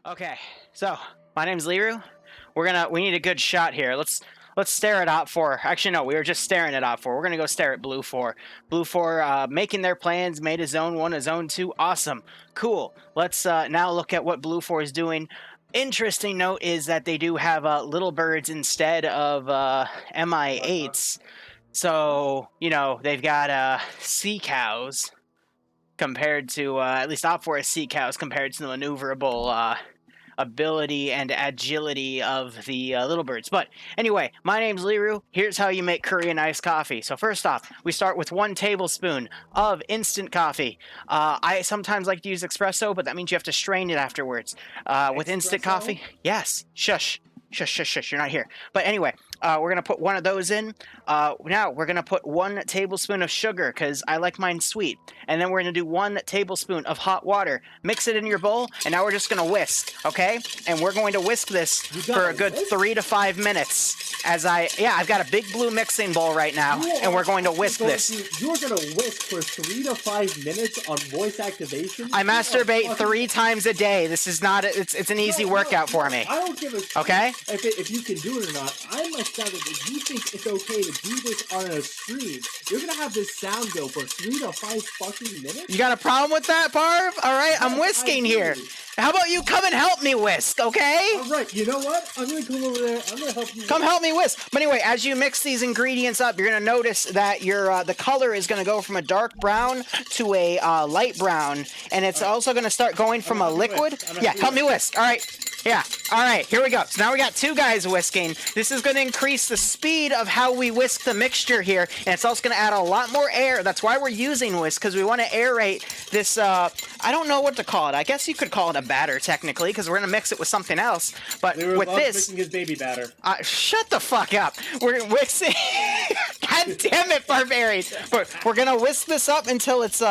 Okay, so my name's Liru. We need a good shot here. Let's stare at Op 4. Actually, no, we were just staring at Op 4. We're gonna go stare at Blue 4. Blue 4 making their plans, made a zone 1, a zone 2. Awesome, cool. Let's now look at what Blue 4 is doing. Interesting note is that they do have little birds instead of MI8s. So, you know, they've got sea cows compared to, at least Op 4 is sea cows compared to the maneuverable ability and agility of the little birds. But anyway, my name's Liru. Here's how you make Korean iced coffee. So first off, we start with 1 tablespoon of instant coffee. I sometimes like to use espresso, but that means you have to strain it afterwards. With instant coffee, yes. Shush. Shush, shush, shush, you're not here. But anyway, we're going to put 1 of those in. Now, we're going to put 1 tablespoon of sugar, because I like mine sweet. And then we're going to do 1 tablespoon of hot water. Mix it in your bowl, and now we're just going to whisk, okay? And we're going to whisk this for a good 3 to 5 minutes. I've got a big blue mixing bowl right now, and we're going to whisk this. You're going to whisk for 3 to 5 minutes on voice activation? I masturbate 3 times a day. This is not, it's an easy workout for me. I don't give a shit. Okay? If you can do it or not. I'm astounded if you think it's okay to do this on a stream. You're gonna have this sound go for 3 to 5 fucking minutes? You got a problem with that, Barb? Alright, I'm whisking here. How about you come and help me whisk, okay? Alright, you know what? I'm gonna come over there. I'm gonna help you. Come help me whisk. But anyway, as you mix these ingredients up, you're gonna notice that your the color is gonna go from a dark brown to a light brown, and it's also gonna start going from a liquid. Yeah, help me whisk. Alright. Yeah, alright, here we go. So now we got 2 guys whisking. This is going to increase the speed of how we whisk the mixture here, and it's also going to add a lot more air. That's why we're using whisk, because we want to aerate this, I don't know what to call it. I guess you could call it a batter, technically, because we're going to mix it with something else. But with this... mixing his baby batter. Shut the fuck up. We're whisking... God damn it, Barbarian! We're going to whisk this up until it's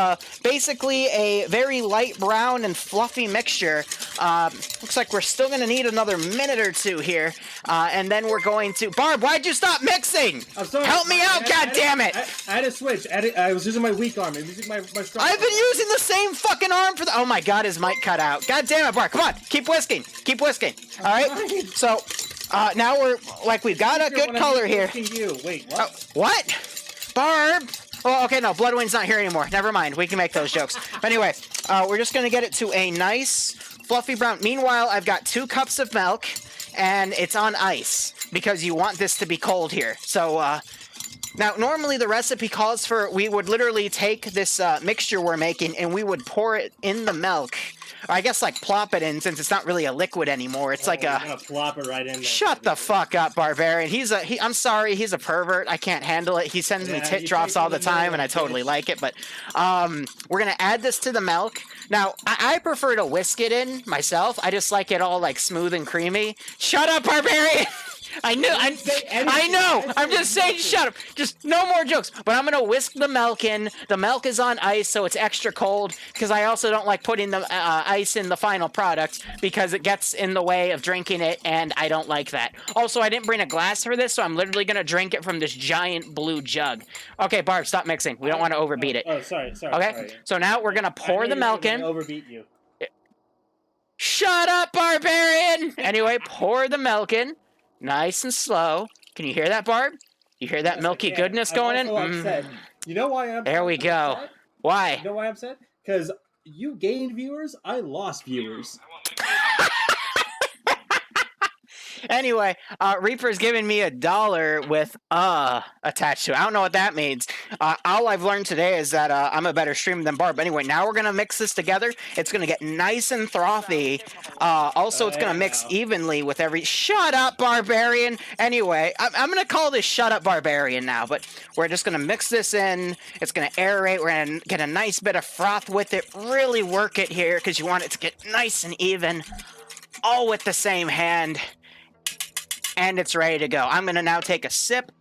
basically a very light brown and fluffy mixture. Looks like we're still going to need another minute or 2 here, and then we're going to... Barb, why'd you stop mixing? I'm sorry. Help me out, goddammit! I had to switch. I was using my weak arm. I was using my strong I've been using the same fucking arm for the... Oh my god, his mic cut out. God damn it, Barb, come on, keep whisking. Keep whisking, alright? So, now we've got a good color here. You. Wait, what? What? Barb! Oh, okay, no, Bloodwind's not here anymore. Never mind, we can make those jokes. Anyway, we're just going to get it to a nice... fluffy brown. Meanwhile, I've got 2 cups of milk, and it's on ice, because you want this to be cold here. So, now, normally the recipe calls for, we would literally take this mixture we're making, and we would pour it in the milk. Or I guess, like, plop it in, since it's not really a liquid anymore. It's like a... You're gonna plop it right in there. Shut the fuck up, Barbarian. I'm sorry, he's a pervert. I can't handle it. He sends me tit drops all the time, and I totally like it. But, we're gonna add this to the milk. Now, I prefer to whisk it in, myself. I just like it all, like, smooth and creamy. Shut up, Barbarian! I know! I'm just saying, shut up! Just no more jokes. But I'm gonna whisk the milk in. The milk is on ice, so it's extra cold, because I also don't like putting the ice in the final product, because it gets in the way of drinking it, and I don't like that. Also, I didn't bring a glass for this, so I'm literally gonna drink it from this giant blue jug. Okay, Barb, stop mixing. We don't want to overbeat it. Oh, sorry. Okay? Sorry. So now we're gonna pour the milk in. Overbeat you. Shut up, Barbarian! Anyway, pour the milk in. Nice and slow. Can you hear that, Barb? You hear that milky goodness going in? Upset. You know why I'm There we go. upset? Why? You know why I'm upset? Because you gained viewers, I lost viewers. Anyway, Reaper's giving me $1 with attached to it. I don't know what that means. All I've learned today is that I'm a better streamer than Barb. But anyway, now we're going to mix this together. It's going to get nice and frothy. Also, it's going to mix evenly with every... Shut up, Barbarian! Anyway, I'm going to call this Shut Up Barbarian now. But we're just going to mix this in. It's going to aerate. We're going to get a nice bit of froth with it. Really work it here, because you want it to get nice and even. All with the same hand. And it's ready to go. I'm going to now take a sip.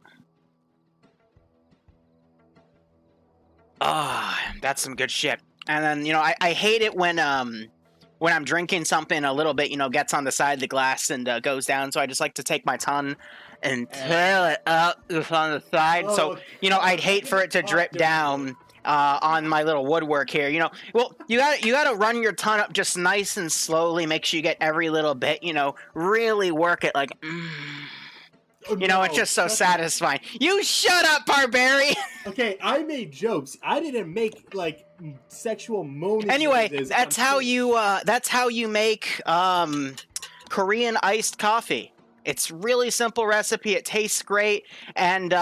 That's some good shit. And then, you know, I hate it when I'm drinking something a little bit, you know, gets on the side of the glass and goes down. So I just like to take my tongue and fill it up on the side. So, you know, I'd hate for it to drip down on my little woodwork here. You know, well, you got to run your ton up just nice and slowly. Make sure you get every little bit. You know, really work it like. Oh, You know, it's no, just so shut satisfying. You shut up, barbarian. Okay, I made jokes. I didn't make like sexual moaning. Anyway, noises that's on how Twitch. you make Korean iced coffee. It's really simple recipe. It tastes great. And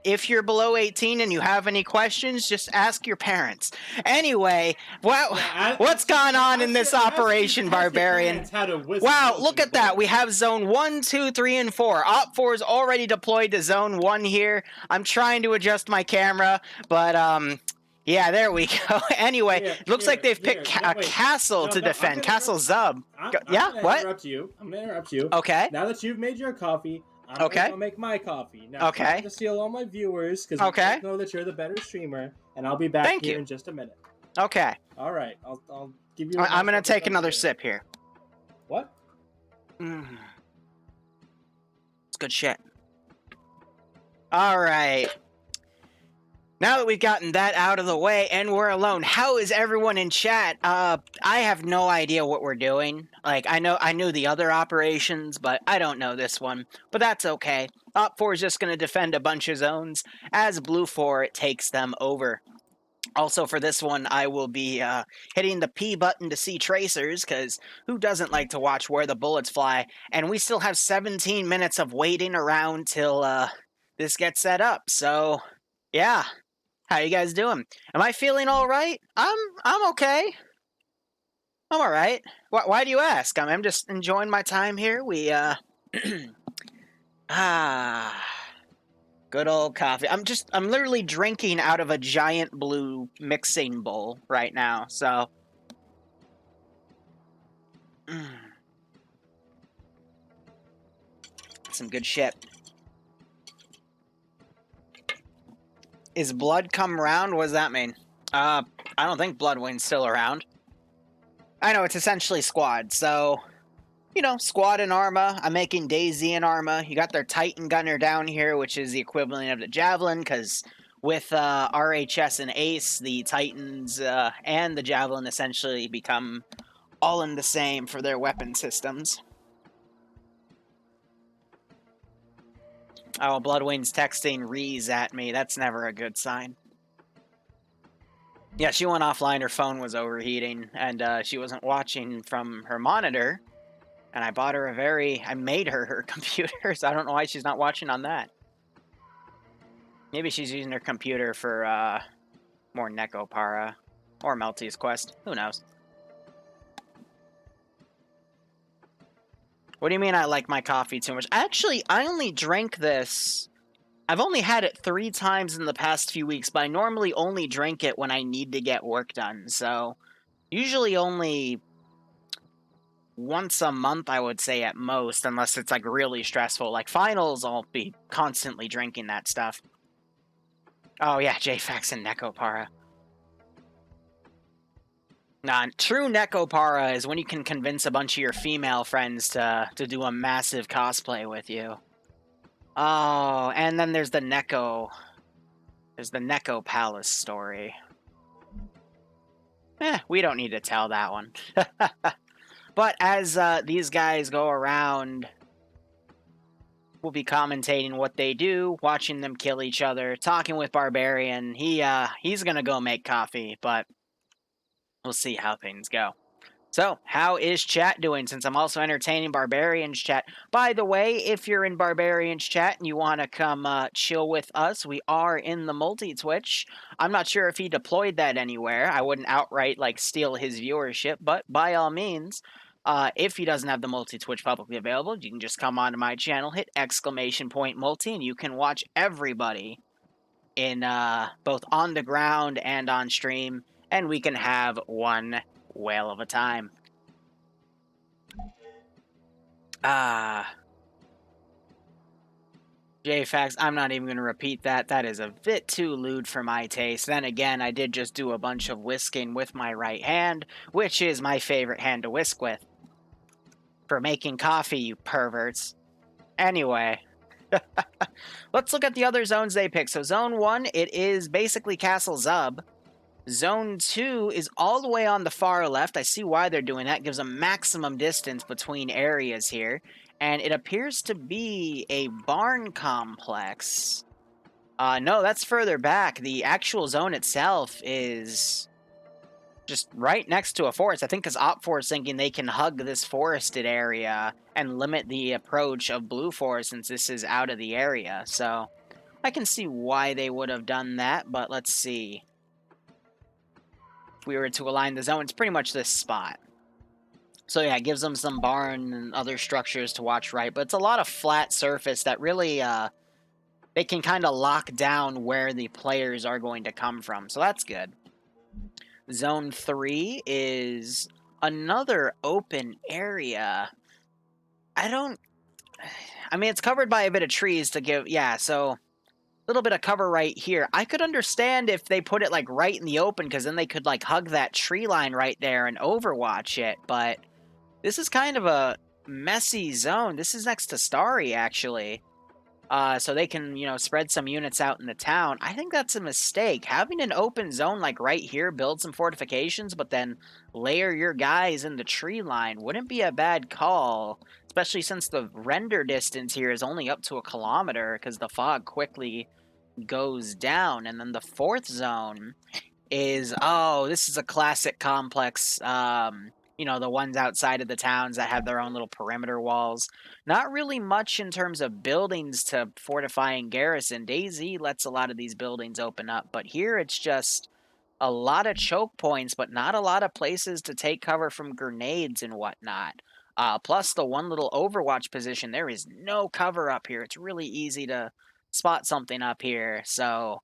if you're below 18 and you have any questions, just ask your parents. Anyway, what's gone on in this operation, Barbarian? Wow, look at that. We have zone 1, 2, 3, and 4. Op 4 is already deployed to zone 1 here. I'm trying to adjust my camera, but yeah, there we go. Anyway, it looks like they've picked a castle to defend. Castle Zub. Yeah, what? I'm gonna interrupt you. Okay. Now that you've made your coffee, I'm gonna make my coffee. Now, Okay. I have to steal all my viewers because I know that you're the better streamer, and I'll be back here in just a minute. Okay. All right, I'll give you. I'm gonna take another sip here. What? It's good shit. All right. Now that we've gotten that out of the way and we're alone, how is everyone in chat? I have no idea what we're doing. Like, I knew the other operations, but I don't know this one. But that's okay. Op 4 is just going to defend a bunch of zones. As Blue 4 takes them over. Also, for this one, I will be hitting the P button to see tracers, because who doesn't like to watch where the bullets fly? And we still have 17 minutes of waiting around till this gets set up. So, yeah. How you guys doing? Am I feeling all right? I'm okay. I'm all right. Why do you ask? I'm just enjoying my time here. We good old coffee. I'm literally drinking out of a giant blue mixing bowl right now. So some good shit. Is Blood come around? What does that mean? I don't think Bloodwind's still around. I know, it's essentially squad, so... You know, squad and Arma. I'm making Daisy and Arma. You got their Titan Gunner down here, which is the equivalent of the Javelin, because with RHS and Ace, the Titans and the Javelin essentially become all in the same for their weapon systems. Oh, Bloodwind's texting Reese at me. That's never a good sign. Yeah, she went offline. Her phone was overheating, and she wasn't watching from her monitor. And I bought her I made her computer, so I don't know why she's not watching on that. Maybe she's using her computer for more Necopara or Melty's Quest. Who knows? What do you mean I like my coffee too much? Actually, I only drank this... I've only had it 3 times in the past few weeks, but I normally only drink it when I need to get work done. So, usually only once a month, I would say, at most, unless it's, like, really stressful. Like, finals, I'll be constantly drinking that stuff. Oh, yeah, JFax and Necopara. Nah, true Necopara is when you can convince a bunch of your female friends to do a massive cosplay with you. Oh, and then there's the Neko... There's the Neko Palace story. We don't need to tell that one. But as these guys go around, we'll be commentating what they do, watching them kill each other, talking with Barbarian. He's gonna go make coffee, but... We'll see how things go. So, how is chat doing, since I'm also entertaining Barbarian's chat? By the way, if you're in Barbarian's chat and you want to come chill with us, we are in the multi-Twitch. I'm not sure if he deployed that anywhere. I wouldn't outright, like, steal his viewership, but by all means, if he doesn't have the multi-Twitch publicly available, you can just come onto my channel, hit !multi, and you can watch everybody in both on the ground and on stream. And we can have one whale of a time. JFax, I'm not even going to repeat that. That is a bit too lewd for my taste. Then again, I did just do a bunch of whisking with my right hand, which is my favorite hand to whisk with. For making coffee, you perverts. Anyway. Let's look at the other zones they picked. So Zone 1, it is basically Castle Zub. Zone 2 is all the way on the far left. I see why they're doing that. It gives a maximum distance between areas here. And it appears to be a barn complex. No, that's further back. The actual zone itself is just right next to a forest. I think because Op4 is thinking they can hug this forested area and limit the approach of Blue Forest since this is out of the area. So I can see why they would have done that, but let's see. If we were to align the zone, it's pretty much this spot. So yeah, it gives them some barn and other structures to watch right, but it's a lot of flat surface that really, they can kind of lock down where the players are going to come from, so that's good. Zone 3 is another open area. I mean, it's covered by a bit of trees to give, yeah, so a little bit of cover right here. I could understand if they put it, like, right in the open, because then they could, like, hug that tree line right there and overwatch it, but this is kind of a messy zone. This is next to Starry, actually. So they can, you know, spread some units out in the town. I think that's a mistake. Having an open zone like right here, build some fortifications, but then layer your guys in the tree line wouldn't be a bad call, especially since the render distance here is only up to 1 kilometer because the fog quickly goes down. And then the 4th zone is, oh, this is a classic complex, you know, the ones outside of the towns that have their own little perimeter walls. Not really much in terms of buildings to fortify and garrison. DayZ lets a lot of these buildings open up, but here it's just a lot of choke points, but not a lot of places to take cover from grenades and whatnot. Plus the one little overwatch position, there is no cover up here. It's really easy to spot something up here, so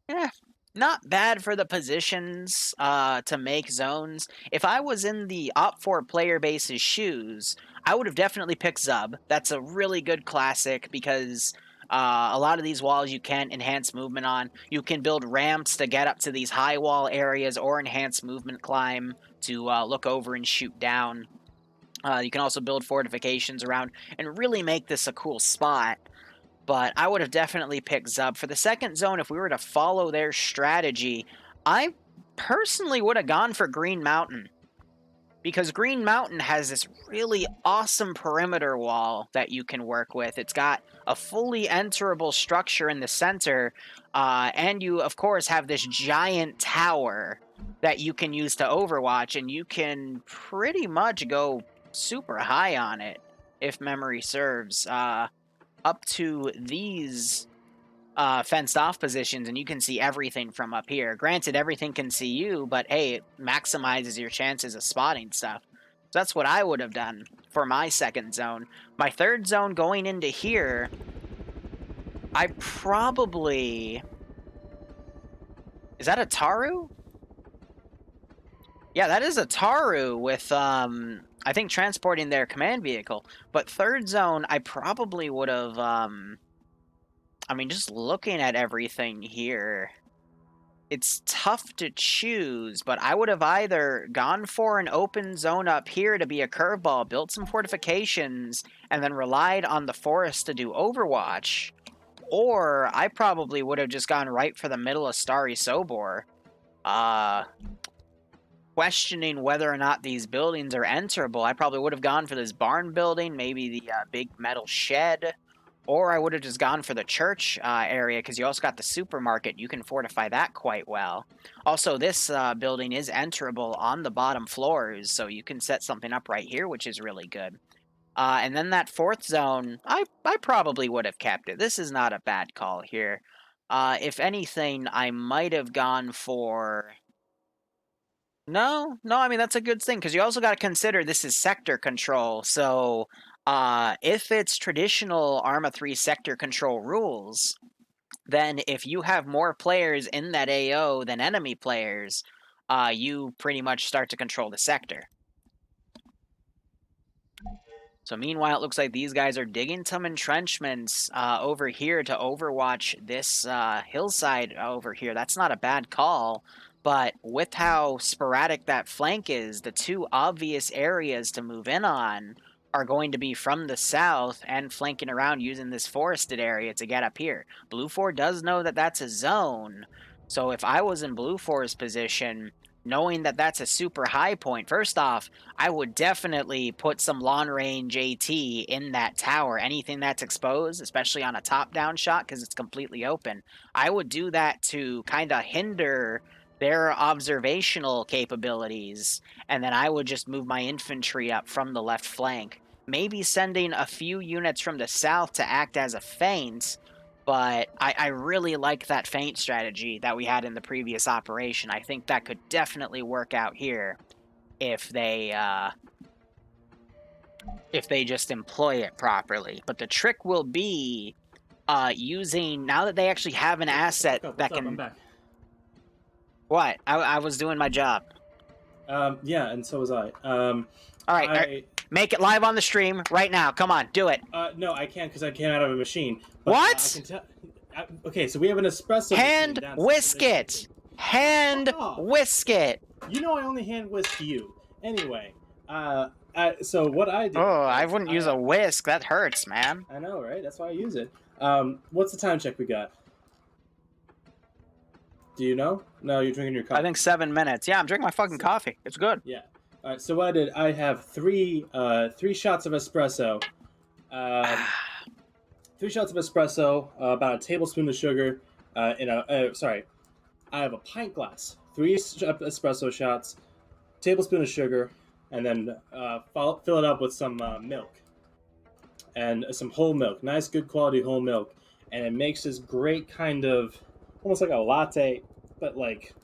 yeah, not bad for the positions to make zones. If I was in the Op4 player base's shoes, I would have definitely picked Zub. That's a really good classic because a lot of these walls you can enhance movement on. You can build ramps to get up to these high wall areas or enhance movement climb to look over and shoot down. You can also build fortifications around and really make this a cool spot. But I would have definitely picked Zub. For the second zone, if we were to follow their strategy, I personally would have gone for Green Mountain. Because Green Mountain has this really awesome perimeter wall that you can work with. It's got a fully enterable structure in the center, and you, of course, have this giant tower that you can use to overwatch, and you can pretty much go super high on it, if memory serves. Up to these fenced off positions, and you can see everything from up here. Granted, everything can see you, but hey, it maximizes your chances of spotting stuff. So that's what I would have done for my second zone. My third zone going into here, I probably... Is that a Taru? Yeah, that is a Taru with, I think transporting their command vehicle. But third zone, I probably would have, I mean, just looking at everything here, it's tough to choose, but I would have either gone for an open zone up here to be a curveball, built some fortifications, and then relied on the forest to do Overwatch, or I probably would have just gone right for the middle of Starry Sobor. Questioning whether or not these buildings are enterable, I probably would have gone for this barn building, maybe the big metal shed, or I would have just gone for the church area, because you also got the supermarket. You can fortify that quite well. Also, this building is enterable on the bottom floors, so you can set something up right here, which is really good. And then that fourth zone, I probably would have kept it. This is not a bad call here. If anything, I might have gone for... No, I mean, that's a good thing, because you also got to consider this is sector control, so if it's traditional Arma 3 sector control rules, then if you have more players in that AO than enemy players, you pretty much start to control the sector. So meanwhile, it looks like these guys are digging some entrenchments over here to overwatch this hillside over here. That's not a bad call. But with how sporadic that flank is, the two obvious areas to move in on are going to be from the south and flanking around using this forested area to get up here. Blue 4 does know that that's a zone, So if I was in Blue 4's position, knowing that that's a super high point, first off, I would definitely put some long range AT in that tower. Anything that's exposed, especially on a top down shot, because it's completely open. I would do that to kind of hinder their observational capabilities, and then I would just move my infantry up from the left flank. Maybe sending a few units from the south to act as a feint, but I really like that feint strategy that we had in the previous operation. I think that could definitely work out here if they just employ it properly. But the trick will be using, now that they actually have an asset that can. I'm back. What? I was doing my job. Yeah, and so was I. All right, make it live on the stream right now. Come on, do it. No, I can't because I came out of a machine. But, what? I can okay, so we have an espresso. Hand whisk it. Hand whisk it. You know I only hand whisk you. Anyway, so what I did. Oh, I wouldn't use a whisk. That hurts, man. I know, right? That's why I use it. What's the time check we got? Do you know? No, you're drinking your coffee. I think 7 minutes. Yeah, I'm drinking my fucking coffee. It's good. Yeah. All right. So what I did, I have three shots of espresso. 3 shots of espresso, about a tablespoon of sugar, I have a pint glass, 3 espresso shots, tablespoon of sugar, and then fill it up with some milk and some whole milk, nice good quality whole milk, and it makes this great kind of almost like a latte, but like,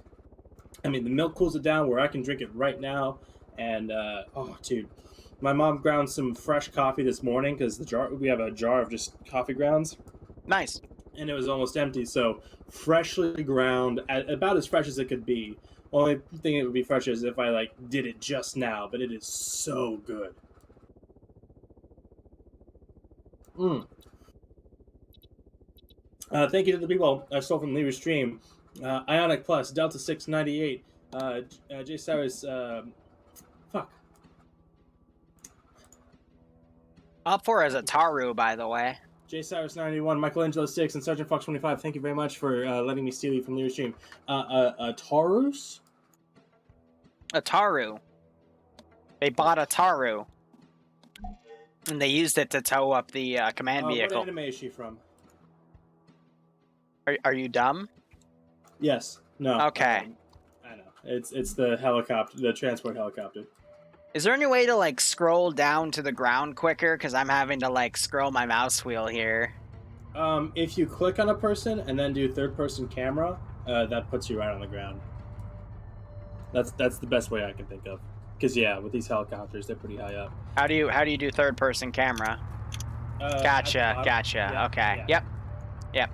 I mean, the milk cools it down where I can drink it right now, and oh, dude. My mom ground some fresh coffee this morning because we have a jar of just coffee grounds. Nice. And it was almost empty, so freshly ground, about as fresh as it could be. Only thing it would be fresh is if I like did it just now, but it is so good. Thank you to the people I stole from Liru's stream. Ionic Plus, Delta 698, J Cyrus, fuck. Up for as a Taru, by the way. J Cyrus 91, Michelangelo 6, and Sergeant Fox 25. Thank you very much for letting me steal you from your stream. Tarus? A Taru. They bought a Taru. And they used it to tow up the command vehicle. What anime is she from? Are you dumb? Yes. No. Okay. I know. It's the helicopter, the transport helicopter. Is there any way to, like, scroll down to the ground quicker? Because I'm having to, like, scroll my mouse wheel here. If you click on a person and then do third-person camera, that puts you right on the ground. That's the best way I can think of. Because, yeah, with these helicopters, they're pretty high up. How do you do third-person camera? Gotcha. Yeah, okay. Yeah. Yep.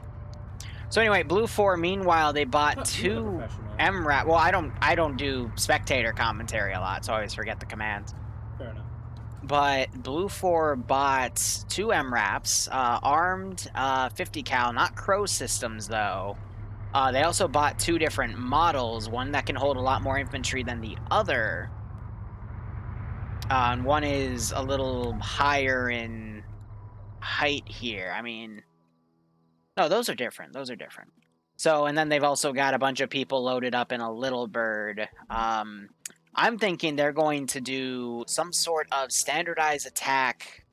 So anyway, Blue 4, meanwhile, they bought 2 MRAP. Well, I don't do spectator commentary a lot, so I always forget the commands. Fair enough. But Blue 4 bought 2 MRAPs, armed 50 cal, not Crow systems though. They also bought 2 different models, one that can hold a lot more infantry than the other. And one is a little higher in height here. I mean, no, those are different. So, and then they've also got a bunch of people loaded up in a Little Bird. I'm thinking they're going to do some sort of standardized attack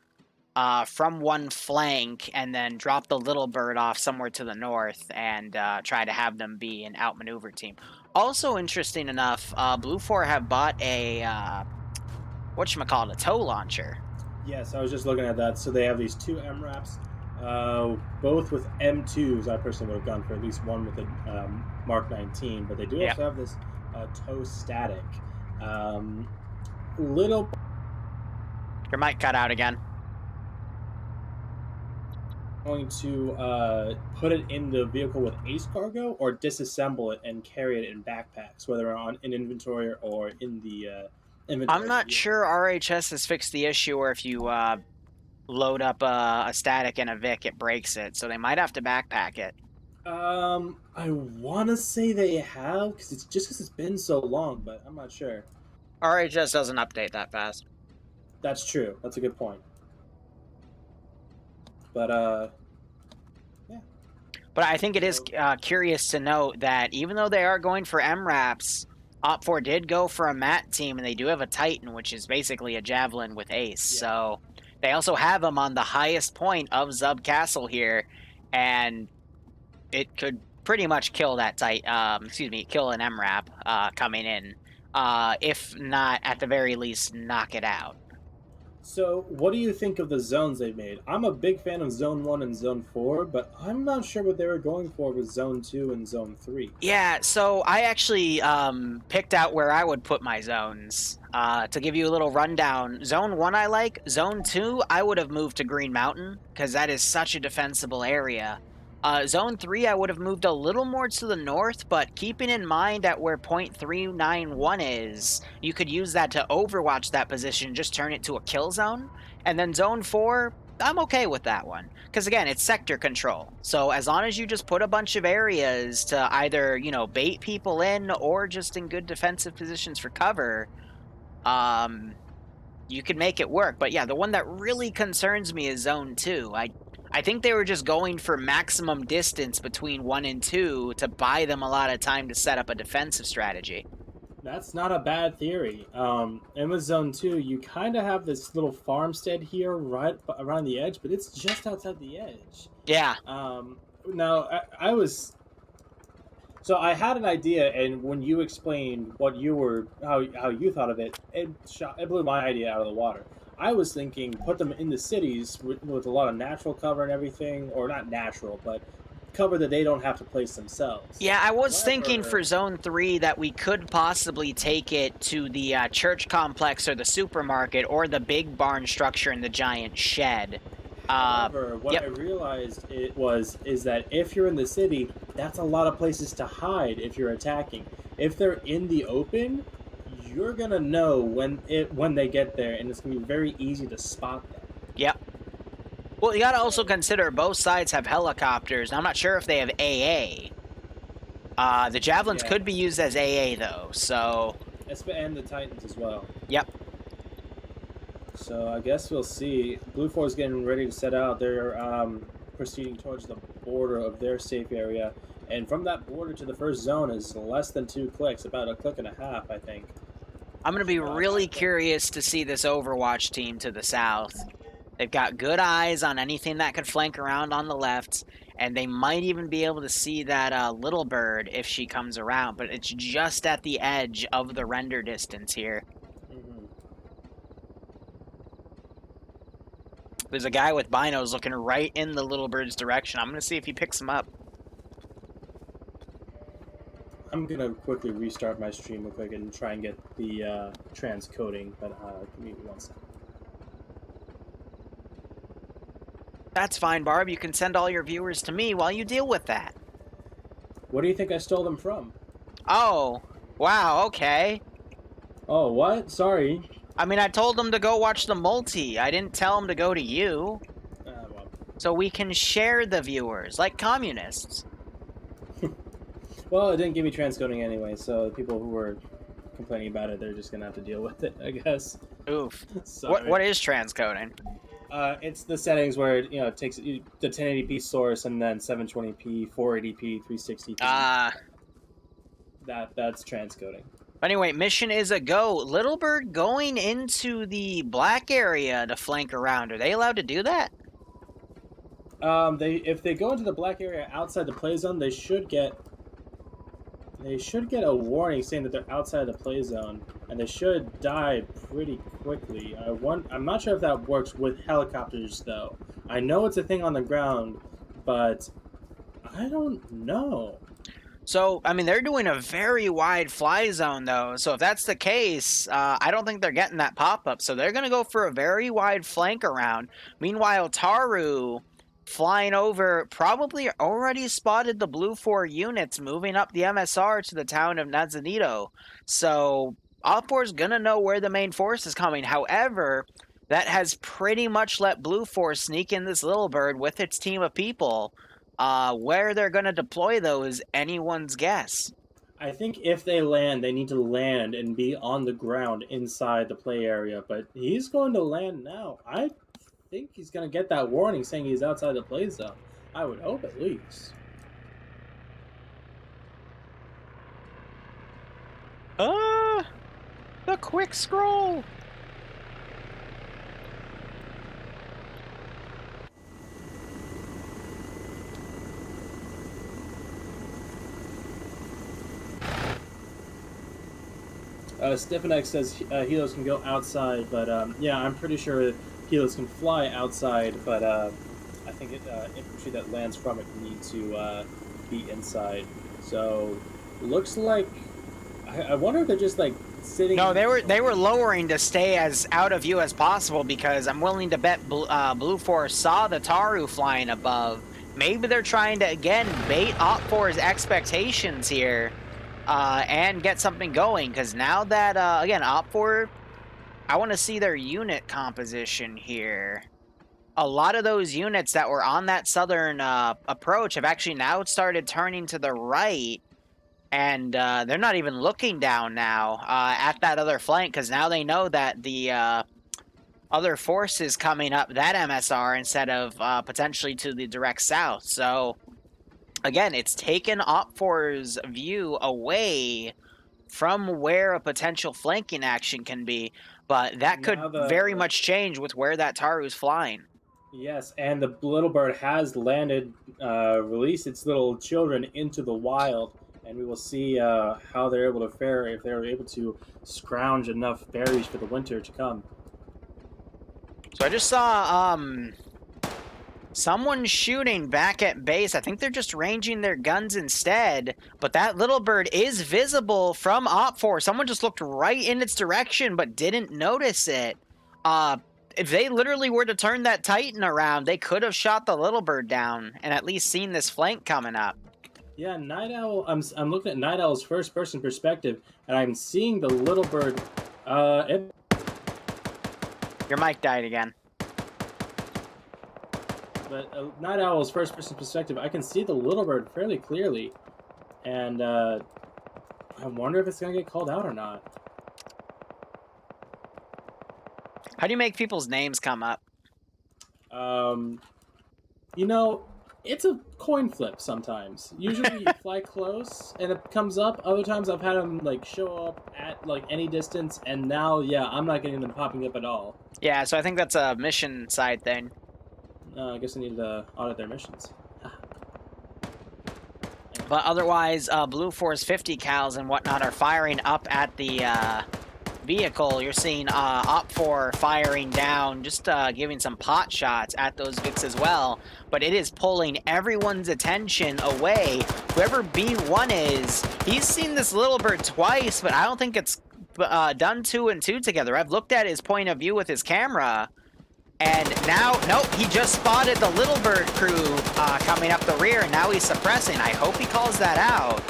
from one flank and then drop the Little Bird off somewhere to the north and try to have them be an outmaneuver team. Also, interesting enough, Blue 4 have bought a, whatchamacallit, a tow launcher. Yes, I was just looking at that. So they have these 2 MRAPs. Both with M2s. I personally would have gone for at least one with a Mark 19, but they do also have this tow static. Your mic cut out again. Going to put it in the vehicle with ace cargo or disassemble it and carry it in backpacks, whether in inventory or in the inventory. I'm not sure RHS has fixed the issue where if you load up a static and a Vic, it breaks it, so they might have to backpack it. I want to say they have, because it's been so long, but I'm not sure. RHS doesn't update that fast. That's true. That's a good point. But, yeah. But I think it is So, curious to note that even though they are going for MRAPs, Op4 did go for a mat team, and they do have a Titan, which is basically a Javelin with Ace. yeah. So they also have him on the highest point of Zub Castle here, and it could pretty much kill that Titan, kill an MRAP coming in, if not, at the very least, knock it out. So, what do you think of the zones they've made? I'm a big fan of Zone 1 and Zone 4, but I'm not sure what they were going for with Zone 2 and Zone 3. Yeah, so I actually picked out where I would put my zones. To give you a little rundown, Zone 1 I like. Zone 2, I would have moved to Green Mountain, because that is such a defensible area. Zone 3, I would have moved a little more to the north, but keeping in mind at where point 391 is, you could use that to overwatch that position, just turn it to a kill zone. And then Zone 4, I'm okay with that one. Because again, it's sector control. So as long as you just put a bunch of areas to either, bait people in or just in good defensive positions for cover, you can make it work. But yeah, the one that really concerns me is Zone 2. I think they were just going for maximum distance between 1 and 2 to buy them a lot of time to set up a defensive strategy. That's not a bad theory. And with Zone 2, you kind of have this little farmstead here right around the edge, but it's just outside the edge. Yeah. Now, I was... So I had an idea, and when you explained what you were, how you thought of it, it blew my idea out of the water. I was thinking put them in the cities with a lot of natural cover and everything, or not natural, but cover that they don't have to place themselves. Yeah, I was However, thinking for Zone 3 that we could possibly take it to the church complex or the supermarket or the big barn structure in the giant shed. However, what Yep. I realized is that if you're in the city, that's a lot of places to hide if you're attacking. If they're in the open, you're gonna know when they get there, and it's gonna be very easy to spot them. Yep. Well, you gotta also So, consider both sides have helicopters. I'm not sure if they have AA. The Javelins yeah, could be used as AA, though, so... and the Titans as well. Yep. So I guess we'll see. Blue 4 is getting ready to set out. They're proceeding towards the border of their safe area. And from that border to the first zone is less than 2 clicks, about a click and a half, I think. I'm going to be really curious to see this Overwatch team to the south. They've got good eyes on anything that could flank around on the left, and they might even be able to see that little bird if she comes around, but it's just at the edge of the render distance here. Mm-hmm. There's a guy with binos looking right in the little bird's direction. I'm going to see if he picks him up. I'm going to quickly restart my stream real quick and try and get the transcoding, but give me 1 second. That's fine, Barb. You can send all your viewers to me while you deal with that. What do you think I stole them from? Oh, wow, okay. Oh, what? Sorry. I mean, I told them to go watch the multi. I didn't tell them to go to you. Well. So we can share the viewers, like communists. Well, it didn't give me transcoding anyway, so the people who were complaining about it, they're just going to have to deal with it, I guess. Oof. Sorry. What is transcoding? It's the settings where it takes the 1080p source and then 720p, 480p, 360p. That's transcoding. Anyway, mission is a go. Little Bird going into the black area to flank around. Are they allowed to do that? If they go into the black area outside the play zone, they should get a warning saying that they're outside the play zone, and they should die pretty quickly. I'm not sure if that works with helicopters, though. I know it's a thing on the ground, but I don't know. So, I mean, they're doing a very wide fly zone, though. So if that's the case, I don't think they're getting that pop-up. So they're going to go for a very wide flank around. Meanwhile, Taru, flying over, probably already spotted the Blue 4 units moving up the MSR to the town of Nazanito. So Op4 is going to know where the main force is coming. However, that has pretty much let Blue 4 sneak in this little bird with its team of people. Where they're going to deploy, though, is anyone's guess. I think if they land, they need to land and be on the ground inside the play area. But he's going to land now. I think he's going to get that warning saying he's outside the play zone. I would hope, at least. The quick scroll. Stefanek says helos can go outside, but yeah, I'm pretty sure helos can fly outside, but I think infantry that lands from it need to be inside. So looks like I wonder if they're just like sitting. No, they were lowering to stay as out of view as possible because I'm willing to bet Blue Force saw the Taru flying above. Maybe they're trying to again bait Op 4's expectations here. And get something going, because now that, again, Op 4, I want to see their unit composition here. A lot of those units that were on that southern approach have actually now started turning to the right, and they're not even looking down now at that other flank, because now they know that the other forces coming up that MSR instead of potentially to the direct south. So, again, it's taken Op 4's view away from where a potential flanking action can be, but that could very much change with where that Taru's flying. Yes, and the little bird has landed, released its little children into the wild, and we will see how they're able to fare if they're able to scrounge enough berries for the winter to come. So I just saw someone shooting back at base. I think they're just ranging their guns instead, but that little bird is visible from Op 4. Someone just looked right in its direction but didn't notice it. If they literally were to turn that Titan around, they could have shot the little bird down and at least seen this flank coming up. Yeah, Night Owl. I'm looking at Night Owl's first-person perspective, and I'm seeing the little bird. Your mic died again. But Night Owl's first-person perspective, I can see the little bird fairly clearly, and I wonder if it's gonna get called out or not. How do you make people's names come up? You know, it's a coin flip sometimes. Usually you fly close and it comes up. Other times I've had them like show up at like any distance, and now yeah, I'm not getting them popping up at all. Yeah, so I think that's a mission side thing. I guess I need to audit their missions. But otherwise, Blue Force 50 cals and whatnot are firing up at the vehicle. You're seeing Op 4 firing down, just giving some pot shots at those Vics as well. But it is pulling everyone's attention away. Whoever B1 is, he's seen this little bird twice, but I don't think it's done 2 and 2 together. I've looked at his point of view with his camera, and now, nope, he just spotted the little bird crew coming up the rear, and now he's suppressing. I hope he calls that out.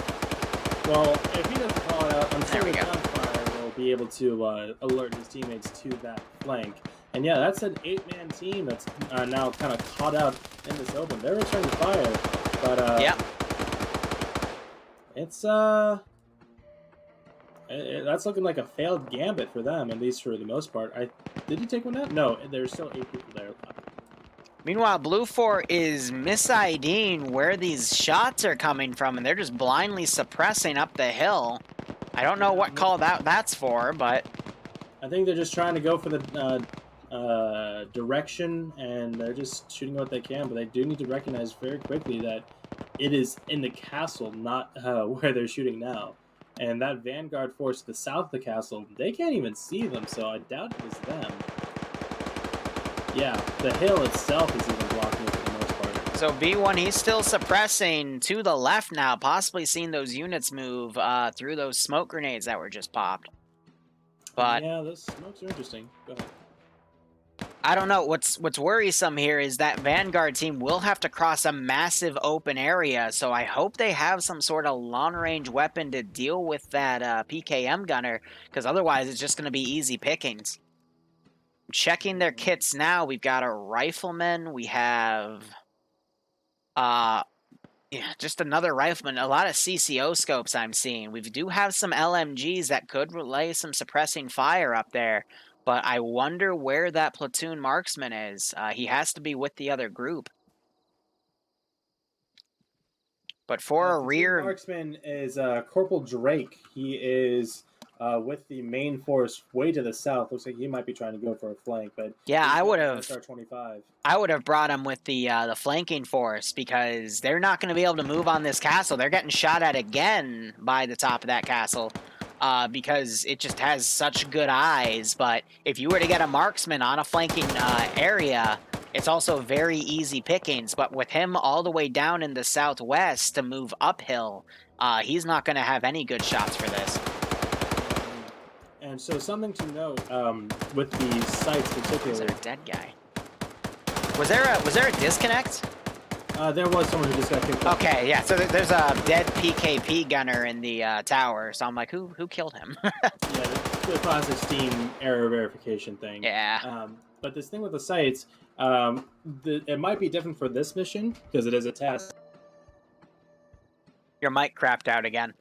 Well, if he doesn't call it out, I'm sure the gunfire will be able to alert his teammates to that flank. And yeah, that's an 8-man team that's now kind of caught out in this open. They're returning fire, but yep. It's that's looking like a failed gambit for them, at least for the most part. Did he take one out? No, there's still 8 people there. Meanwhile, Blue 4 is mis-IDing where these shots are coming from, and they're just blindly suppressing up the hill. I don't know what call that's for, but I think they're just trying to go for the direction, and they're just shooting what they can, but they do need to recognize very quickly that it is in the castle, not where they're shooting now. And that Vanguard force to the south of the castle, they can't even see them, so I doubt it was them. Yeah, the hill itself is even blocking it for the most part. So B1, he's still suppressing to the left now, possibly seeing those units move through those smoke grenades that were just popped. But yeah, those smokes are interesting. Go ahead. I don't know. What's worrisome here is that Vanguard team will have to cross a massive open area, so I hope they have some sort of long-range weapon to deal with that PKM gunner, because otherwise it's just going to be easy pickings. Checking their kits now, we've got a rifleman, we have just another rifleman, a lot of CCO scopes I'm seeing. We do have some LMGs that could relay some suppressing fire up there. But I wonder where that platoon marksman is. He has to be with the other group. But for a rear marksman is Corporal Drake. He is with the main force way to the south. Looks like he might be trying to go for a flank, but Yeah, I would have. Start 25. I would have brought him with the flanking force because they're not going to be able to move on this castle. They're getting shot at again by the top of that castle because it just has such good eyes. But if you were to get a marksman on a flanking area, it's also very easy pickings. But with him all the way down in the southwest to move uphill, he's not going to have any good shots for this. And so something to note with the sites particularly. Is there a dead guy? Was there a disconnect? There was someone who just got kicked off. Okay, yeah. So there's a dead PKP gunner in the tower. So I'm like, who killed him? Yeah, the classic Steam error verification thing. Yeah. But this thing with the sites, it might be different for this mission because it is a test. Your mic crapped out again.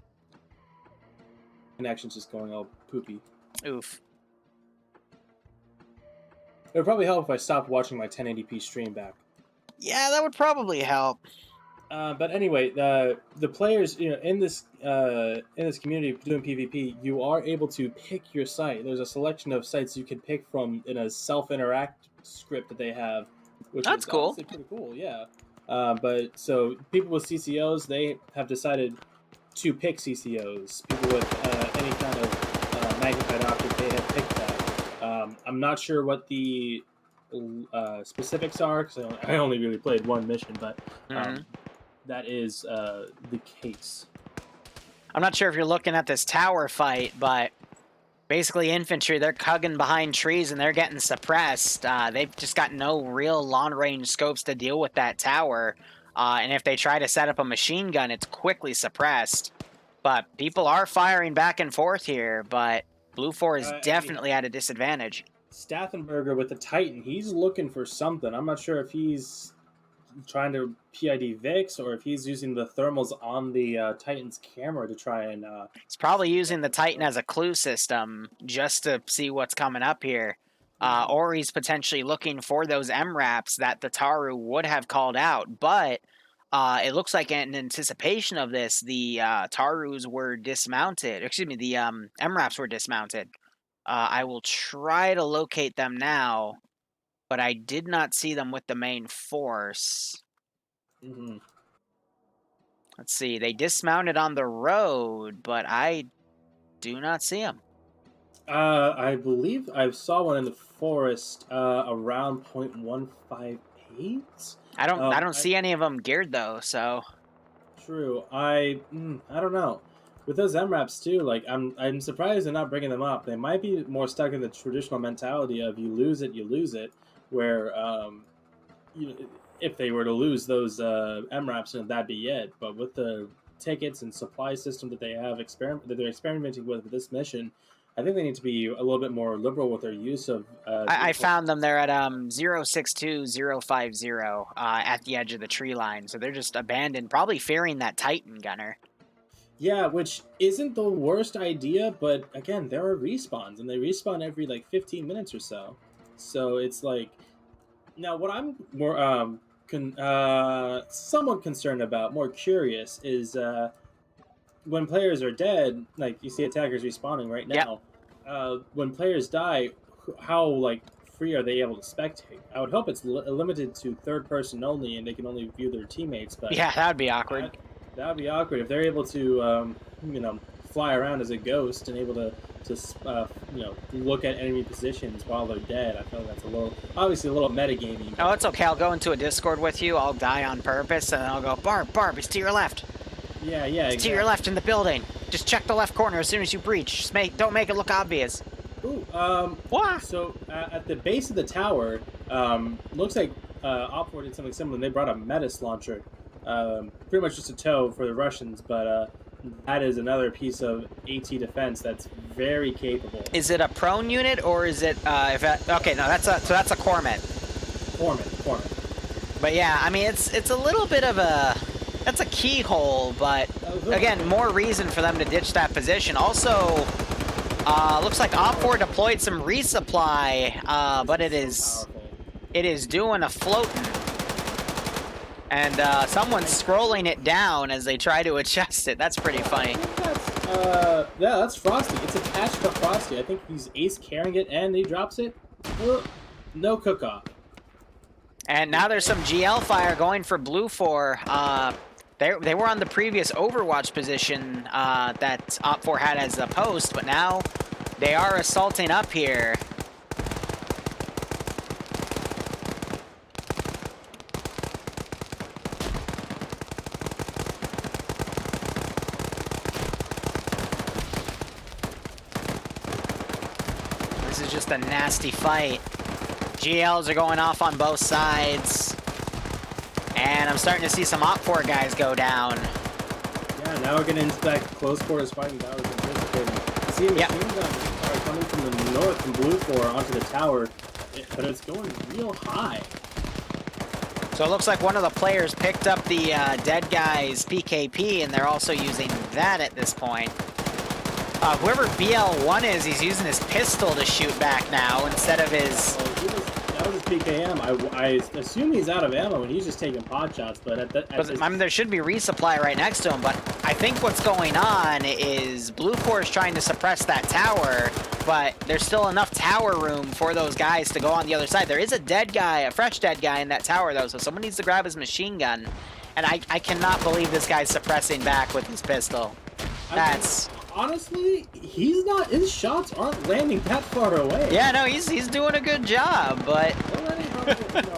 Connection's just going all poopy. Oof. It would probably help if I stopped watching my 1080p stream back. Yeah, that would probably help. But anyway, the players, in this community doing PvP, you are able to pick your site. There's a selection of sites you can pick from in a self-interact script that they have, which That's is cool. honestly pretty cool. Yeah. But so people with CCOs, they have decided to pick CCOs. People with any kind of magnified optic, they have picked that. I'm not sure what the specifics are because I only really played one mission, but that is the case. I'm not sure if you're looking at this tower fight, but basically infantry, they're cugging behind trees and they're getting suppressed. They've just got no real long-range scopes to deal with that tower. And if they try to set up a machine gun, it's quickly suppressed. But people are firing back and forth here, but Blue 4 is definitely at a disadvantage. Stathenberger with the Titan, he's looking for something. I'm not sure if he's trying to PID VIX or if he's using the thermals on the Titan's camera to try and... He's probably using the Titan as a clue system just to see what's coming up here. Or he's potentially looking for those MRAPs that the Taru would have called out. But it looks like in anticipation of this, the Tarus were dismounted. Excuse me, the MRAPs were dismounted. I will try to locate them now, but I did not see them with the main force. Mm-hmm. Let's see. They dismounted on the road, but I do not see them. I believe I saw one in the forest around 0.158. I don't see any of them geared though. So true. I don't know. With those MRAPs too, like I'm surprised they're not bringing them up. They might be more stuck in the traditional mentality of you lose it, where if they were to lose those MRAPs, then that'd be it. But with the tickets and supply system that they have that they're experimenting with this mission, I think they need to be a little bit more liberal with their use of... I found them. They're at 062050 at the edge of the tree line. So they're just abandoned, probably fearing that Titan gunner. Yeah, which isn't the worst idea, but again, there are respawns, and they respawn every like 15 minutes or so. So it's like... Now, what I'm more somewhat concerned about, more curious, is... when players are dead, like you see attackers respawning right now, when players die, how like free are they able to spectate? I would hope it's limited to third person only, and they can only view their teammates. But yeah, that would be awkward. That would be awkward if they're able to, fly around as a ghost and able to look at enemy positions while they're dead. I feel like that's obviously a little metagaming. Oh, it's okay. I'll go into a Discord with you. I'll die on purpose, and I'll go, Barb, it's to your left. Yeah, It's to your left in the building. Just check the left corner as soon as you breach. Just don't make it look obvious. Ooh, what? So at the base of the tower, looks like Op4 did something similar. They brought a Metis launcher, pretty much just a tow for the Russians, but that is another piece of AT defense that's very capable. Is it a prone unit or is it? Okay, no, that's a Cormet. Cormet. But yeah, I mean it's a little bit of a. That's a keyhole, but again, more reason for them to ditch that position. Also, looks like Op4 deployed some resupply, but it is doing a floating. And someone's scrolling it down as they try to adjust it. That's pretty funny. Yeah, that's Frosty. It's attached to Frosty. I think he's ace carrying it and he drops it. No cook-off. And now there's some GL fire going for Blue 4. They were on the previous Overwatch position that Op4 had as a post, but now they are assaulting up here. This is just a nasty fight. GLs are going off on both sides. And I'm starting to see some Op4 guys go down. Yeah, now we're getting into that close quarters fighting that I was anticipating. See a machine gun coming from the north from Blue 4 onto the tower, but it's going real high. So it looks like one of the players picked up the dead guy's PKP, and they're also using that at this point. Whoever BL1 is, he's using his pistol to shoot back now instead of his... That was his PKM. I assume he's out of ammo and he's just taking pot shots, but I mean, there should be resupply right next to him, but I think what's going on is Blue 4 is trying to suppress that tower, but there's still enough tower room for those guys to go on the other side. There is a dead guy, a fresh dead guy in that tower, though, so someone needs to grab his machine gun. And I cannot believe this guy's suppressing back with his pistol. That's... Honestly, he's not. His shots aren't landing that far away. Yeah, no, he's doing a good job, but they're landing probably,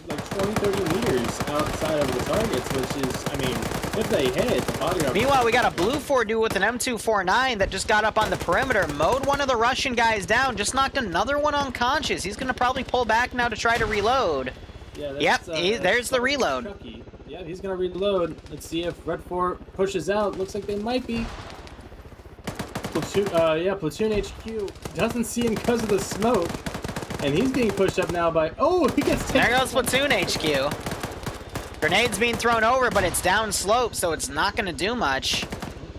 like 20, 30 meters outside of the targets, which is, I mean, if they hit the body. Meanwhile, we got a Blue 4 dude with an M249 that just got up on the perimeter, mowed one of the Russian guys down, just knocked another one unconscious. He's gonna probably pull back now to try to reload. Yeah, there's the reload. Chucky. Yeah, he's gonna reload. Let's see if Red 4 pushes out. Looks like they might be. Platoon HQ doesn't see him because of the smoke, and he's being pushed up now by. Oh, he gets taken. There goes Platoon HQ. Grenades being thrown over, but it's down slope, so it's not going to do much.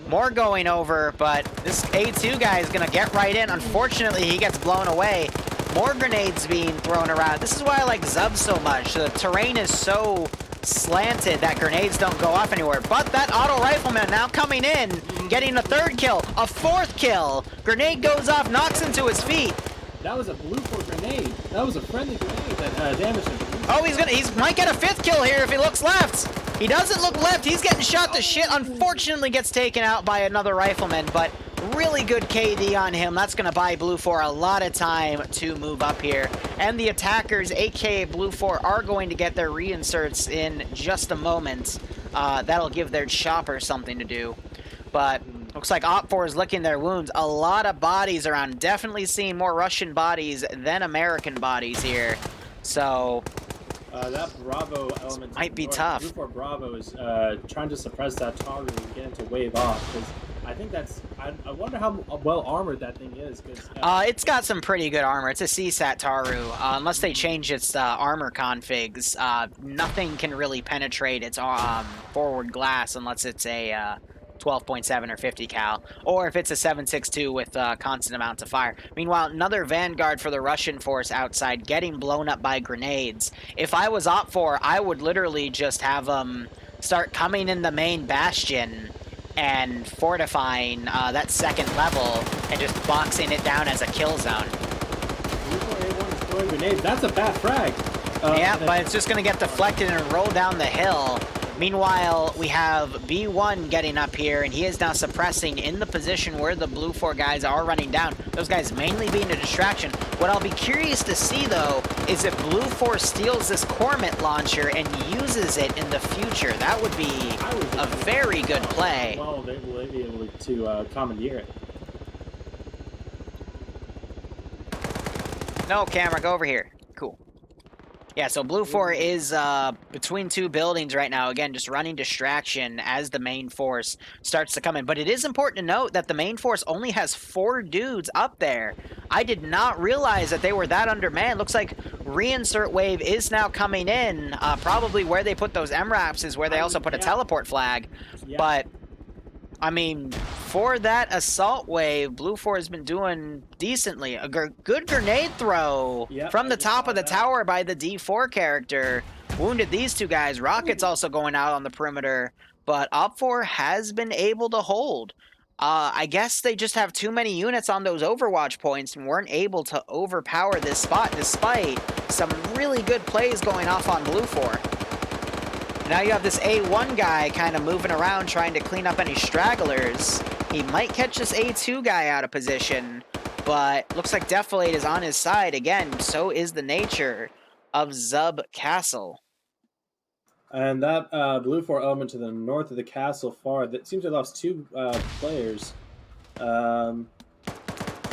More going over, but this A2 guy is going to get right in. Unfortunately, he gets blown away. More grenades being thrown around. This is why I like Zub so much. The terrain is so slanted that grenades don't go off anywhere. But that auto rifleman now coming in, getting a third kill, a fourth kill. Grenade goes off, knocks into his feet. That was a Blue 4 grenade. That was a friendly grenade that damaged him. Oh, he might get a fifth kill here if he looks left. He doesn't look left. He's getting shot to shit. Unfortunately, gets taken out by another rifleman, but really good KD on him. That's going to buy Blue 4 a lot of time to move up here. And the attackers, aka Blue 4, are going to get their reinserts in just a moment. That'll give their chopper something to do. But looks like Op4 is licking their wounds. A lot of bodies around. Definitely seeing more Russian bodies than American bodies here. So... that Bravo element might be tough. Blue 4 Bravo is trying to suppress that target and get into wave off, because I think that's... I wonder how well armored that thing is. Cause, it's got some pretty good armor. It's a CSAT Taru. Unless they change its armor configs, nothing can really penetrate its forward glass unless it's a 12.7 or 50 cal, or if it's a 7.62 with constant amounts of fire. Meanwhile, another vanguard for the Russian force outside getting blown up by grenades. If I was Op4, I would literally just have them start coming in the main bastion and fortifying that second level and just boxing it down as a kill zone. That's a bad frag. Yeah, but it's just going to get deflected and roll down the hill. Meanwhile, we have B1 getting up here, and he is now suppressing in the position where the Blue 4 guys are running down. Those guys mainly being a distraction. What I'll be curious to see, though, is if Blue 4 steals this Cormant launcher and uses it in the future. That would be a very good play. Well, they will be able to commandeer it. No, camera, go over here. Cool. Yeah, so Blue 4 is between two buildings right now. Again, just running distraction as the main force starts to come in. But it is important to note that the main force only has 4 dudes up there. I did not realize that they were that undermanned. Looks like reinsert wave is now coming in. Probably where they put those MRAPs is where they also put a teleport flag. Yeah. But, I mean, for that assault wave, Blue 4 has been doing decently. A good grenade throw from the top of the tower by the D4 character. Wounded these two guys. Rocket's also going out on the perimeter. But Op4 has been able to hold. I guess they just have too many units on those Overwatch points and weren't able to overpower this spot despite some really good plays going off on Blue 4. Now you have this A1 guy kind of moving around trying to clean up any stragglers. He might catch this A2 guy out of position, but looks like Defilade is on his side. Again, so is the nature of Zub Castle. And that blue 4 element to the north of the castle far, that seems to have lost 2 players.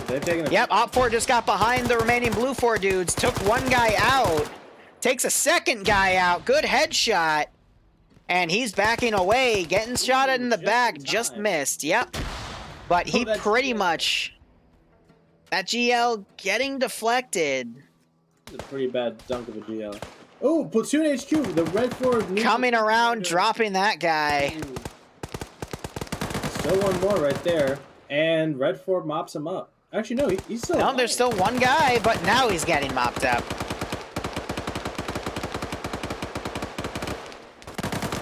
They've taken Yep, Op 4 just got behind the remaining Blue 4 dudes, took one guy out, takes a second guy out, good headshot, and he's backing away, getting shot in the back, just missed, yep. But he pretty much, that GL getting deflected. It's a pretty bad dunk of a GL. Oh, Platoon HQ, the red 4 coming around, dropping that guy. Still one more right there, and red 4 mops him up. Actually, no, he's still alive. There's still one guy, but now he's getting mopped up.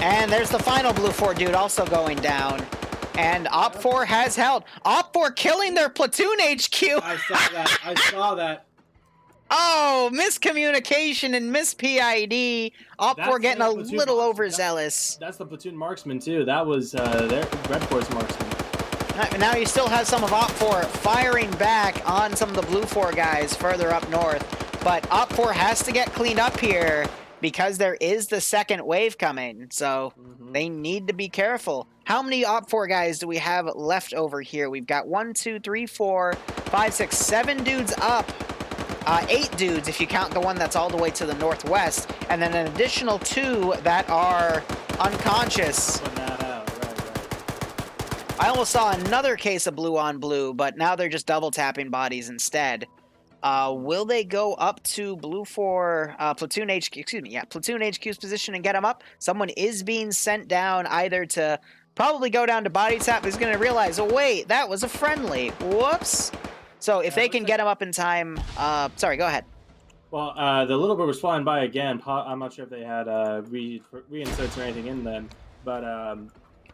And there's the final Blue 4 dude also going down. And Op 4 has held. Op 4 killing their Platoon HQ! I saw that, I saw that. Oh, miscommunication and mispid. Op 4 getting a little overzealous. That's the platoon marksman too. That was their red 4's marksman. Now you still have some of Op 4 firing back on some of the Blue 4 guys further up north. But Op 4 has to get cleaned up here because there is the second wave coming. So they need to be careful. How many Op 4 guys do we have left over here? We've got 1, 2, 3, 4, 5, 6, 7 dudes up. 8 dudes if you count the one that's all the way to the northwest, and then an additional 2 that are unconscious. Right. I almost saw another case of blue on blue, but now they're just double tapping bodies instead. Will they go up to Blue 4 Platoon HQ? Excuse me, yeah, Platoon HQ's position and get them up? Someone is being sent down either to probably go down to body tap. He's going to realize, oh wait, that was a friendly. Whoops. So if they can get him up in time, sorry, go ahead. Well, the little bird was flying by again. I'm not sure if they had reinserts or anything in them, but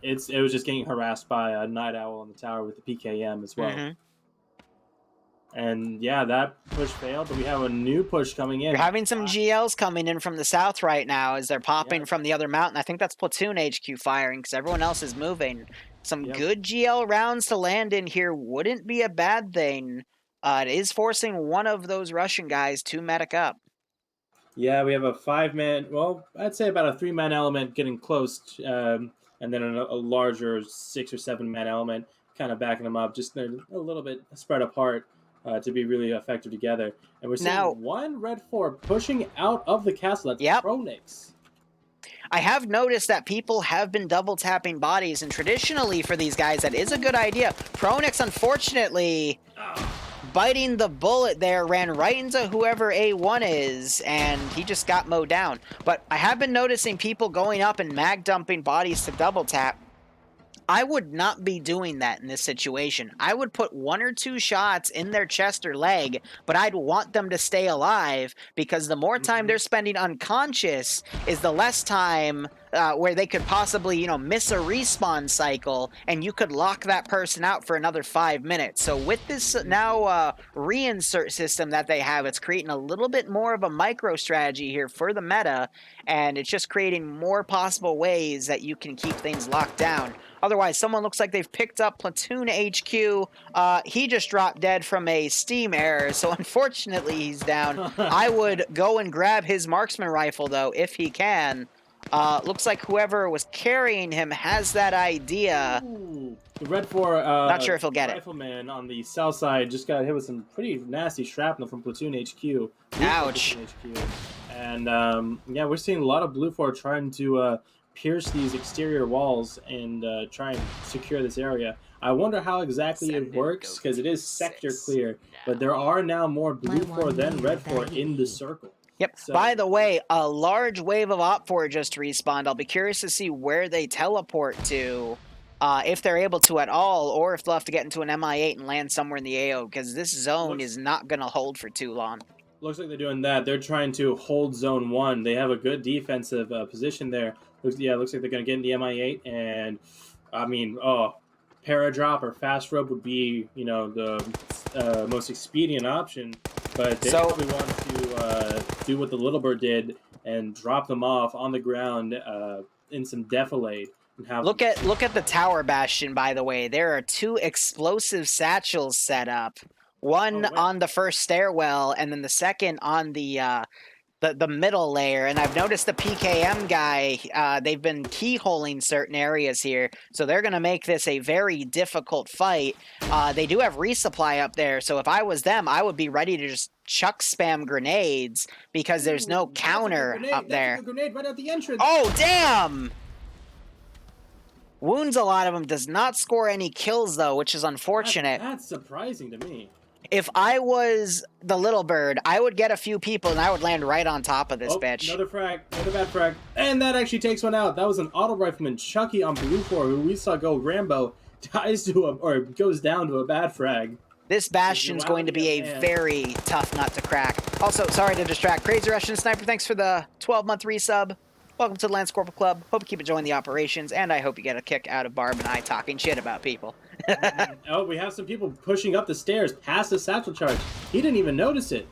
it was just getting harassed by a night owl on the tower with the PKM as well. And yeah, that push failed, but we have a new push coming in. You're having some GLs coming in from the south right now as they're popping from the other mountain. I think that's Platoon HQ firing because everyone else is moving. Some good GL rounds to land in here wouldn't be a bad thing. It is forcing one of those Russian guys to medic up. Yeah, we have a 5-man, well, I'd say about a 3-man element getting close, and then a larger 6 or 7-man element kind of backing them up. Just they're a little bit spread apart. To be really effective together. And we're seeing one red 4 pushing out of the castle. That's Pronix. I have noticed that people have been double tapping bodies, and traditionally for these guys, that is a good idea. Pronix, unfortunately, biting the bullet there, ran right into whoever A1 is, and he just got mowed down. But I have been noticing people going up and mag dumping bodies to double tap. I would not be doing that in this situation. I would put 1 or 2 shots in their chest or leg, but I'd want them to stay alive because the more time they're spending unconscious is the less time where they could possibly, miss a respawn cycle and you could lock that person out for another 5 minutes. So with this now reinsert system that they have, it's creating a little bit more of a micro strategy here for the meta, and it's just creating more possible ways that you can keep things locked down. Otherwise, someone looks like they've picked up Platoon HQ. He just dropped dead from a Steam error, so unfortunately he's down. I would go and grab his marksman rifle, though, if he can. Looks like whoever was carrying him has that idea. Ooh. The red 4 not sure if he'll get rifleman on the south side just got hit with some pretty nasty shrapnel from Platoon HQ. Ouch. Platoon HQ. And yeah, we're seeing a lot of Blue 4 trying to pierce these exterior walls and try and secure this area. I wonder how exactly it works because it is sector clear, but there are now more Blue 4 than Red 4 in the circle. Yep. So, by the way, a large wave of Op 4 just respawned. I'll be curious to see where they teleport to, if they're able to at all, or if they'll have to get into an MI8 and land somewhere in the AO, because this zone is not going to hold for too long. Looks like they're doing that. They're trying to hold zone 1. They have a good defensive position there. Looks like they're going to get in the MI8, and, I mean, paradrop or fast rope would be, you know, the most expedient option. But they probably want to do what the Little Bird did and drop them off on the ground in some defilade. And have look at the tower bastion, by the way. There are 2 explosive satchels set up. One on the first stairwell, and then the second on the middle layer. And I've noticed the PKM guy, they've been keyholing certain areas here, so they're going to make this a very difficult fight. They do have resupply up there, so if I was them, I would be ready to just chuck spam grenades, because there's no counter up there. That's a grenade right at the entrance. Oh, damn! Wounds a lot of them, does not score any kills, though, which is unfortunate. That's surprising to me. If I was the Little Bird, I would get a few people and I would land right on top of this bitch. Another frag, another bad frag. And that actually takes one out. That was an auto rifleman, Chucky on Blue 4, who we saw go Rambo, goes down to a bad frag. This Bastion's going to be a very tough nut to crack. Also, sorry to distract. Crazy Russian Sniper, thanks for the 12-month resub. Welcome to the Lcpl Club. Hope you keep enjoying the operations, and I hope you get a kick out of Barb and I talking shit about people. Oh, we have some people pushing up the stairs past the satchel charge. He didn't even notice it.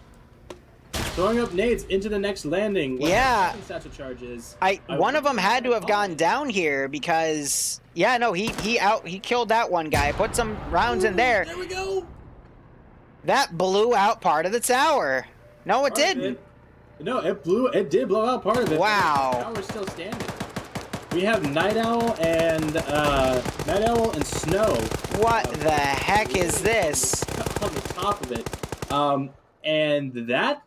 Throwing up nades into the next landing. Yeah. The satchel charge is. One of them had to have gone down here because, yeah, no, he killed that one guy. Put some rounds in there. There we go. That blew out part of the tower. No, it didn't. No, it did blow out part of it. Wow. The tower's still standing. We have Night Owl and Snow. What the heck is this? On the top of it. And that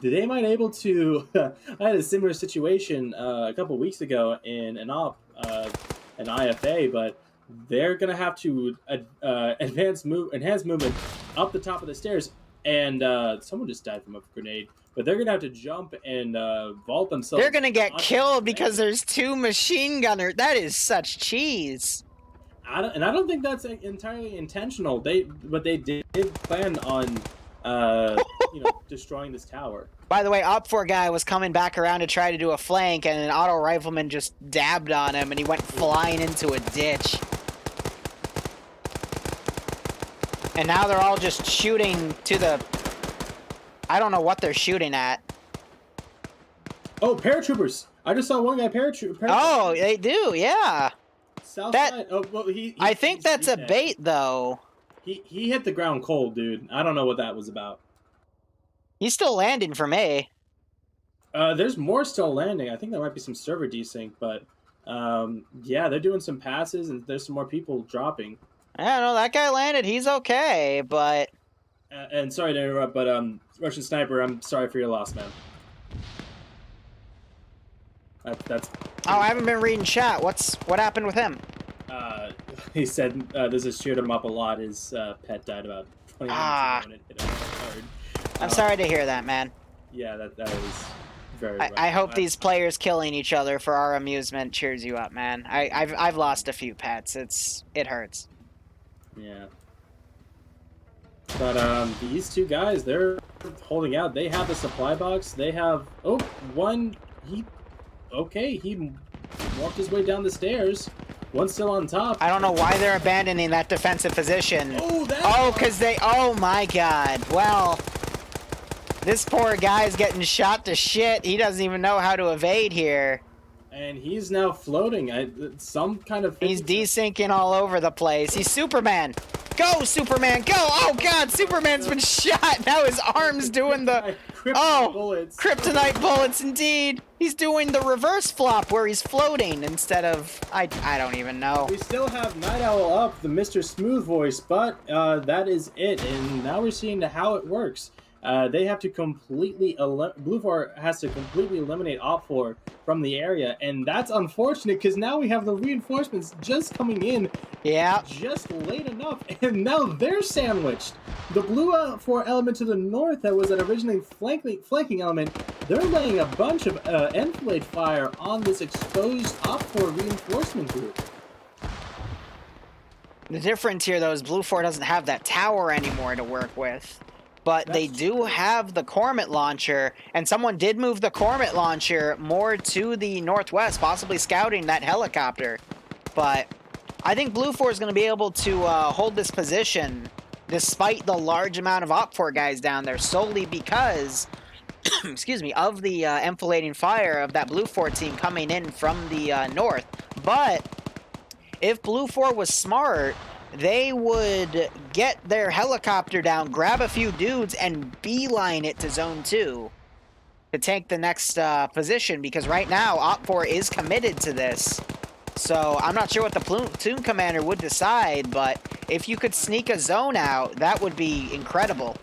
they might able to. I had a similar situation a couple weeks ago in an IFA, but they're gonna have to enhance movement up the top of the stairs. And someone just died from a grenade. But they're going to have to jump and vault themselves. They're going to get killed because there's 2 machine gunners. That is such cheese. I don't think that's entirely intentional. But they did plan on destroying this tower. By the way, Op4 guy was coming back around to try to do a flank, and an auto rifleman just dabbed on him, and he went flying into a ditch. And now they're all just shooting to the... I don't know what they're shooting at. Oh, paratroopers! I just saw one guy paratroop. Oh, they do, yeah. South side. Oh, well, I think that's a bait, though. He hit the ground cold, dude. I don't know what that was about. He's still landing for me. There's more still landing. I think there might be some server desync, but yeah, they're doing some passes, and there's some more people dropping. I don't know, that guy landed. He's okay, but... and sorry to interrupt, but Russian Sniper, I'm sorry for your loss, man. That's. Oh, I haven't been reading chat. What happened with him? He said this has cheered him up a lot. His pet died about 20 minutes ago and it hit him hard. I'm sorry to hear that, man. Yeah, that was very. I hope these players killing each other for our amusement cheers you up, man. I've lost a few pets. It hurts. Yeah. But these 2 guys, they're holding out. They have the supply box. They have one. He walked his way down the stairs. One's still on top. I don't know why they're abandoning that defensive position. Because they... Oh, my God. Well, this poor guy's getting shot to shit. He doesn't even know how to evade here. And he's now floating. Some kind of... He's desyncing all over the place. He's Superman. Go, Superman, go! Oh, God, Superman's been shot. Now his arm's doing the... bullets. Kryptonite bullets, indeed. He's doing the reverse flop where he's floating instead of... I don't even know. We still have Night Owl up, the Mr. Smooth voice, but that is it. And now we're seeing how it works. They have to completely... Blue 4 has to completely eliminate Op 4 from the area, and that's unfortunate because now we have the reinforcements just coming in. Yeah. Just late enough, and now they're sandwiched. The Blue 4 element to the north that was an originally flanking element, they're laying a bunch of enfilade fire on this exposed Op 4 reinforcement group. The difference here, though, is Blue 4 doesn't have that tower anymore to work with. But they do have the Cormet launcher, and someone did move the Cormet launcher more to the northwest, possibly scouting that helicopter. But I think Blue 4 is going to be able to hold this position despite the large amount of Op 4 guys down there, solely because, excuse me, of the enfilading fire of that Blue 4 team coming in from the north. But if Blue 4 was smart, they would get their helicopter down, grab a few dudes, and beeline it to Zone 2 to take the next position, because right now Op 4 is committed to this. So I'm not sure what the platoon commander would decide, but if you could sneak a zone out, that would be incredible.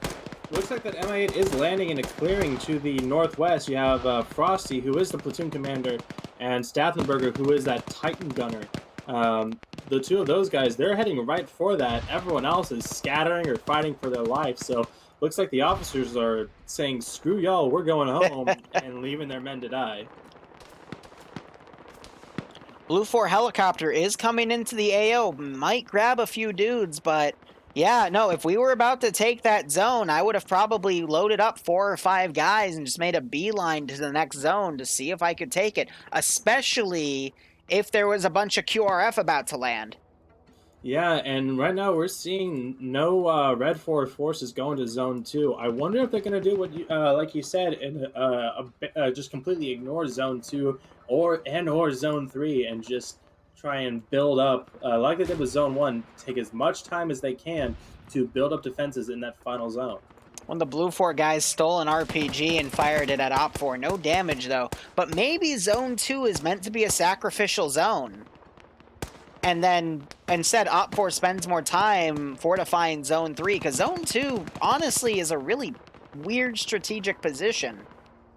Looks like that MI8 is landing in a clearing to the northwest. You have Frosty, who is the platoon commander, and Staffenberger, who is that Titan gunner. The two of those guys, they're heading right for that. Everyone else is scattering or fighting for their life. So looks like the officers are saying, screw y'all, we're going home, and leaving their men to die. Blue 4 helicopter is coming into the AO, might grab a few dudes, but yeah, no, if we were about to take that zone, I would have probably loaded up 4 or 5 guys and just made a beeline to the next zone to see if I could take it, especially if there was a bunch of QRF about to land. Yeah, and right now we're seeing no Red 4 forces going to Zone 2. I wonder if they're going to do what, you, like you said, and just completely ignore Zone 2 or Zone 3 and just try and build up, like they did with Zone 1, take as much time as they can to build up defenses in that final zone. When the Blue 4 guys stole an RPG and fired it at Op 4. No damage, though. But maybe Zone 2 is meant to be a sacrificial zone. And then, instead, Op 4 spends more time fortifying Zone 3, because Zone 2, honestly, is a really weird strategic position.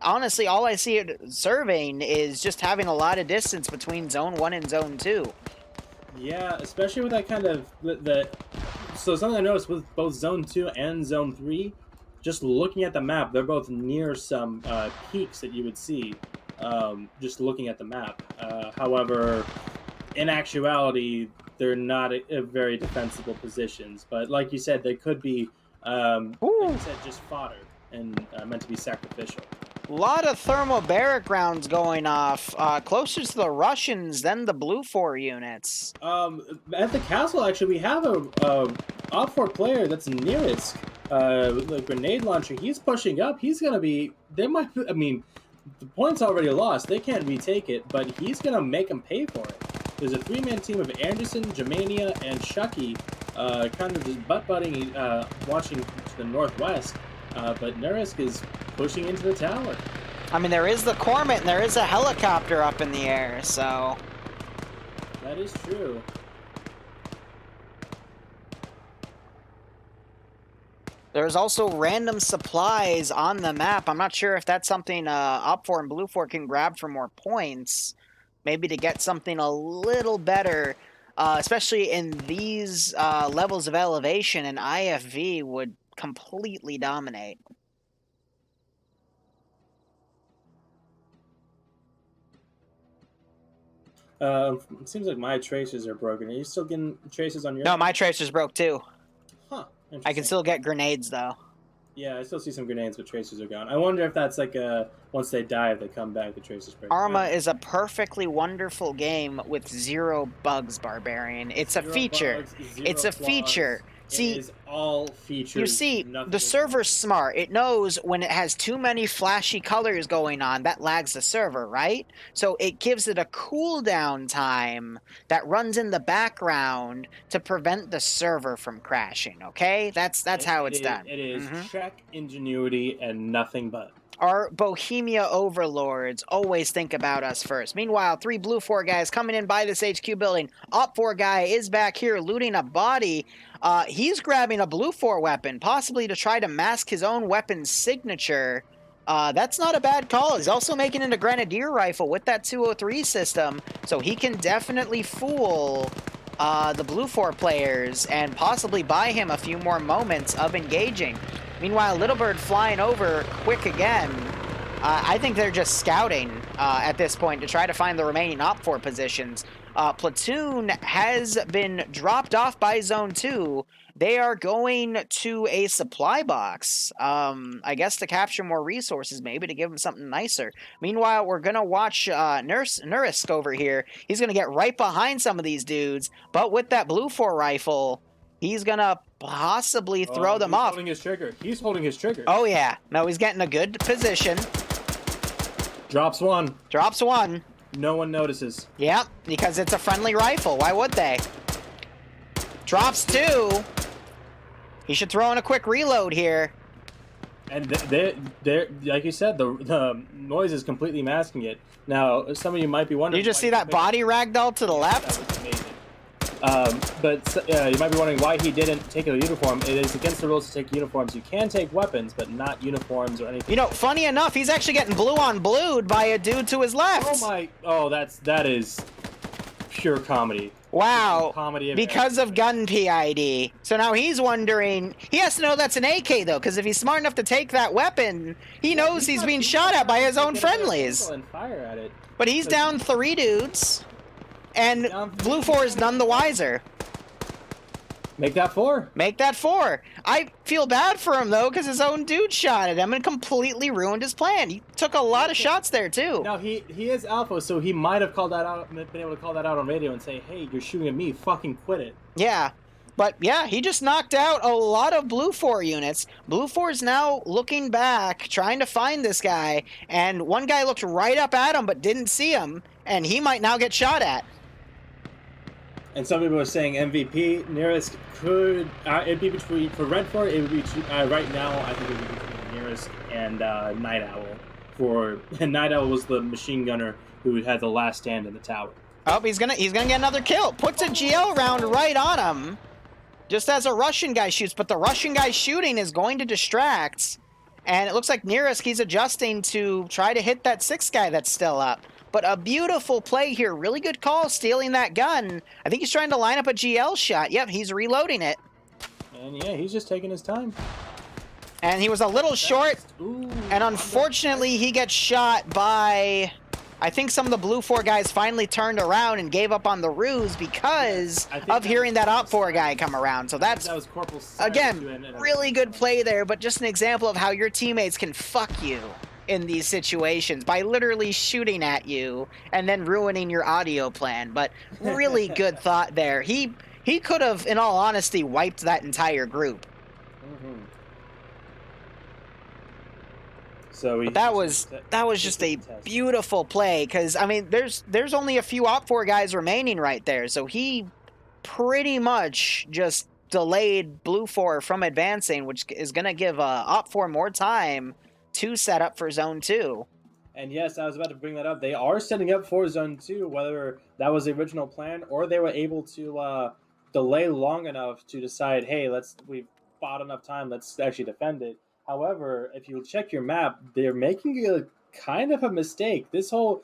Honestly, all I see it serving is just having a lot of distance between Zone 1 and Zone 2. Yeah, especially with that kind of... So something I noticed with both Zone 2 and Zone 3, just looking at the map, they're both near some peaks that you would see just looking at the map. However, in actuality, they're not very defensible positions. But like you said, they could be, like you said, just fodder and meant to be sacrificial. A lot of thermobaric rounds going off, closer to the Russians than the Blue 4 units. At the castle, actually, we have a Op 4 player that's nearest the grenade launcher. He's pushing up. He's going to be... They might... I mean, the point's already lost. They can't retake it, but he's going to make them pay for it. There's a 3-man team of Anderson, Germania, and Shucky kind of just butt-butting, watching to the northwest. But Nurisk is pushing into the tower. I mean, there is the Cormet, and there is a helicopter up in the air, so... That is true. There's also random supplies on the map. I'm not sure if that's something Op 4 and Blue 4 can grab for more points. Maybe to get something a little better, especially in these levels of elevation, and IFV would completely dominate. It seems like my tracers are broken. Are you still getting traces on your... No, my tracers broke too. Huh. I can still get grenades, though. Yeah, I still see some grenades, but tracers are gone. I wonder if that's like once they die, if they come back, the tracers break. Arma is a perfectly wonderful game with 0 bugs, Barbarian. It's a feature. It's a feature. See, it is all features. You see, the server's smart. It knows when it has too many flashy colors going on, that lags the server, right? So it gives it a cooldown time that runs in the background to prevent the server from crashing, okay? That's how it's done. It is check ingenuity and nothing but. Our Bohemia overlords always think about us first. Meanwhile, 3 Blue 4 guys coming in by this HQ building. Op 4 guy is back here looting a body. He's grabbing a Blue 4 weapon, possibly to try to mask his own weapon's signature. That's not a bad call. He's also making it a Grenadier rifle with that 203 system, so he can definitely fool the Blue 4 players and possibly buy him a few more moments of engaging. Meanwhile, Little Bird flying over quick again. I think they're just scouting at this point to try to find the remaining Op 4 positions. Platoon has been dropped off by Zone 2, They are going to a supply box. I guess to capture more resources, maybe to give them something nicer. Meanwhile, we're gonna watch Nurisk over here. He's gonna get right behind some of these dudes, but with that blue 4 rifle, he's gonna possibly throw them off. He's holding his trigger. He's holding his trigger. Oh yeah, no, he's getting a good position. Drops one. Drops one. No one notices. Yep, because it's a friendly rifle. Why would they? Drops two. He should throw in a quick reload here. And they're like you said, the noise is completely masking it. Now, some of you might be wondering. You just see that body ragdoll to the left? That was amazing. But you might be wondering why he didn't take a uniform. It is against the rules to take uniforms. You can take weapons, but not uniforms or anything. You know, funny enough, he's actually getting blue on blued by a dude to his left. Oh my! Oh, that is pure comedy. Wow. Comedy because of gun PID. So now he's wondering, he has to know that's an AK though, because if he's smart enough to take that weapon, he knows he's being shot at by his own friendlies. And fire at it. But he's down 3 dudes, and blue 4 is none the wiser. Make that 4. Make that 4. I feel bad for him though, because his own dude shot at him and completely ruined his plan. He took a lot of shots there too. Now he is alpha, so he might have called that out, been able to call that out on radio and say, "Hey, you're shooting at me. Fucking quit it." Yeah, but yeah, he just knocked out a lot of blue 4 units. Blue 4 is now looking back, trying to find this guy, and one guy looked right up at him but didn't see him, and he might now get shot at. And some people are saying MVP nearest could it'd be between for Red 4. It would be right now. I think it would be between nearest and Night Owl. And Night Owl was the machine gunner who had the last stand in the tower. Oh, he's gonna get another kill. Puts a GL round right on him, just as a Russian guy shoots. But the Russian guy shooting is going to distract, and it looks like Nearest he's adjusting to try to hit that 6th guy that's still up. But a beautiful play here. Really good call, stealing that gun. I think he's trying to line up a GL shot. Yep, he's reloading it. And yeah, he's just taking his time. And he was a little short. Ooh, and unfortunately, he gets shot by... I think some of the blue 4 guys finally turned around and gave up on the ruse because of hearing that op 4 guy come around. So that's, that was Corporal again, really good play there, but just an example of how your teammates can fuck you in these situations by literally shooting at you and then ruining your audio plan. But really good thought there. He could have, in all honesty, wiped that entire group. Mm-hmm. So that was just a beautiful play, because I mean there's only a few op 4 guys remaining right there, so he pretty much just delayed blue 4 from advancing, which is going to give op 4 more time to set up for zone 2. And yes, I was about to bring that up. They are setting up for zone 2, whether that was the original plan or they were able to delay long enough to decide, hey, we've bought enough time, let's actually defend it. However, if you check your map, they're making a kind of a mistake. These 2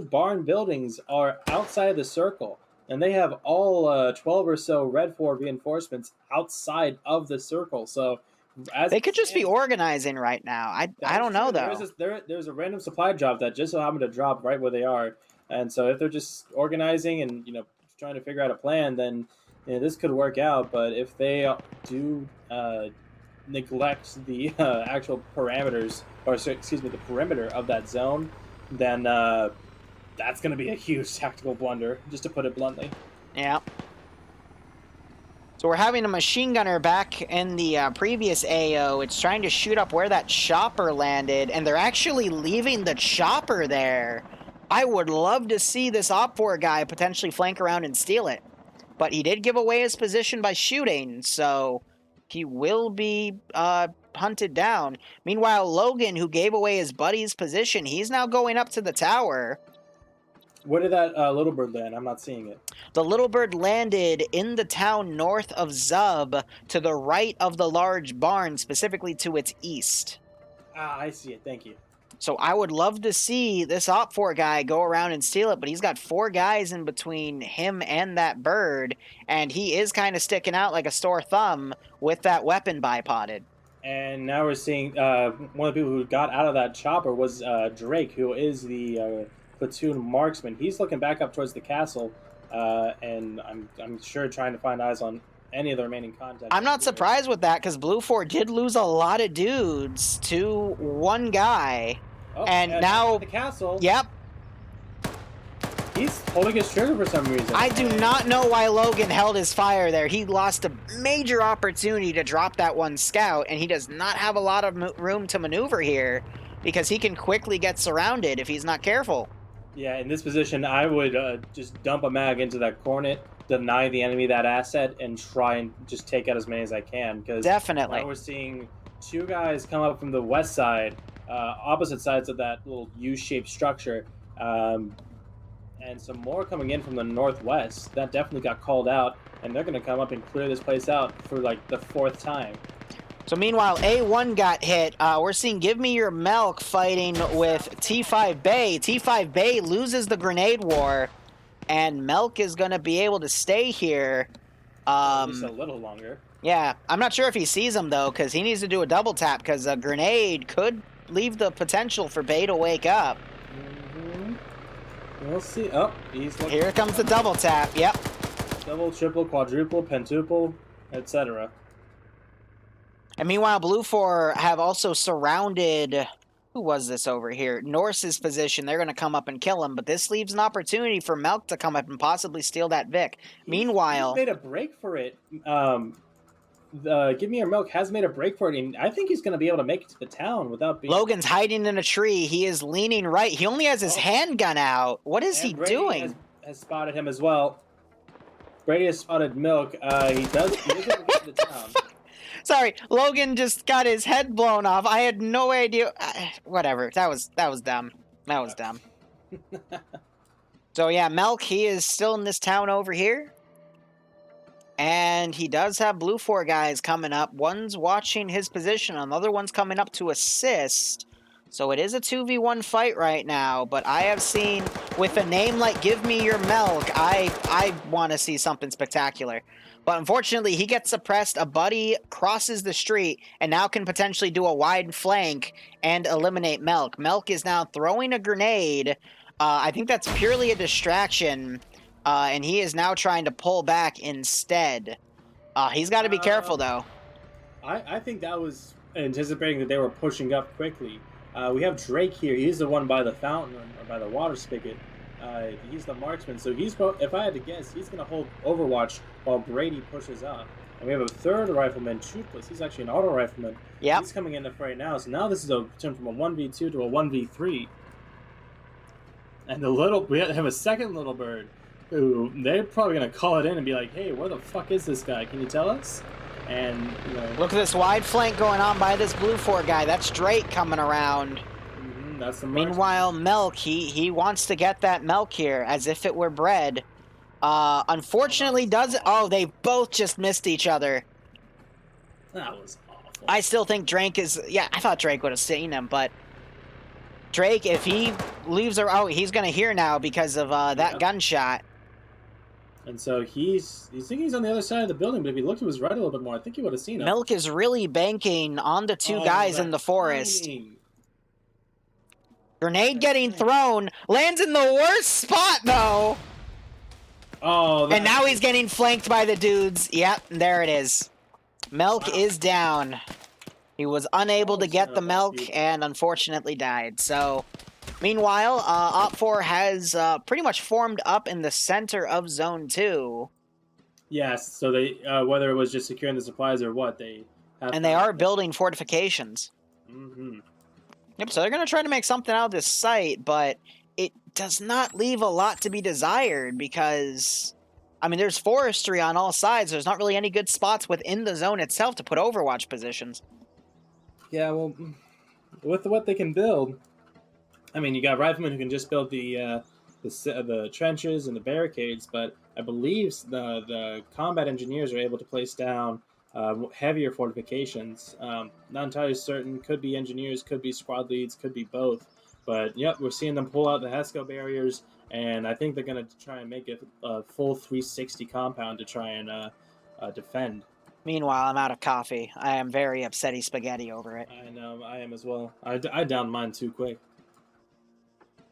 barn buildings are outside the circle, and they have all 12 or so Red 4 reinforcements outside of the circle. So they could just be organizing right now. I don't know though. There's a random supply drop that just so happened to drop right where they are, and so if they're just organizing and trying to figure out a plan, then this could work out. But if they do neglect the actual parameters, or excuse me, the perimeter of that zone, then that's going to be a huge tactical blunder, just to put it bluntly. Yeah. So we're having a machine gunner back in the previous AO. It's trying to shoot up where that chopper landed, and they're actually leaving the chopper there. I would love to see this op 4 guy potentially flank around and steal it. But he did give away his position by shooting, so he will be hunted down. Meanwhile, Logan, who gave away his buddy's position, he's now going up to the tower. Where did that little bird land? I'm not seeing it. The little bird landed in the town north of Zub, to the right of the large barn, specifically to its east. Ah, I see it. Thank you. So I would love to see this op 4 guy go around and steal it, but he's got 4 guys in between him and that bird, and he is kind of sticking out like a sore thumb with that weapon bipoded. And now we're seeing one of the people who got out of that chopper was Drake, who is the platoon marksman. He's looking back up towards the castle, and I'm sure trying to find eyes on any of the remaining contact. I'm not surprised with that because Blue 4 did lose a lot of dudes to one guy. Oh, and now the castle. Yep. He's holding his trigger for some reason. I do not know why Logan held his fire there. He lost a major opportunity to drop that one scout, and he does not have a lot of room to maneuver here because he can quickly get surrounded if he's not careful. Yeah, in this position, I would just dump a mag into that cornet, deny the enemy that asset, and try and just take out as many as I can. Because definitely, now we're seeing two guys come up from the west side, opposite sides of that little U-shaped structure. And some more coming in from the northwest. That definitely got called out, and they're going to come up and clear this place out for like the 4th time. So meanwhile, A1 got hit. We're seeing Give Me Your Milk fighting with T5 Bay. T5 Bay loses the grenade war, and Milk is going to be able to stay here. At least a little longer. Yeah, I'm not sure if he sees him, though, because he needs to do a double tap, because a grenade could leave the potential for Bay to wake up. We'll see. Oh, he's looking. Here comes the double tap. Yep. Double, triple, quadruple, pentuple, etc. And meanwhile, Blue 4 have also surrounded... Who was this over here? Norse's position. They're going to come up and kill him, but this leaves an opportunity for Melk to come up and possibly steal that Vic. Meanwhile... He's made a break for it. Give Me Your Milk has made a break for it, and I think he's going to be able to make it to the town without being... Logan's hiding in a tree. He is leaning right. He only has his handgun out. What is he doing? Has spotted him as well. Brady has spotted Milk. He does get to the town. Sorry, Logan just got his head blown off. I had no idea. Whatever. That was dumb. That was dumb. So yeah, Milk, he is still in this town over here. And he does have Blue 4 guys coming up. One's watching his position. Another one's coming up to assist. So it is a 2v1 fight right now. But I have seen, with a name like Give Me Your Milk, I want to see something spectacular. But unfortunately, he gets suppressed. A buddy crosses the street and now can potentially do a wide flank and eliminate Milk. Milk is now throwing a grenade. I think that's purely a distraction. And he is now trying to pull back instead. He's got to be careful, though. I think that was anticipating that they were pushing up quickly. We have Drake here. He's the one by the fountain or by the water spigot. He's the marksman. So if I had to guess, he's going to hold Overwatch while Brady pushes up. And we have a third rifleman, Shootcast. He's actually an auto rifleman. Yep. He's coming in the fray now. So now this is a turn from a 1v2 to a 1v3. And we have a second little bird. Who they're probably gonna call it in and be like, "Hey, where the fuck is this guy? Can you tell us?" And look at this wide flank going on by this Blue 4 guy. That's Drake coming around. That's the Meanwhile, Milk, he wants to get that Milk here as if it were bread. Unfortunately, doesn't. Oh, they both just missed each other. That was awful. I still think Drake is. Yeah, I thought Drake would have seen him, but Drake, if he leaves her out, he's gonna hear now because of that gunshot. And so he's thinking he's on the other side of the building, but if he looked to his right a little bit more, I think he would have seen him. Milk is really banking on the two guys in the forest. Timing. Grenade getting thrown. Lands in the worst spot, though. Oh, and now he's getting flanked by the dudes. Yep, there it is. Milk is down. He was unable to get the Milk and unfortunately died. So... Meanwhile, Op4 has pretty much formed up in the center of Zone 2. Yes, so they whether it was just securing the supplies or what, they have... And they are building fortifications. Mm-hmm. Yep, so they're going to try to make something out of this site, but it does not leave a lot to be desired because, I mean, there's forestry on all sides. There's not really any good spots within the zone itself to put Overwatch positions. Yeah, well, with what they can build... I mean, you got riflemen who can just build the trenches and the barricades, but I believe the combat engineers are able to place down heavier fortifications. Not entirely certain. Could be engineers, could be squad leads, could be both. But yep, we're seeing them pull out the HESCO barriers, and I think they're going to try and make it a full 360 compound to try and defend. Meanwhile, I'm out of coffee. I am very upsetty spaghetti over it. I know, I am as well. I downed mine too quick.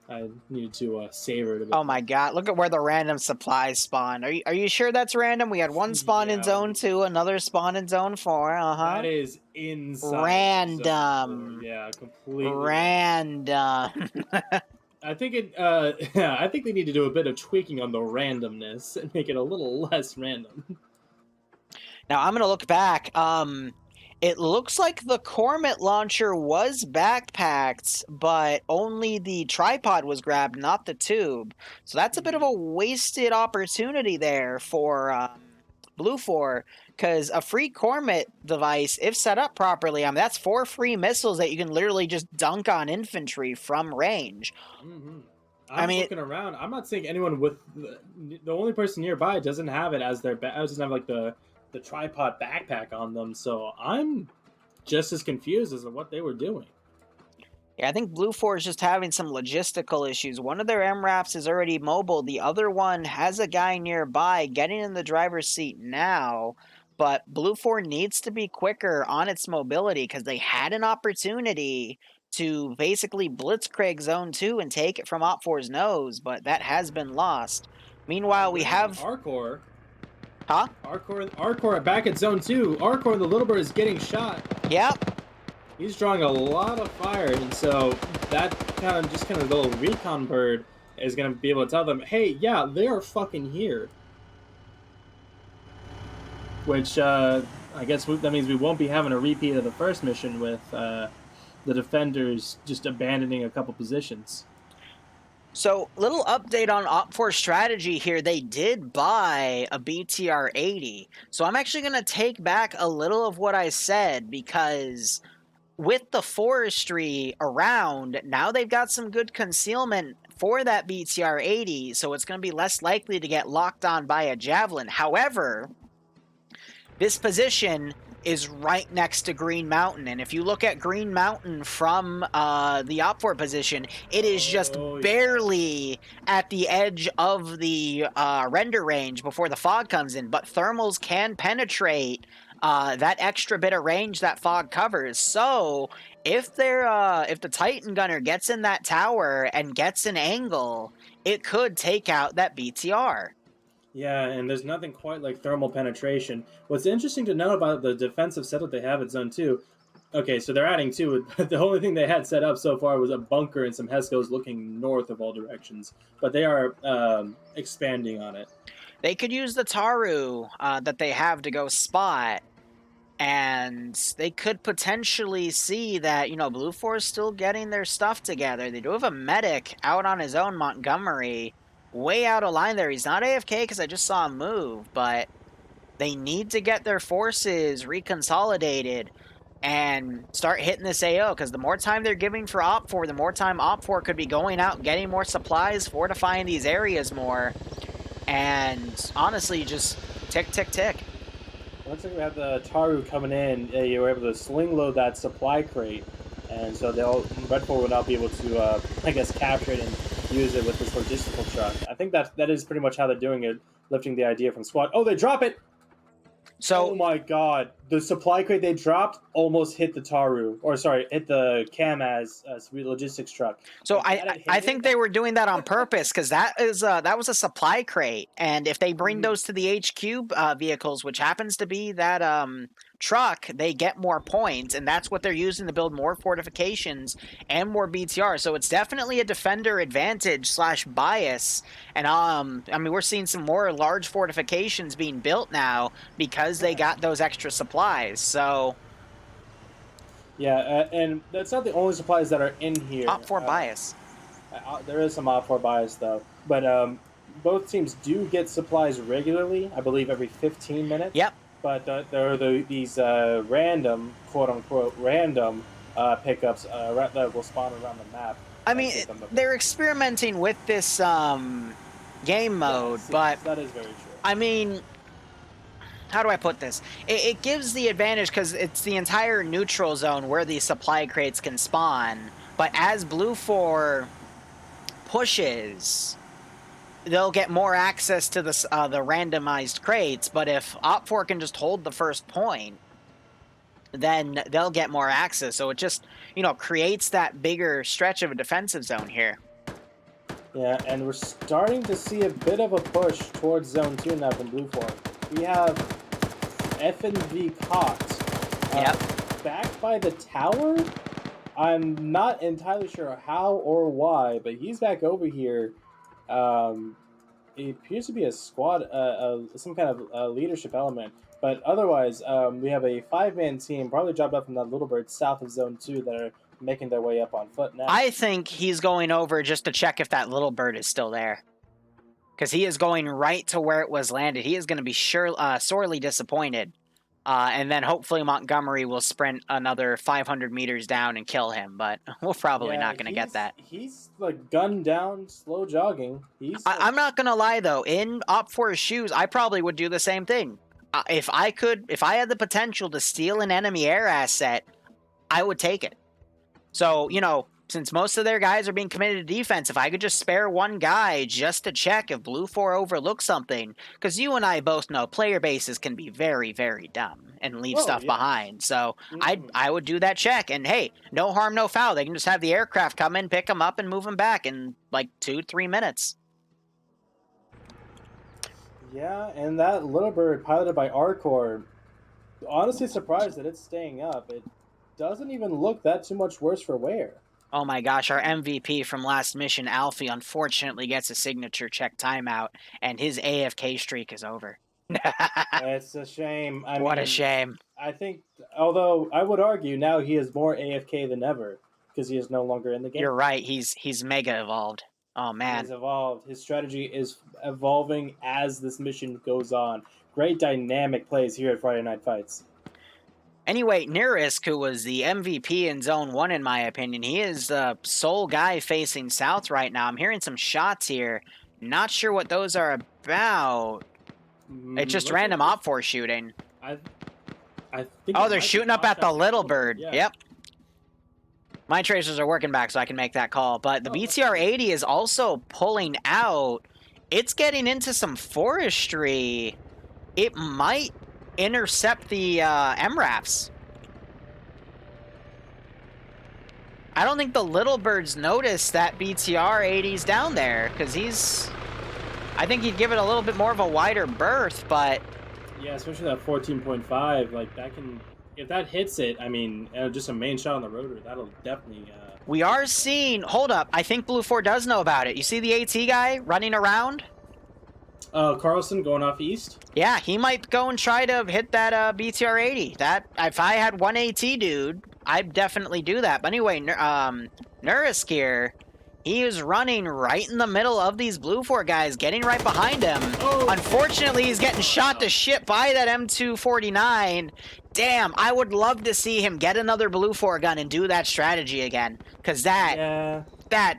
I needed to savor it a bit. Oh my god, look at where the random supplies spawn. Are you sure that's random? We had one spawn in Yeah, zone 2, another spawn in zone 4, that is inside Random. zone 4. Yeah, completely Random. I think I think they need to do a bit of tweaking on the randomness and make it a little less random. Now I'm gonna look back. It looks like the Cormet launcher was backpacked, but only the tripod was grabbed, not the tube. So that's a bit of a wasted opportunity there for Blue 4, because a free Cormet device, if set up properly, that's 4 free missiles that you can literally just dunk on infantry from range. Mm-hmm. I'm looking around. I'm not seeing anyone with the only person nearby doesn't have it as their doesn't have like the tripod backpack on them. So I'm just as confused as to what they were doing. Yeah, I think Blue 4 is just having some logistical issues. One of their MRAPs is already mobile. The other one has a guy nearby getting in the driver's seat now. But Blue 4 needs to be quicker on its mobility because they had an opportunity to basically blitzkrieg Zone 2 and take it from Op4's nose, but that has been lost. Meanwhile, we have... Arcor. Huh? Arcor back at Zone 2. Arcor and the Little Bird is getting shot. Yep. He's drawing a lot of fire, and so that kind of little recon bird is going to be able to tell them, hey, yeah, they are fucking here. Which, I guess that means we won't be having a repeat of the first mission with the defenders just abandoning a couple positions. So, little update on Op4 strategy here. They did buy a BTR-80. So I'm actually going to take back a little of what I said, because with the forestry around, now they've got some good concealment for that BTR-80, so it's going to be less likely to get locked on by a javelin. However, this position is right next to Green Mountain, and if you look at Green Mountain from the Op4 position, it is just barely at the edge of the render range before the fog comes in, but thermals can penetrate that extra bit of range that fog covers. So if the Titan gunner gets in that tower and gets an angle, it could take out that BTR. Yeah, and there's nothing quite like thermal penetration. What's interesting to know about the defensive setup they have at Zone 2, okay, so they're adding to it, but the only thing they had set up so far was a bunker and some Hescos looking north of all directions. But they are expanding on it. They could use the Taru that they have to go spot, and they could potentially see that, Blue 4 is still getting their stuff together. They do have a medic out on his own, Montgomery, way out of line there. He's not AFK because I just saw him move, but they need to get their forces reconsolidated and start hitting this AO, because the more time they're giving for Op4, the more time Op4 could be going out, getting more supplies, fortifying these areas more, and honestly, just tick, tick, tick. Looks like we have the Taru coming in. You were able to sling load that supply crate, and so Red 4 will now be able to, I guess, capture it and use it with this logistical truck. I think that is pretty much how they're doing it, lifting the idea from squad. Oh, they drop it! So, oh my god, the supply crate they dropped almost hit the Taru, or sorry, hit the Kamaz logistics truck. So I think they were doing that on purpose, because that was a supply crate, and if they bring those to the HQ vehicles, which happens to be that truck, they get more points, and that's what they're using to build more fortifications and more BTR. So it's definitely a defender advantage / bias, and we're seeing some more large fortifications being built now because they got those extra supplies. So yeah, and that's not the only supplies that are in here. Op4 bias. There is some Op4 bias though, but both teams do get supplies regularly. I believe every 15 minutes. Yep. But there are these random, quote-unquote, random pickups that will spawn around the map. I mean, they're experimenting with this game mode, yes, but that is very true. I mean, how do I put this? It gives the advantage because it's the entire neutral zone where these supply crates can spawn, but as Blue 4 pushes, they'll get more access to the randomized crates, but if Op4 can just hold the first point, then they'll get more access. So it just, creates that bigger stretch of a defensive zone here. Yeah, and we're starting to see a bit of a push towards Zone 2 now from Blue 4. We have FNV caught. Yep. Back by the tower? I'm not entirely sure how or why, but he's back over here. It appears to be a squad, some kind of leadership element. But otherwise, we have a 5-man team, probably dropped up from that little bird south of Zone 2 that are making their way up on foot now. I think he's going over just to check if that little bird is still there. Because he is going right to where it was landed. He is going to be sorely disappointed. And then hopefully Montgomery will sprint another 500 meters down and kill him. But we're probably not going to get that. He's like gunned down, slow jogging. I'm not going to lie, though. In Op4's shoes, I probably would do the same thing. If I had the potential to steal an enemy air asset, I would take it. So, you know, since most of their guys are being committed to defense, if I could just spare one guy just to check if Blue 4 overlooks something, because you and I both know player bases can be very, very dumb and leave stuff behind. So I would do that check, and hey, no harm, no foul. They can just have the aircraft come in, pick them up, and move them back in like 2-3 minutes. Yeah, and that little bird piloted by Arcor, honestly surprised that it's staying up. It doesn't even look that too much worse for wear. Oh my gosh, our MVP from last mission, Alfie, unfortunately gets a signature check timeout, and his AFK streak is over. It's a shame. What a shame. I think, although I would argue now he is more AFK than ever, because he is no longer in the game. You're right, he's mega evolved. Oh man. He's evolved. His strategy is evolving as this mission goes on. Great dynamic plays here at Friday Night Fights. Anyway, Nerisk, who was the MVP in Zone 1, in my opinion, he is the sole guy facing south right now. I'm hearing some shots here. Not sure what those are about. It's just random Op4 shooting. I think they're shooting up at the little bird. Yeah. Yep. My tracers are working back, so I can make that call. But the BTR-80 is also pulling out. It's getting into some forestry. It might intercept the MRAPs. I don't think the little birds noticed that BTR-80's down there, because I think he'd give it a little bit more of a wider berth, but... Yeah, especially that 14.5, like, that can... If that hits it, I mean, just a main shot on the rotor, that'll definitely... We are seeing... Hold up, I think Blue 4 does know about it. You see the AT guy running around? Carlson going off east? Yeah, he might go and try to hit that BTR-80. That, if I had one AT dude, I'd definitely do that. But anyway, Nurisk here, he is running right in the middle of these Blue 4 guys, getting right behind him. Oh. Unfortunately, he's getting shot to shit by that M249. Damn, I would love to see him get another Blue 4 gun and do that strategy again. Because that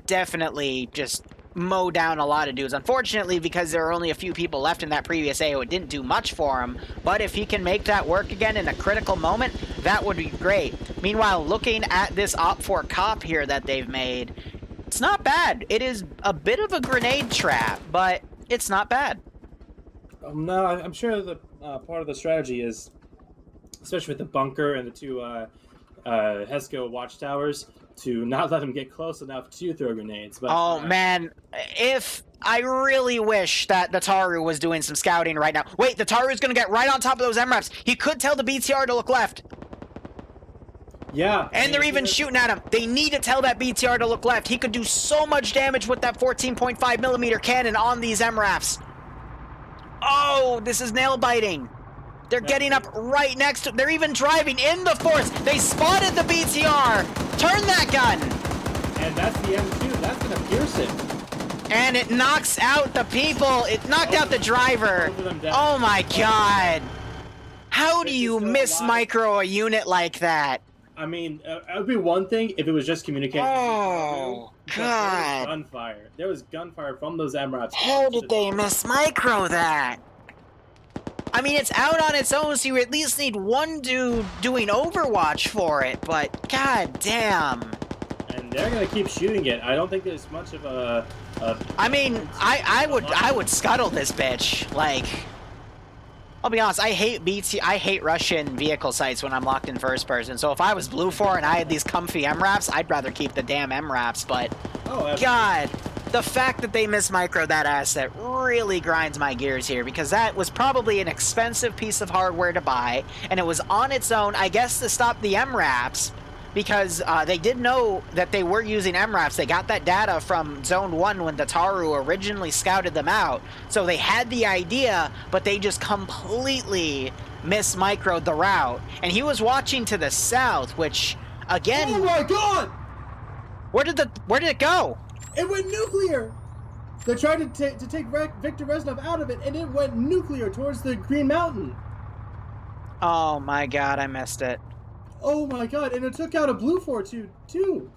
definitely just... mow down a lot of dudes. Unfortunately, because there are only a few people left in that previous AO, it didn't do much for him. But if he can make that work again in a critical moment, that would be great. Meanwhile, looking at this Op4 cop here that they've made, it's not bad. It is a bit of a grenade trap, but it's not bad. No, I'm sure the part of the strategy is, especially with the bunker and the two Hesco watchtowers, to not let him get close enough to throw grenades. But, oh, man. If I really wish that the Taru was doing some scouting right now. Wait, the Taru's going to get right on top of those MRAPs. He could tell the BTR to look left. Yeah. And they're even shooting at him. They need to tell that BTR to look left. He could do so much damage with that 14.5 millimeter cannon on these MRAPs. Oh, this is nail-biting. They're getting up right next to... They're even driving in the force. They spotted the BTR. Turn that gun. And that's the M2. That's going to pierce it. And it knocks out the people. It knocked out the driver. Oh, my God. How do you miss-micro a unit like that? I mean, it would be one thing if it was just communication. Oh, God. Gunfire. There was gunfire from those MRAPs. How did they miss-micro that? I mean, it's out on its own, so you at least need one dude doing Overwatch for it, but god damn. And they're gonna keep shooting it. I don't think there's much of a I mean, I would scuttle this bitch. Like, I'll be honest, I hate Russian vehicle sites when I'm locked in first person. So if I was Blue 4 and I had these comfy MRAPs, I'd rather keep the damn MRAPs, but god. the fact that they mismicro that asset really grinds my gears here, because that was probably an expensive piece of hardware to buy, and it was on its own, I guess, to stop the MRAPs, because they did know that they were using MRAPs. They got that data from Zone 1 when the Taru originally scouted them out, so they had the idea, but they just completely mismicroed the route. And he was watching to the south, which, again... Oh my god! Where did it go? It went nuclear! They tried to take Victor Reznov out of it, and it went nuclear towards the Green Mountain. Oh my god, I missed it. Oh my god, and it took out a Blue 4-2 too.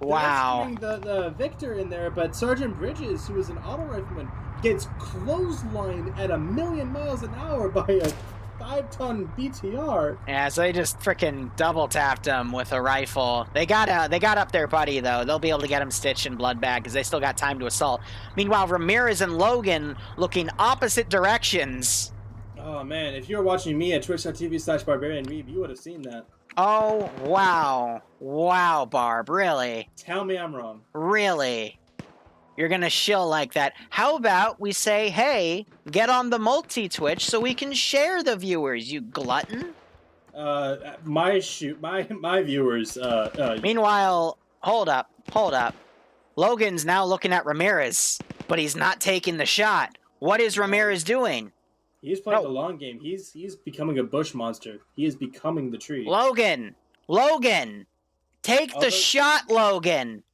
Wow. They're the Victor in there, but Sergeant Bridges, who is an auto rifleman, gets clotheslined at 1,000,000 miles an hour by a 5-ton BTR. Yeah, so they just freaking double tapped him with a rifle. They got up there, buddy, though. They'll be able to get him stitched and blood bag because they still got time to assault. Meanwhile, Ramirez and Logan looking opposite directions. Oh man, if you were watching me at twitch.tv/barbarianreeb, you would have seen that. Oh, wow. Wow, Barb, really? Tell me I'm wrong. Really? You're gonna shill like that. How about we say, hey, get on the multi-Twitch so we can share the viewers, you glutton? My viewers, Meanwhile, hold up. Logan's now looking at Ramirez, but he's not taking the shot. What is Ramirez doing? He's playing the long game. He's becoming a bush monster. He is becoming the tree. Logan! Take the shot, Logan!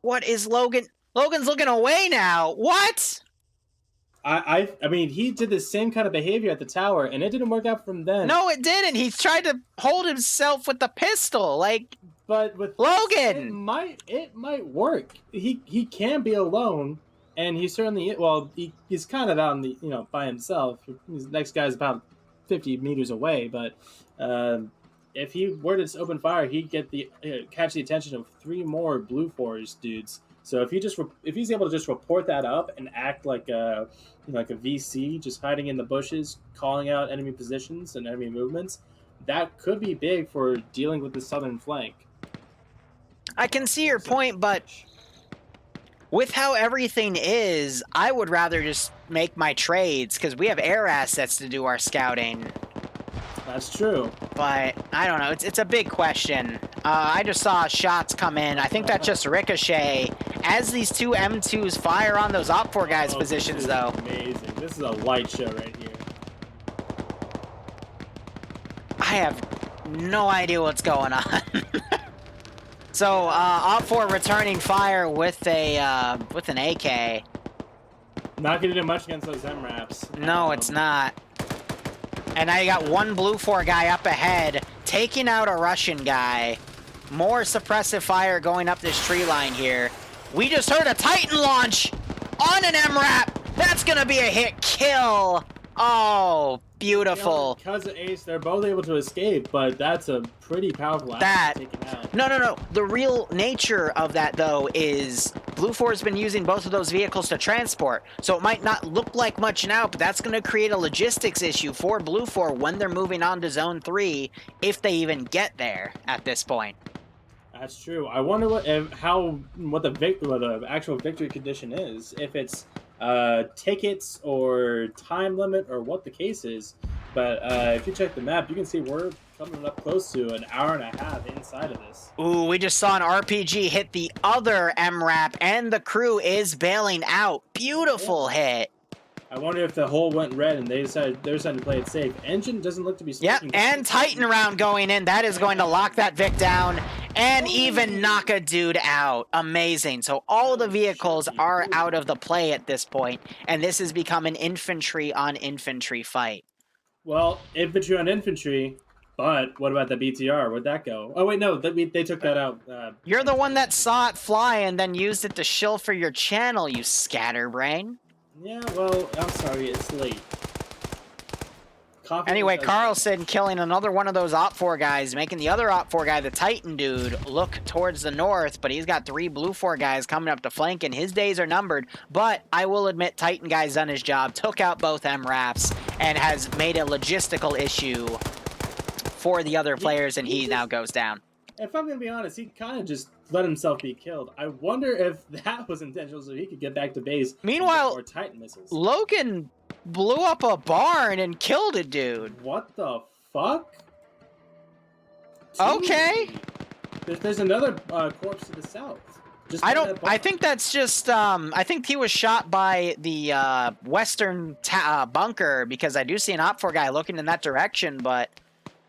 What is Logan? Logan's looking away now. What? I mean, he did the same kind of behavior at the tower, and it didn't work out from then. No, it didn't. He tried to hold himself with the pistol, like. But with Logan, it might work. He can be alone, and he's certainly he's kind of out in the by himself. His next guy's about 50 meters away, but if he were to open fire, he'd get catch the attention of 3 more Blue Force dudes. So if he's able to just report that up and act like a VC, just hiding in the bushes, calling out enemy positions and enemy movements, that could be big for dealing with the southern flank. I can see your point, but with how everything is, I would rather just make my trades because we have air assets to do our scouting. That's true. But, I don't know. It's a big question. I just saw shots come in. I think that's just ricochet. As these 2 M2s fire on those Op4 guys' positions, though. Amazing. This is a light show right here. I have no idea what's going on. So, Op4 returning fire with an AK. Not going to do much against those MRAPs. No, it's not. And now you got 1 Blue 4 guy up ahead, taking out a Russian guy. More suppressive fire going up this tree line here. We just heard a Titan launch on an MRAP. That's going to be a hit kill. Oh, beautiful. Because of Ace, they're both able to escape, but that's a pretty powerful asset taken out. No. The real nature of that, though, is Blue 4's been using both of those vehicles to transport. So it might not look like much now, but that's going to create a logistics issue for Blue 4 when they're moving on to Zone 3, if they even get there at this point. That's true. I wonder what the actual victory condition is. If it's tickets or time limit or what the case is. But if you check the map, you can see we're coming up close to an hour and a half inside of this. Ooh, we just saw an RPG hit the other MRAP, and the crew is bailing out. Beautiful hit. I wonder if the hole went red and they're deciding to play it safe. Engine doesn't look to be smoking. Yep, and Titan round going in. That is going to lock that Vic down and even knock a dude out. Amazing. So all the vehicles are out of the play at this point, and this has become an infantry on infantry fight. Well, infantry on infantry, but what about the BTR? Where'd that go? Oh, wait, no, they took that out. You're the one that saw it fly and then used it to shill for your channel, you scatterbrain. Yeah, well, I'm sorry, it's late. Anyway, Carlson killing another one of those Op4 guys, making the other Op4 guy, the Titan dude, look towards the north, but he's got 3 Blue 4 guys coming up to flank, and his days are numbered. But I will admit, Titan guy's done his job, took out both MRAPs, and has made a logistical issue for the other players, and he now goes down. If I'm going to be honest, he kind of just let himself be killed. I wonder if that was intentional so he could get back to base. Meanwhile, or Titan missiles. Logan blew up a barn and killed a dude. What the fuck? Okay. There's another corpse to the south. I think that's just, I think he was shot by the western bunker, because I do see an OPFOR guy looking in that direction, but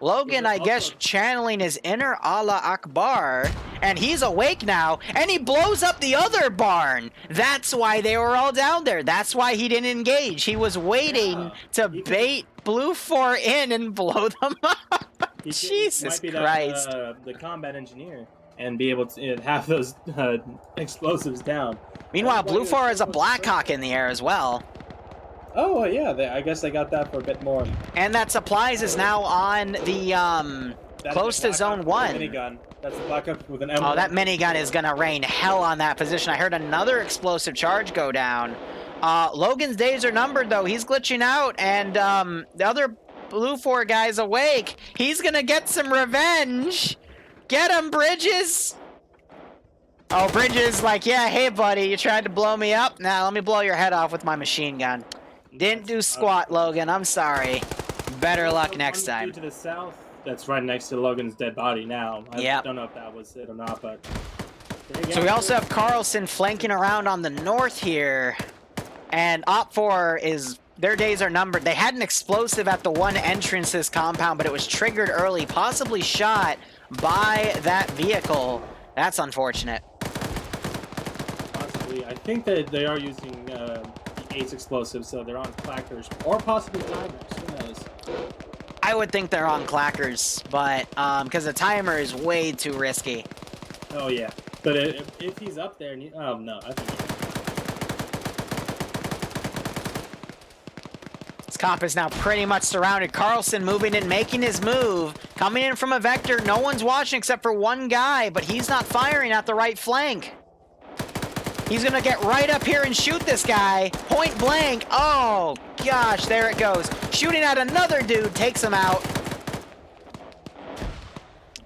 Logan, I guess, channeling his inner Allah Akbar, and he's awake now, and he blows up the other barn. That's why they were all down there. That's why he didn't engage. He was waiting to bait Blue 4 in and blow them up. Jesus Christ. The combat engineer. And be able to have those explosives down. Meanwhile, Blue 4 has a Blackhawk in the air as well. Oh, yeah, I guess they got that for a bit more. And that supplies is now on the, close to Zone 1. Minigun. That's the Blackhawk with an M1. Oh, that minigun is going to rain hell on that position. I heard another explosive charge go down. Logan's days are numbered, though. He's glitching out, and the other Blue 4 guy's awake. He's going to get some revenge. Get him, Bridges! Oh, Bridges like, yeah, hey, buddy, you tried to blow me up? Now, let me blow your head off with my machine gun. Didn't do squat, Logan. I'm sorry. Better luck next time. To the south, that's right next to Logan's dead body now. I don't know if that was it or not, but... So we also have Carlson flanking around on the north here. And OPFOR is... Their days are numbered. They had an explosive at the one entrance to this compound, but it was triggered early, possibly shot by that vehicle. That's unfortunate. Possibly. I think that they are using the Ace explosives, so they're on clackers, or possibly timers. Who knows? I would think they're on clackers, but because the timer is way too risky. Oh yeah, but if he's up there, and oh no, I think. This cop is now pretty much surrounded. Carlson moving in, making his move. Coming in from a vector. No one's watching except for one guy, but he's not firing at the right flank. He's going to get right up here and shoot this guy. Point blank. Oh, gosh, there it goes. Shooting at another dude. Takes him out.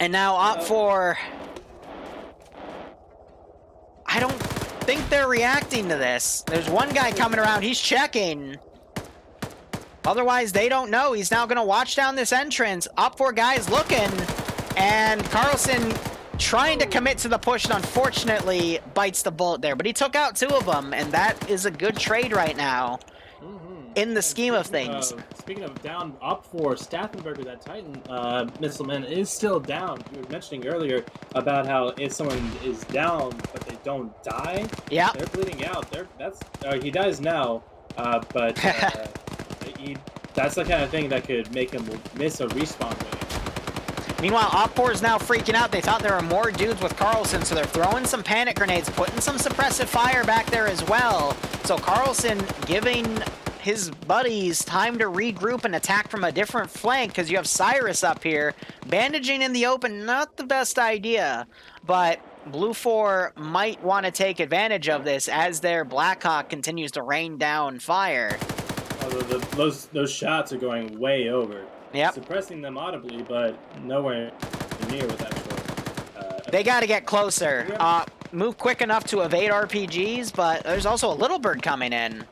And now OPFOR... I don't think they're reacting to this. There's one guy coming around. He's checking. Otherwise, they don't know. He's now going to watch down this entrance. OPFOR guys looking. And Carlson trying to commit to the push, and unfortunately bites the bullet there. But he took out two of them, and that is a good trade right now in the scheme of things. Speaking of down, OPFOR, Staffenberger, that Titan missileman, is still down. You were mentioning earlier about how if someone is down, but they don't die, yeah, they're bleeding out. He dies now, but... that's the kind of thing that could make him miss a respawn rate. Meanwhile, OPFOR is now freaking out. They thought there were more dudes with Carlson, so they're throwing some panic grenades, putting some suppressive fire back there as well. So Carlson giving his buddies time to regroup and attack from a different flank, because you have Cyrus up here. Bandaging in the open, not the best idea, but Blue 4 might want to take advantage of this as their Blackhawk continues to rain down fire. Those shots are going way over. Yep. Suppressing them audibly, but nowhere near with actual. They got to get closer. Move quick enough to evade RPGs, but there's also a Little Bird coming in.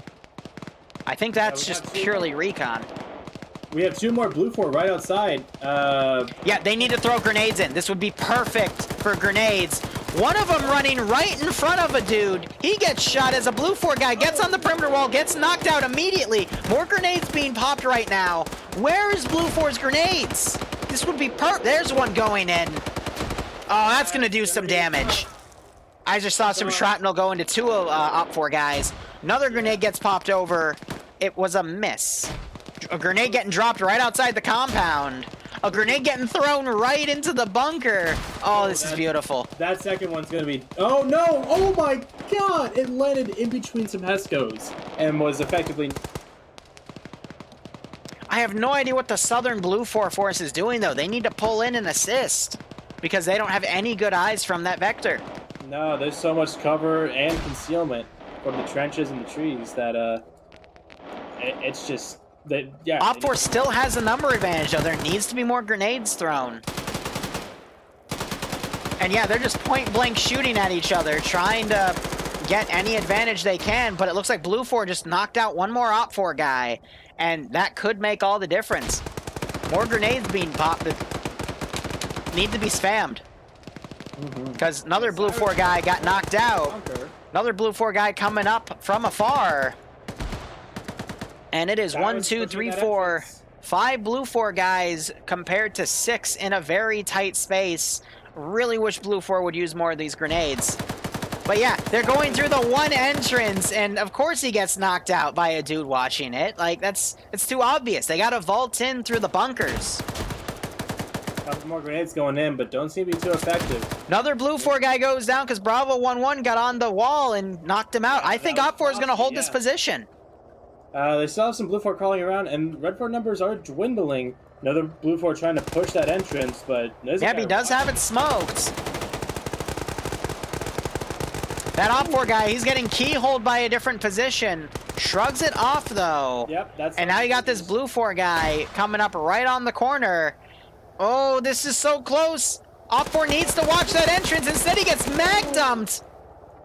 I think that's just purely recon. We have two more Blue 4 right outside. Yeah, they need to throw grenades in. This would be perfect for grenades. One of them running right in front of a dude. He gets shot as a Blue 4 guy gets on the perimeter wall, gets knocked out immediately. More grenades being popped right now. Where is Blue 4's grenades? This would be There's one going in. Oh, that's going to do some damage. I just saw some shrapnel go into two OPFOR guys. Another grenade gets popped over. It was a miss. A grenade getting dropped right outside the compound. A grenade getting thrown right into the bunker. Oh, this is beautiful. That second one's going to be... Oh, no! Oh, my God! It landed in between some Hescos and was effectively... I have no idea what the Southern Blue 4 force is doing, though. They need to pull in and assist because they don't have any good eyes from that vector. No, there's so much cover and concealment from the trenches and the trees that it's just... Yeah, OPFOR still has a number advantage, though. There needs to be more grenades thrown. And yeah, they're just point blank shooting at each other, trying to get any advantage they can, but it looks like Blue 4 just knocked out one more Op 4 guy, and that could make all the difference. More grenades being popped that need to be spammed. Because another Blue 4 guy got knocked out. Another Blue 4 guy coming up from afar. And it is 1, 2, 3, 4, 5 Blue 4 guys compared to 6 in a very tight space. Really wish Blue 4 would use more of these grenades. But yeah, they're going through the one entrance, and of course he gets knocked out by a dude watching it. Like, it's too obvious. They gotta vault in through the bunkers. Couple more grenades going in, but don't seem to be too effective. Another Blue 4 guy goes down because Bravo 1-1 got on the wall and knocked him out. I think Op 4 is gonna hold this position. They still have some Blue 4 crawling around, and Red 4 numbers are dwindling. Another Blue 4 trying to push that entrance, but... Yeah, he does have it smoked. That Op 4 guy, he's getting keyholed by a different position. Shrugs it off, though. Yep, that's... And now you got this Blue 4 guy coming up right on the corner. Oh, this is so close. Op 4 needs to watch that entrance. Instead, he gets mag dumped.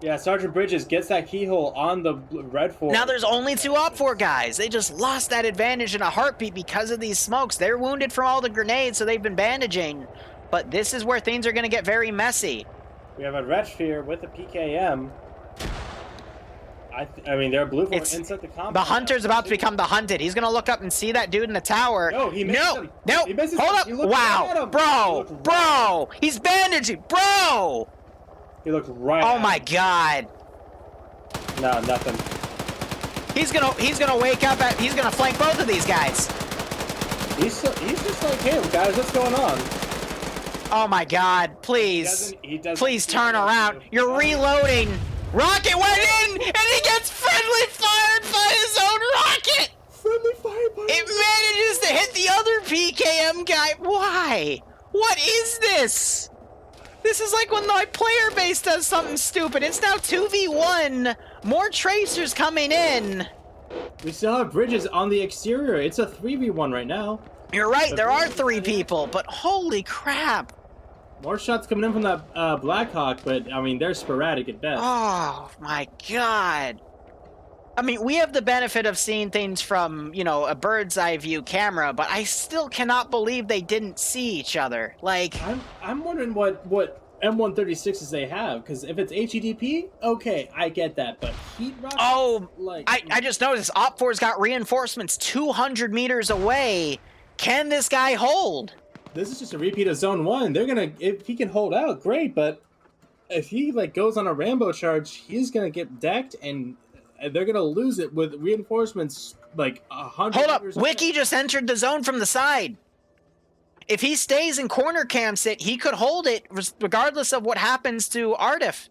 Yeah, Sergeant Bridges gets that keyhole on the Red 4. Now there's only 2 Op 4 guys. They just lost that advantage in a heartbeat because of these smokes. They're wounded from all the grenades, so they've been bandaging. But this is where things are going to get very messy. We have a Red Sphere with a PKM. I mean, they're Blue 4 inside the combat. The Hunter's about to become the hunted. He's going to look up and see that dude in the tower. No, he missed him. No, He misses hold him. up. Wow, bro, he's bandaging, bro. He looked right Oh at my him. God. No, nothing. He's gonna wake up at, he's gonna flank both of these guys. He's just like, hey guys, what's going on? Oh my God, please. He doesn't Please turn around. You're reloading. Rocket went in and he gets friendly fired by his own rocket. Friendly fire by It manages to hit the other PKM guy. Why? What is this? This is like when my player base does something stupid. It's now 2v1. More tracers coming in. We still have Bridges on the exterior. It's a 3v1 right now. You're right, there are 3 people, but holy crap. More shots coming in from that Blackhawk, but I mean, they're sporadic at best. Oh my God. I mean, we have the benefit of seeing things from, you know, a bird's eye view camera, but I still cannot believe they didn't see each other. Like, I'm wondering what M136s they have, because if it's HEDP, okay, I get that, but heat rocket, like I just noticed Op 4's got reinforcements 200 meters away. Can this guy hold? This is just a repeat of Zone 1. They're gonna, if he can hold out, great, but if he like goes on a Rambo charge, he's gonna get decked and they're gonna lose it with reinforcements like 100. Hold up, Wiki just entered the zone from the side. If he stays and corner camps it, he could hold it regardless of what happens to Ardif.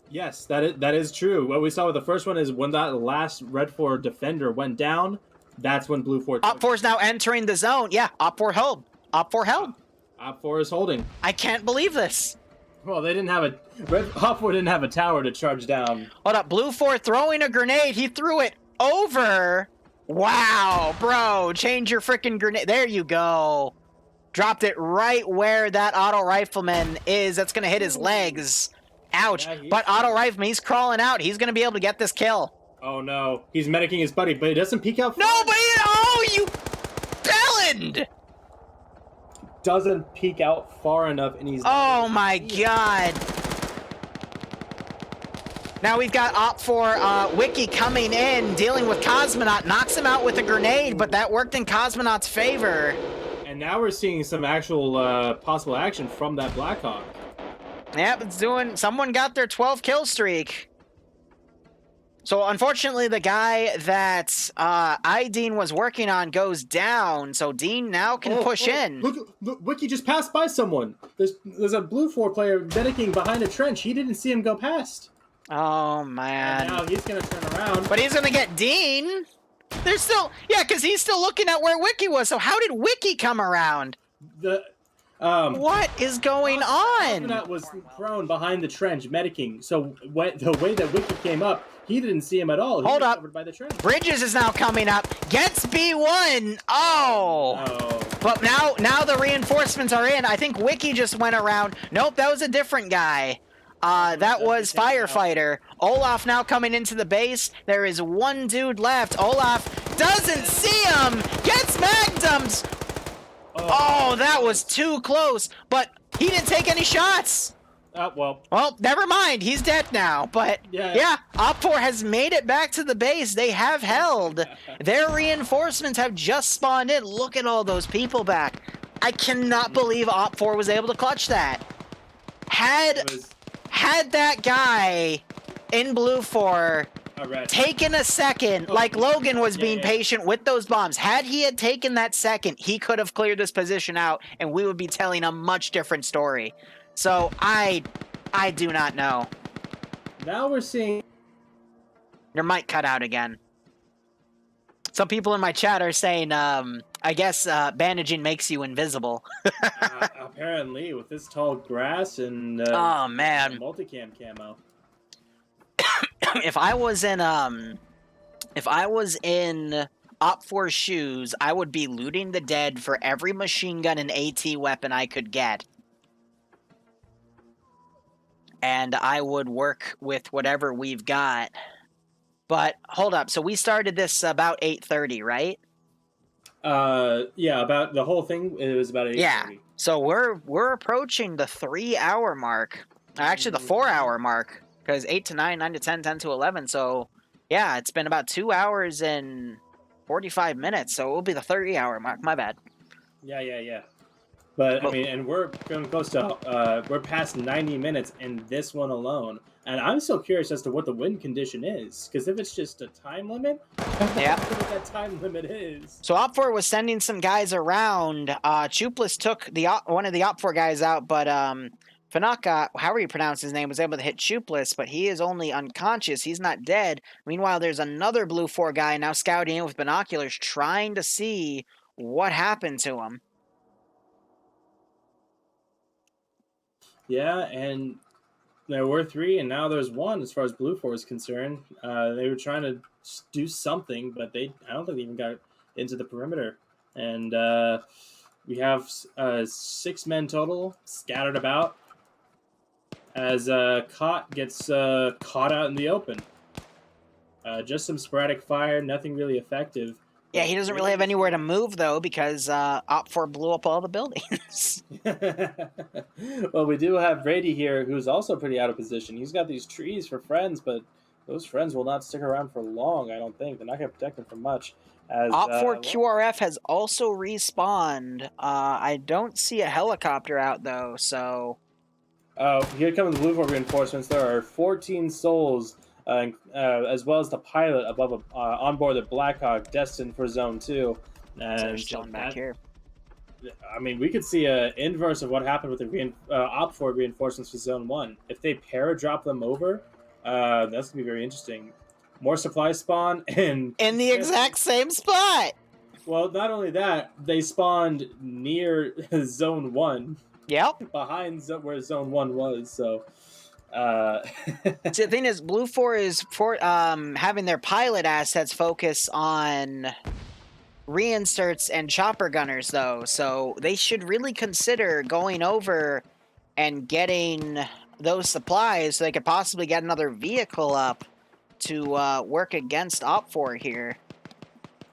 Yes, that is true. What we saw with the first one is when that last Red 4 defender went down, that's when Blue 4 Op 4 is now entering the zone. Yeah, Op 4 held. Op 4 held. Op 4 is holding. I can't believe this. Well, they didn't have Op 4 didn't have a tower to charge down. Hold up, Blue 4 throwing a grenade. He threw it over. Wow, bro, change your freaking grenade. There you go. Dropped it right where that auto rifleman is. That's going to hit his legs. Ouch. Yeah, but auto rifleman, he's crawling out. He's going to be able to get this kill. Oh, no. He's medicing his buddy, but he doesn't peek out. No, but you bellend. Doesn't peek out far enough, and he's... Oh, my God. Now we've got Op 4 Wiki coming in, dealing with Cosmonaut. Knocks him out with a grenade, but that worked in Cosmonaut's favor. And now we're seeing some actual possible action from that Blackhawk. Yep, it's doing... Someone got their 12 kill streak. So unfortunately, the guy that iDean was working on goes down. So Dean now can push in. Look, Wiki just passed by someone. There's a Blue 4 player medicating behind a trench. He didn't see him go past. Oh, man. And now he's going to turn around. But he's going to get Dean. There's still... Yeah, because he's still looking at where Wiki was. So how did Wiki come around? What is going on? Falconut was prone behind the trench, medicing. So the way that Wiki came up, he didn't see him at all. He Hold was up. covered by the trench. Bridges is now coming up. Gets B1. Oh. Oh. But now the reinforcements are in. I think Wiki just went around. Nope, that was a different guy. That was Firefighter. Olaf now coming into the base. There is one dude left. Olaf doesn't see him. Gets mag-dumped. Oh, that was too close. But he didn't take any shots. Well, never mind. He's dead now. But yeah, Op4 has made it back to the base. They have held. Their reinforcements have just spawned in. Look at all those people back. I cannot believe Op4 was able to clutch that. Had that guy in Blue 4 taken a second, like Logan was being patient with those bombs, had he had taken that second, he could have cleared this position out, and we would be telling a much different story. So I do not know. Now we're seeing... Your mic cut out again. Some people in my chat are saying, I guess bandaging makes you invisible. Apparently, with this tall grass and oh man, multicam camo. If I was in Op4's shoes, I would be looting the dead for every machine gun and AT weapon I could get. And I would work with whatever we've got. But hold up, so we started this about 8:30, right? Yeah, about the whole thing. It was about 8:30. Yeah, so we're approaching the 3-hour mark. Actually, the 4-hour mark, because 8 to 9, 9 to 10, 10 to 11. So yeah, it's been about 2 hours and 45 minutes. So it will be the 30-hour mark. My bad. Yeah. But I mean, and we're going close to we're past 90 minutes in this one alone, and I'm so curious as to what the win condition is, because if it's just a time limit, yeah, what that time limit is. So Op4 was sending some guys around. Chupless took one of the Op4 guys out, but Fanaka, however you pronounce his name, was able to hit Chupless, but he is only unconscious. He's not dead. Meanwhile, there's another Blue 4 guy now scouting in with binoculars, trying to see what happened to him. Yeah, and there were 3, and now there's 1 as far as Blue 4 is concerned. They were trying to do something, but I don't think they even got into the perimeter. And we have 6 men total scattered about as Cot gets caught out in the open. Just some sporadic fire, nothing really effective. Yeah, he doesn't really have anywhere to move, though, because Op4 blew up all the buildings. Well, we do have Brady here, who's also pretty out of position. He's got these trees for friends, but those friends will not stick around for long, I don't think. They're not going to protect him for much. As Op4 QRF has also respawned. I don't see a helicopter out, though, so... Here come the Blue 4 reinforcements. There are 14 souls, as well as the pilot above on board the Blackhawk, destined for Zone 2. And so chilling back here. I mean, we could see an inverse of what happened with the Op4 reinforcements for Zone 1. If they para-drop them over, that's going to be very interesting. More supply spawn, and... In the exact same spot! Well, not only that, they spawned near Zone 1. Yep. Behind where Zone 1 was, so... See, the thing is, Blue 4 is having their pilot assets focus on reinserts and chopper gunners, though, so they should really consider going over and getting those supplies so they could possibly get another vehicle up to work against Op4 here.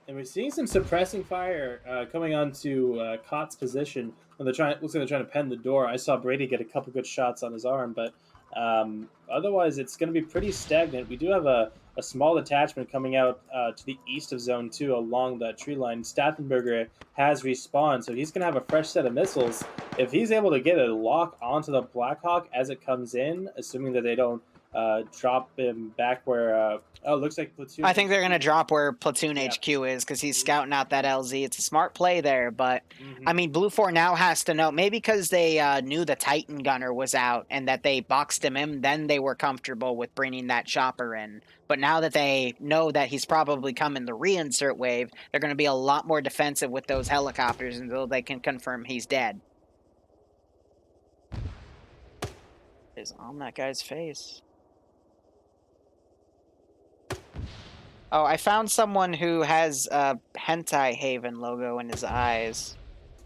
And we're seeing some suppressing fire coming onto Cot's position. When looks like they're trying to pen the door. I saw Brady get a couple good shots on his arm, but otherwise it's going to be pretty stagnant. We do have a small detachment coming out to the east of Zone 2 along that tree line. Stathenberger has respawned, so he's going to have a fresh set of missiles. If he's able to get a lock onto the Blackhawk as it comes in, assuming that they don't drop him back where... it looks like Platoon... I think they're going to drop where Platoon HQ is, because he's scouting out that LZ. It's a smart play there, but, I mean, Blue 4 now has to know, maybe because they knew the Titan gunner was out and that they boxed him in, then they were comfortable with bringing that chopper in. But now that they know that he's probably coming the reinsert wave, they're going to be a lot more defensive with those helicopters until they can confirm he's dead. is on that guy's face? Oh, I found someone who has a Hentai Haven logo in his eyes.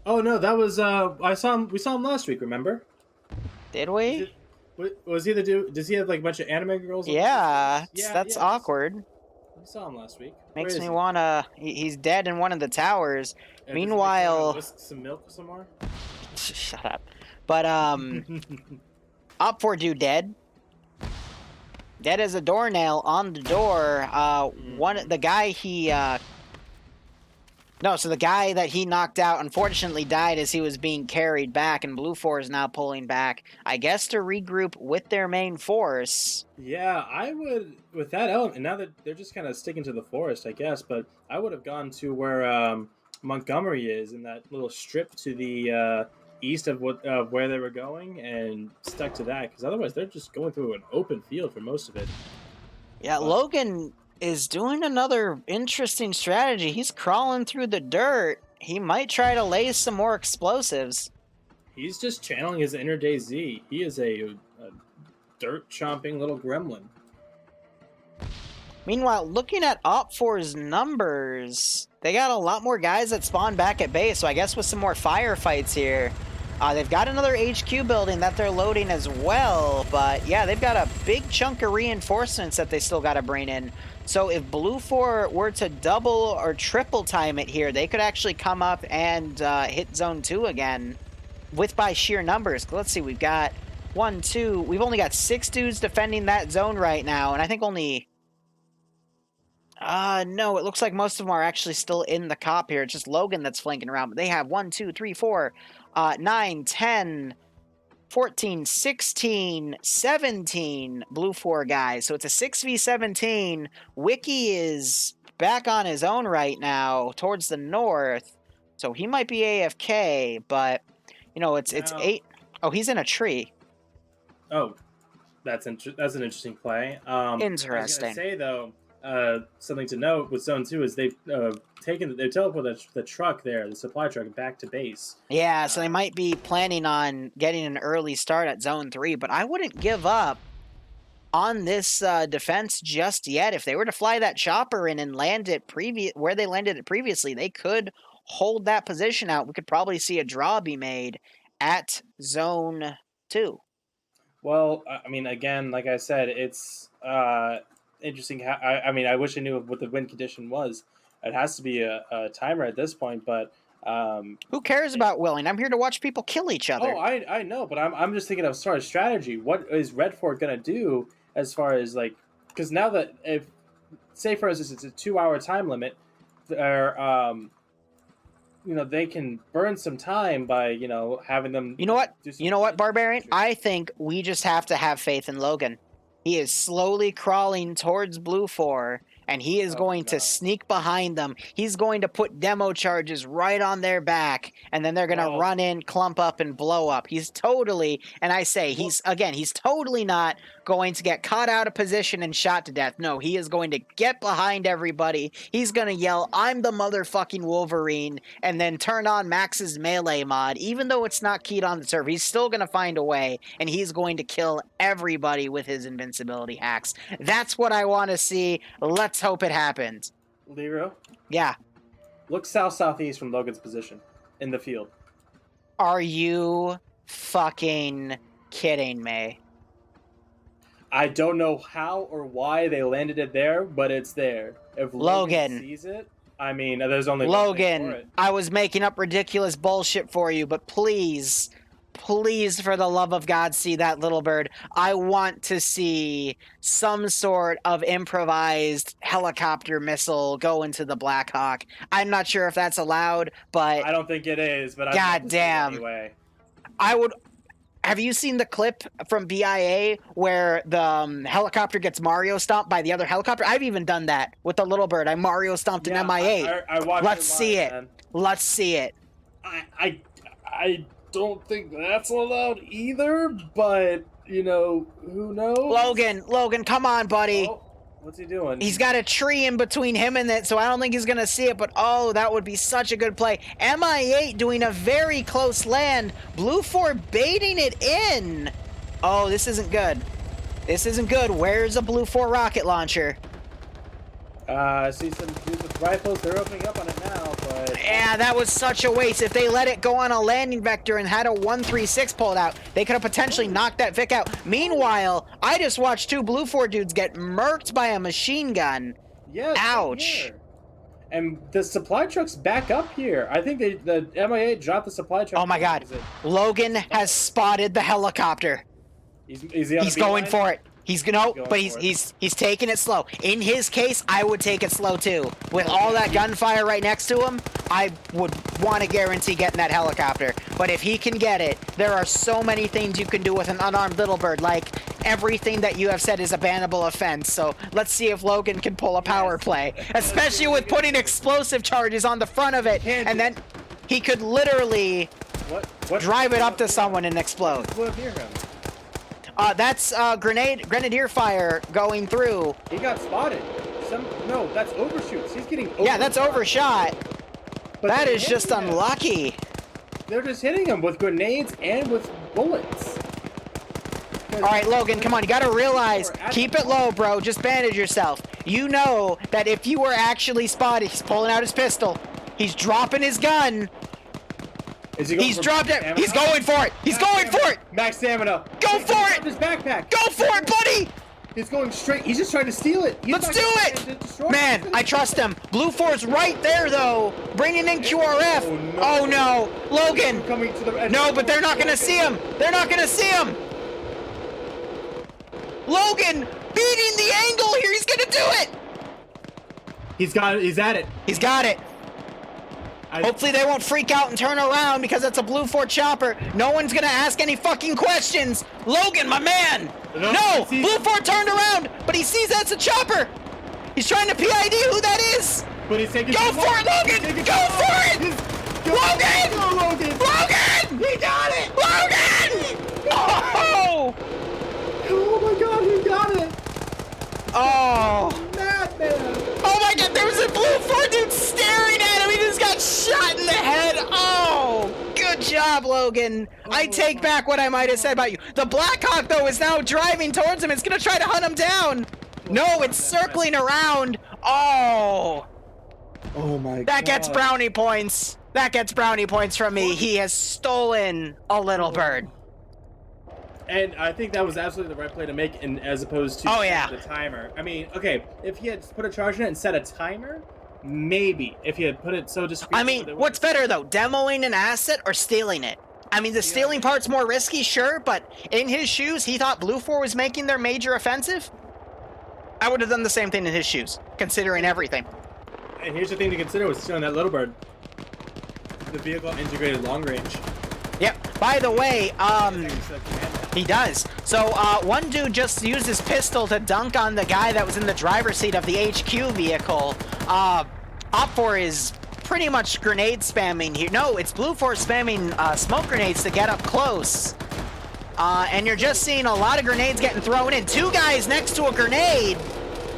Oh no, that was I saw him. We saw him last week. Remember? Did Was we? it? Was he the dude? Does he have like a bunch of anime girls? Yeah, Yeah, that's yeah. awkward. We saw him last week. Makes me wanna. He's dead in one of the towers. Meanwhile, whisk some milk somewhere. shut up. But Op 4 dude dead. Dead as a doornail on the door. The guy that he knocked out unfortunately died as he was being carried back, and Blue 4 is now pulling back, I guess, to regroup with their main force. Yeah, I would, with that element, now that they're just kind of sticking to the forest, I guess, but I would have gone to where Montgomery is, in that little strip to the east of where they were going, and stuck to that, because otherwise they're just going through an open field for most of it. Yeah, Logan is doing another interesting strategy. He's crawling through the dirt. He might try to lay some more explosives. He's just channeling his inner DayZ. He is a dirt chomping little gremlin. Meanwhile, looking at Op 4's numbers, they got a lot more guys that spawn back at base, so I guess with some more firefights here. They've got another HQ building that they're loading as well, but yeah, they've got a big chunk of reinforcements that they still got to bring in. So if Blue 4 were to double or triple time it here, they could actually come up and hit Zone 2 again by sheer numbers. Let's see, we've got 1, 2, we've only got 6 dudes defending that zone right now, and I think only... no, it looks like most of them are actually still in the cop here. It's just Logan that's flanking around, but they have 1, 2, 3, 4, 9, 10, 14, 16, 17 Blue 4 guys. So it's a 6v17. Wiki is back on his own right now towards the north. So he might be AFK, but, you know, it's 8. Oh, he's in a tree. Oh, that's an interesting play. Interesting. I was gonna say, though, something to note with Zone 2 is they've teleported the truck there, the supply truck, back to base. Yeah, so they might be planning on getting an early start at Zone 3, but I wouldn't give up on this defense just yet. If they were to fly that chopper in and land it where they landed it previously, they could hold that position out. We could probably see a draw be made at Zone 2. Well, I mean, again, like I said, it's interesting. I mean, I wish I knew what the win condition was. It has to be a timer at this point, but who cares about willing? I'm here to watch people kill each other. Oh, I know, but I'm just thinking of sort of strategy. What is Red Fort gonna do as far as like, because now that if say for instance it's a 2-hour time limit, they're they can burn some time by having them. You know what, Barbarian? I think we just have to have faith in Logan. He is slowly crawling towards Blue 4, and he is going to sneak behind them. He's going to put demo charges right on their back, and then they're going to run in, clump up, and blow up. He's totally, and I say, he's totally not going to get caught out of position and shot to death. No, he is going to get behind everybody. He's going to yell, "I'm the motherfucking Wolverine," and then turn on Max's melee mod. Even though it's not keyed on the server, he's still going to find a way, and he's going to kill everybody with his invincibility hacks. That's what I want to see. Let's hope it happens. Liru? Yeah. Look south-southeast from Logan's position in the field. Are you fucking kidding me? I don't know how or why they landed it there, but it's there. If Logan sees it, I mean, there's only Logan, one thing for it. I was making up ridiculous bullshit for you, but please, for the love of God, see that little bird. I want to see some sort of improvised helicopter missile go into the Black Hawk. I'm not sure if that's allowed, but I don't think it is, but God damn. Anyway. I would. Have you seen the clip from BIA where the helicopter gets Mario stomped by the other helicopter? I've even done that with the little bird. I Mario stomped an MI8. I watched Let's see it. Man. Let's see it. I don't think that's allowed either, but who knows? Logan, come on, buddy. Oh, what's he doing? He's got a tree in between him and it, so I don't think he's gonna see it, but oh, that would be such a good play. MI8 doing a very close land. Blue 4 baiting it in. Oh, this isn't good. This isn't good. Where's a Blue 4 rocket launcher? I see some dudes with rifles. They're opening up on it now, but... Yeah, that was such a waste. If they let it go on a landing vector and had a 136 pulled out, they could have potentially knocked that Vic out. Meanwhile, I just watched 2 Blue 4 dudes get murked by a machine gun. Yeah, ouch. here. And the supply truck's back up here. I think the MIA dropped the supply truck. Oh my god. Logan has spotted the helicopter. He's going for it. He's he's taking it slow. In his case, I would take it slow too. With all that gunfire right next to him, I would want to guarantee getting that helicopter. But if he can get it, there are so many things you can do with an unarmed little bird, like everything that you have said is a bannable offense. So let's see if Logan can pull a power play, especially with putting explosive charges on the front of it, and then he could literally drive it up to someone and explode. Near him? That's grenadier fire going through. He got spotted. No, that's overshoots. He's getting overshot. Yeah, that's overshot. But that is just unlucky. They're just hitting him with grenades and with bullets. All right, Logan, come on. You got to realize, keep it low, bro. Just bandage yourself. You know that if you were actually spotted, he's pulling out his pistol. He's dropping his gun. He's dropped it. He's going for it. He's going for it. Max stamina. Go for it. His backpack. Go for it, buddy. He's going straight. He's just trying to steal it. Let's do it. Man, I trust him. Blue 4's right there, though. Bringing in QRF. Oh, no. Logan. Coming to the edge. No, but they're not going to see him. They're not going to see him. Logan beating the angle here. He's going to do it. He's got it. He's at it. He's got it. Hopefully they won't freak out and turn around because it's a Blue 4 chopper. No one's gonna ask any fucking questions. Logan, my man! No! Blue 4 turned around, but he sees that's a chopper! He's trying to PID who that is! But he's taking Go for it, Logan! Go for it! Logan! Logan! Logan! He got it! Logan! Oh! Oh my god, he got it! Oh! Madman! Oh my god, there was a Blue 4 dude staring at him! He just got shot in the head! Oh! Good job, Logan! I take back what I might have said about you. The Blackhawk, though, is now driving towards him. It's gonna try to hunt him down! No, it's circling around! Oh! Oh my god. That gets brownie points! That gets brownie points from me. He has stolen a little bird. And I think that was absolutely the right play to make, as opposed to the timer. I mean, okay, if he had put a charge in it and set a timer, maybe. If he had put it so discreet. I mean, what's better, though? Demoing an asset or stealing it? I mean, the stealing part's more risky, sure, but in his shoes, he thought Blue 4 was making their major offensive? I would have done the same thing in his shoes, considering everything. And here's the thing to consider with stealing that little bird. The vehicle integrated long range. Yep. By the way, he does. So, one dude just used his pistol to dunk on the guy that was in the driver's seat of the HQ vehicle. Op4 is pretty much grenade spamming here. No, it's Blue 4 spamming smoke grenades to get up close. And you're just seeing a lot of grenades getting thrown in. 2 guys next to a grenade,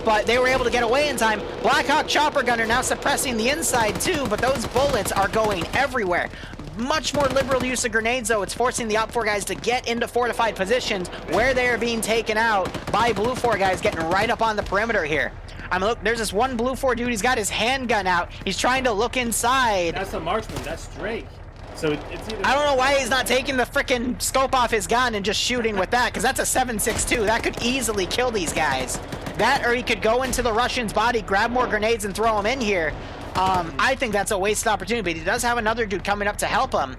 but they were able to get away in time. Blackhawk chopper gunner now suppressing the inside too, but those bullets are going everywhere. Much more liberal use of grenades, though. It's forcing the Op 4 guys to get into fortified positions where they are being taken out by Blue 4 guys getting right up on the perimeter here. I mean, look, there's this one Blue 4 dude. He's got his handgun out. He's trying to look inside. That's a marksman. That's Drake. So it's either... I don't know why he's not taking the frickin' scope off his gun and just shooting with that, because that's a 7.62. That could easily kill these guys. That, or he could go into the Russian's body, grab more grenades, and throw them in here. I think that's a wasted opportunity, but he does have another dude coming up to help him.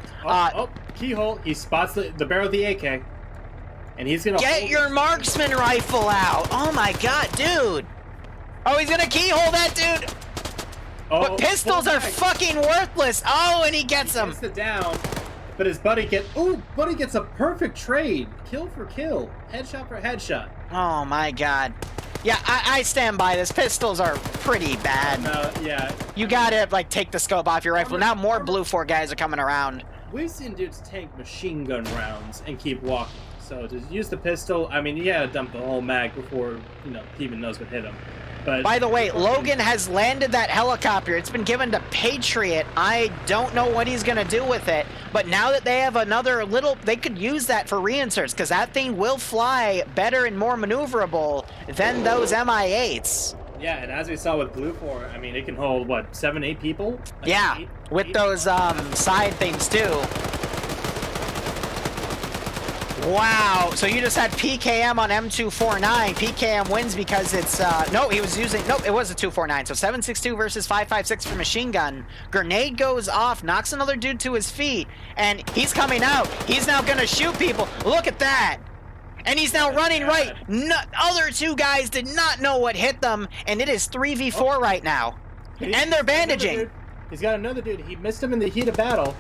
Keyhole. He spots the barrel of the AK. And he's gonna get your marksman rifle out. Oh my god, dude. Oh, he's gonna keyhole that dude. But pistols are fucking worthless. Oh, and he gets him. He gets it down, but his buddy buddy gets a perfect trade. Kill for kill. Headshot for headshot. Oh my god. Yeah, I stand by this. Pistols are pretty bad. Yeah. You gotta, like, take the scope off your rifle. Now more Blue 4 guys are coming around. We've seen dudes tank machine gun rounds and keep walking. So to use the pistol, I mean, you gotta dump the whole mag before, he even knows what hit him. But by the way, Logan has landed that helicopter. It's been given to Patriot. I don't know what he's going to do with it. But now that they have another little... They could use that for reinserts, because that thing will fly better and more maneuverable than those Mi-8s. Yeah, and as we saw with Blue 4, I mean, it can hold, what, 7, 8 people? Like Yeah, with those side things, too. Wow, so you just had PKM on M249. PKM wins because it's, no, he was using, nope, it was a 249. So 762 versus 556 for machine gun. Grenade goes off, knocks another dude to his feet, and he's coming out. He's now gonna shoot people. Look at that. And he's now running right. Other two guys did not know what hit them, and it is 3v4 right now. And they're bandaging. He's got another dude. He missed him in the heat of battle.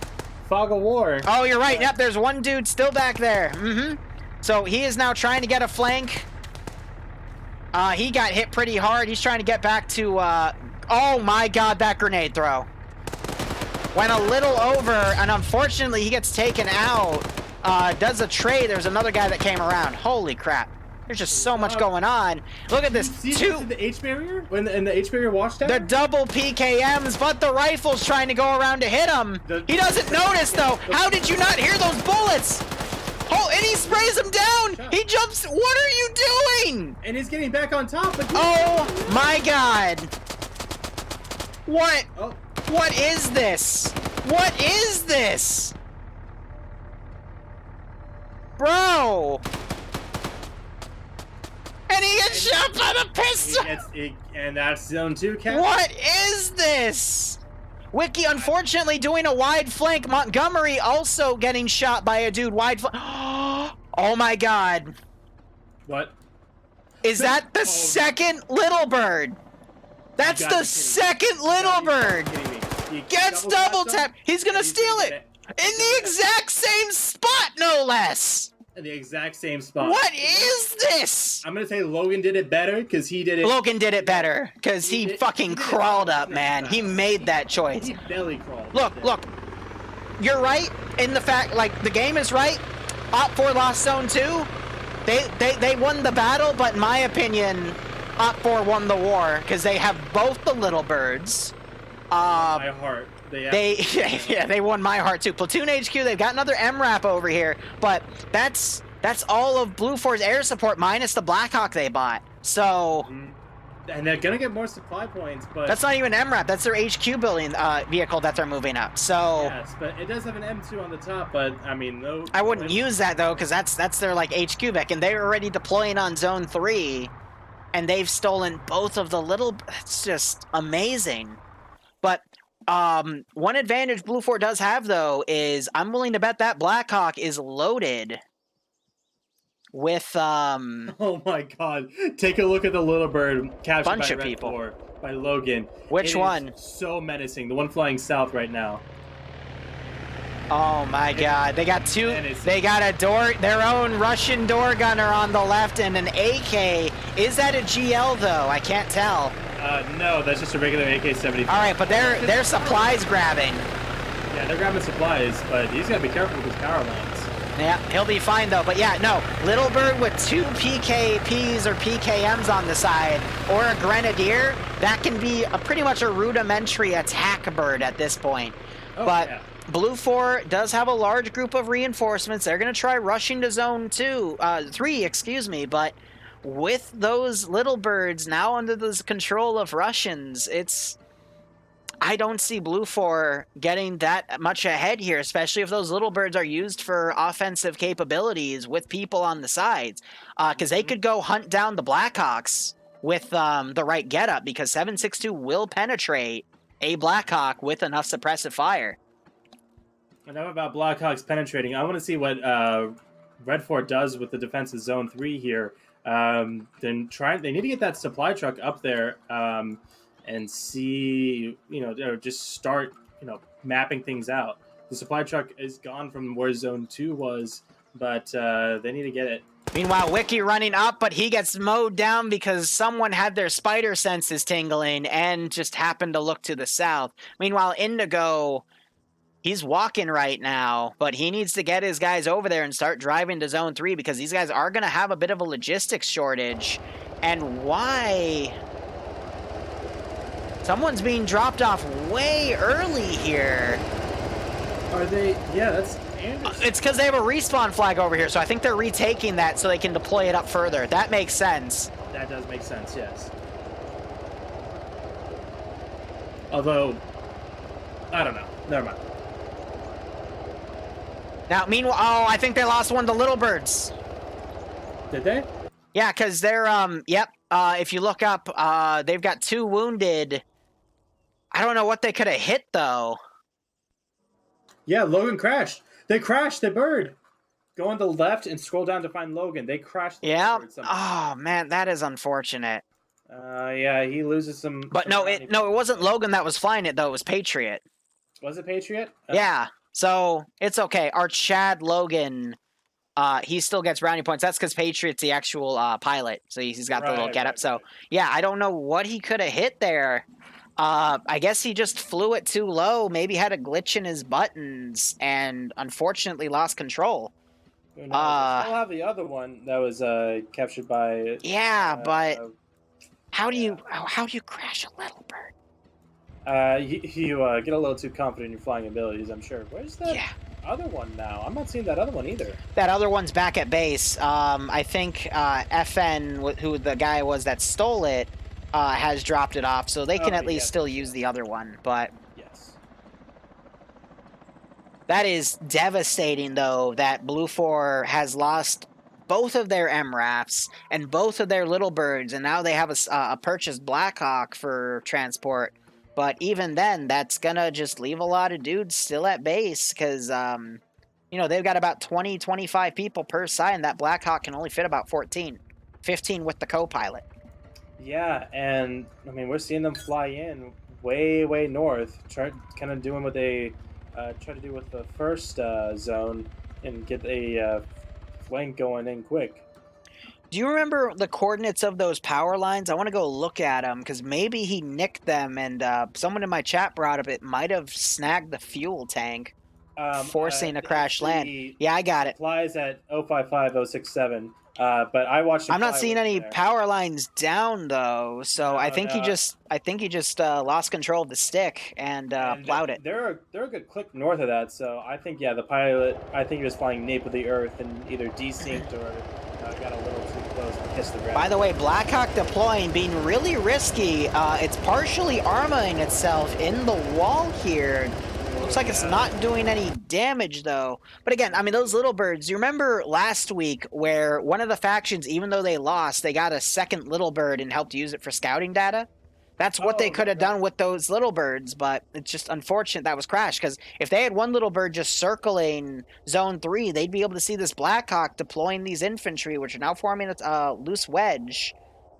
Fog of war. Oh, you're right. Yep, there's one dude still back there. So he is now trying to get a flank. He got hit pretty hard. He's trying to get back to, oh my god, that grenade throw. Went a little over, and unfortunately he gets taken out. Does a trade. There's another guy that came around. Holy crap. There's just so much going on. Look at this. See this in the H barrier? In the H barrier watchtower? The double PKMs, but the rifle's trying to go around to hit him. He doesn't notice, though. How did you not hear those bullets? Oh, and he sprays him down. He jumps. What are you doing? And he's getting back on top again. Oh, my God. What? Oh. What is this? What is this? Bro. And he gets shot by the pistol! And that's zone 2, Cap. What is this? Wiki, unfortunately, doing a wide flank. Montgomery also getting shot by a dude wide flank. Oh my god. What? Is that the second Little Bird? That's the second Little Bird! Gets double tap. He's gonna steal it! In the exact same spot, no less! In the exact same spot. What is this? I'm gonna say Logan did it better because he did it. Logan did it better because he fucking crawled up, man. He made that choice. He belly crawled. Look. You're right in the fact, like, the game is right. Op4 lost zone 2. They won the battle, but in my opinion, Op4 won the war because they have both the little birds. My heart. They won my heart too. Platoon HQ, they've got another MRAP over here, but that's all of Blue 4's air support minus the Blackhawk they bought. So, and they're gonna get more supply points, but that's not even MRAP. That's their HQ building vehicle that they're moving up. So yes, but it does have an M2 on the top. But I mean, no, I wouldn't use that though, because that's their like HQ vec, and they're already deploying on zone 3, and they've stolen both of the little. It's just amazing, but. One advantage Blue 4 does have, though, is I'm willing to bet that Blackhawk is loaded with, Oh my god. Take a look at the Little Bird captured bunch by of Red people. 4 by Logan. Which one? So menacing. The one flying south right now. Oh my god. They got two. Menacing. They got their own Russian door gunner on the left and an AK. Is that a GL, though? I can't tell. No, that's just a regular AK-74. All right, but they're supplies grabbing. Yeah, they're grabbing supplies, but he's got to be careful with his power lines. Yeah, he'll be fine, though. But yeah, no. Little Bird with 2 PKPs or PKMs on the side, or a Grenadier, that can be pretty much a rudimentary attack bird at this point. Oh, but yeah. Blue 4 does have a large group of reinforcements. They're going to try rushing to zone 3, excuse me, but... With those little birds now under the control of Russians, I don't see Blue 4 getting that much ahead here, especially if those little birds are used for offensive capabilities with people on the sides. Because they could go hunt down the Blackhawks with the right getup, because 762 will penetrate a Blackhawk with enough suppressive fire. Enough about Blackhawks penetrating. I want to see what Red 4 does with the defense of Zone 3 here. Then they need to get that supply truck up there and see, just start, mapping things out. The supply truck is gone from where Zone 2 was, but they need to get it. Meanwhile, Wiki running up, but he gets mowed down because someone had their spider senses tingling and just happened to look to the south. Meanwhile, Indigo... He's walking right now, but he needs to get his guys over there and start driving to Zone 3 because these guys are going to have a bit of a logistics shortage. And why Someone's being dropped off way early here. Are they? Yeah, that's Anderson. It's because they have a respawn flag over here, so I think they're retaking that so they can deploy it up further. That makes sense. That does make sense, yes. Although, I don't know. Never mind. Now, meanwhile, oh, I think they lost one of the little birds. Did they? Yeah, because they're, yep. If you look up, they've got 2 wounded. I don't know what they could have hit, though. Yeah, Logan crashed. They crashed the bird. Go on the left and scroll down to find Logan. They crashed the bird somehow. Oh, man, that is unfortunate. Yeah, he loses some... But no, it wasn't Logan that was flying it, though. It was Patriot. Was it Patriot? Yeah, so it's okay. Our Chad Logan... he still gets brownie points. That's because Patriot's the actual pilot, so he's got the little getup. So yeah, I don't know what he could have hit there. I guess he just flew it too low. Maybe had a glitch in his buttons, and unfortunately lost control. Who knows? I still have the other one that was captured by. Yeah, but how do you crash a little bird? You get a little too confident in your flying abilities, I'm sure. Where's that? Yeah. Other one now. I'm not seeing that other one either. That other one's back at base. I think FN, who the guy was that stole it, has dropped it off, so they can at least still use the other one. But yes, that is devastating, though, that Blue 4 has lost both of their MRAFs and both of their little birds, and now they have a purchased Blackhawk for transport. But even then, that's going to just leave a lot of dudes still at base because, you know, they've got about 20, 25 people per side, and that Blackhawk can only fit about 14. 15 with the co-pilot. Yeah, and, I mean, we're seeing them fly in way, way north, kind of doing what they tried to do with the first zone and get a flank going in quick. Do you remember the coordinates of those power lines? I want to go look at them because maybe he nicked them, and someone in my chat brought up it might have snagged the fuel tank, forcing a crash land. Yeah, I got it. Flies at 055067, but I watched. I'm not seeing any power lines down though, so I think he just lost control of the stick and plowed it. They're a good click north of that, so I think the pilot. I think he was flying nape with the earth and either desynced or. Got a little too close and kissed the ground. By the way, Blackhawk deploying, being really risky. It's partially armoring itself in the wall here. Looks like it's not doing any damage, though. But again, I mean, those little birds, you remember last week where one of the factions, even though they lost, they got a second little bird and helped use it for scouting data? That's what they could have done with those little birds, but it's just unfortunate that was crashed, because if they had one little bird just circling Zone 3, they'd be able to see this Blackhawk deploying these infantry, which are now forming a loose wedge,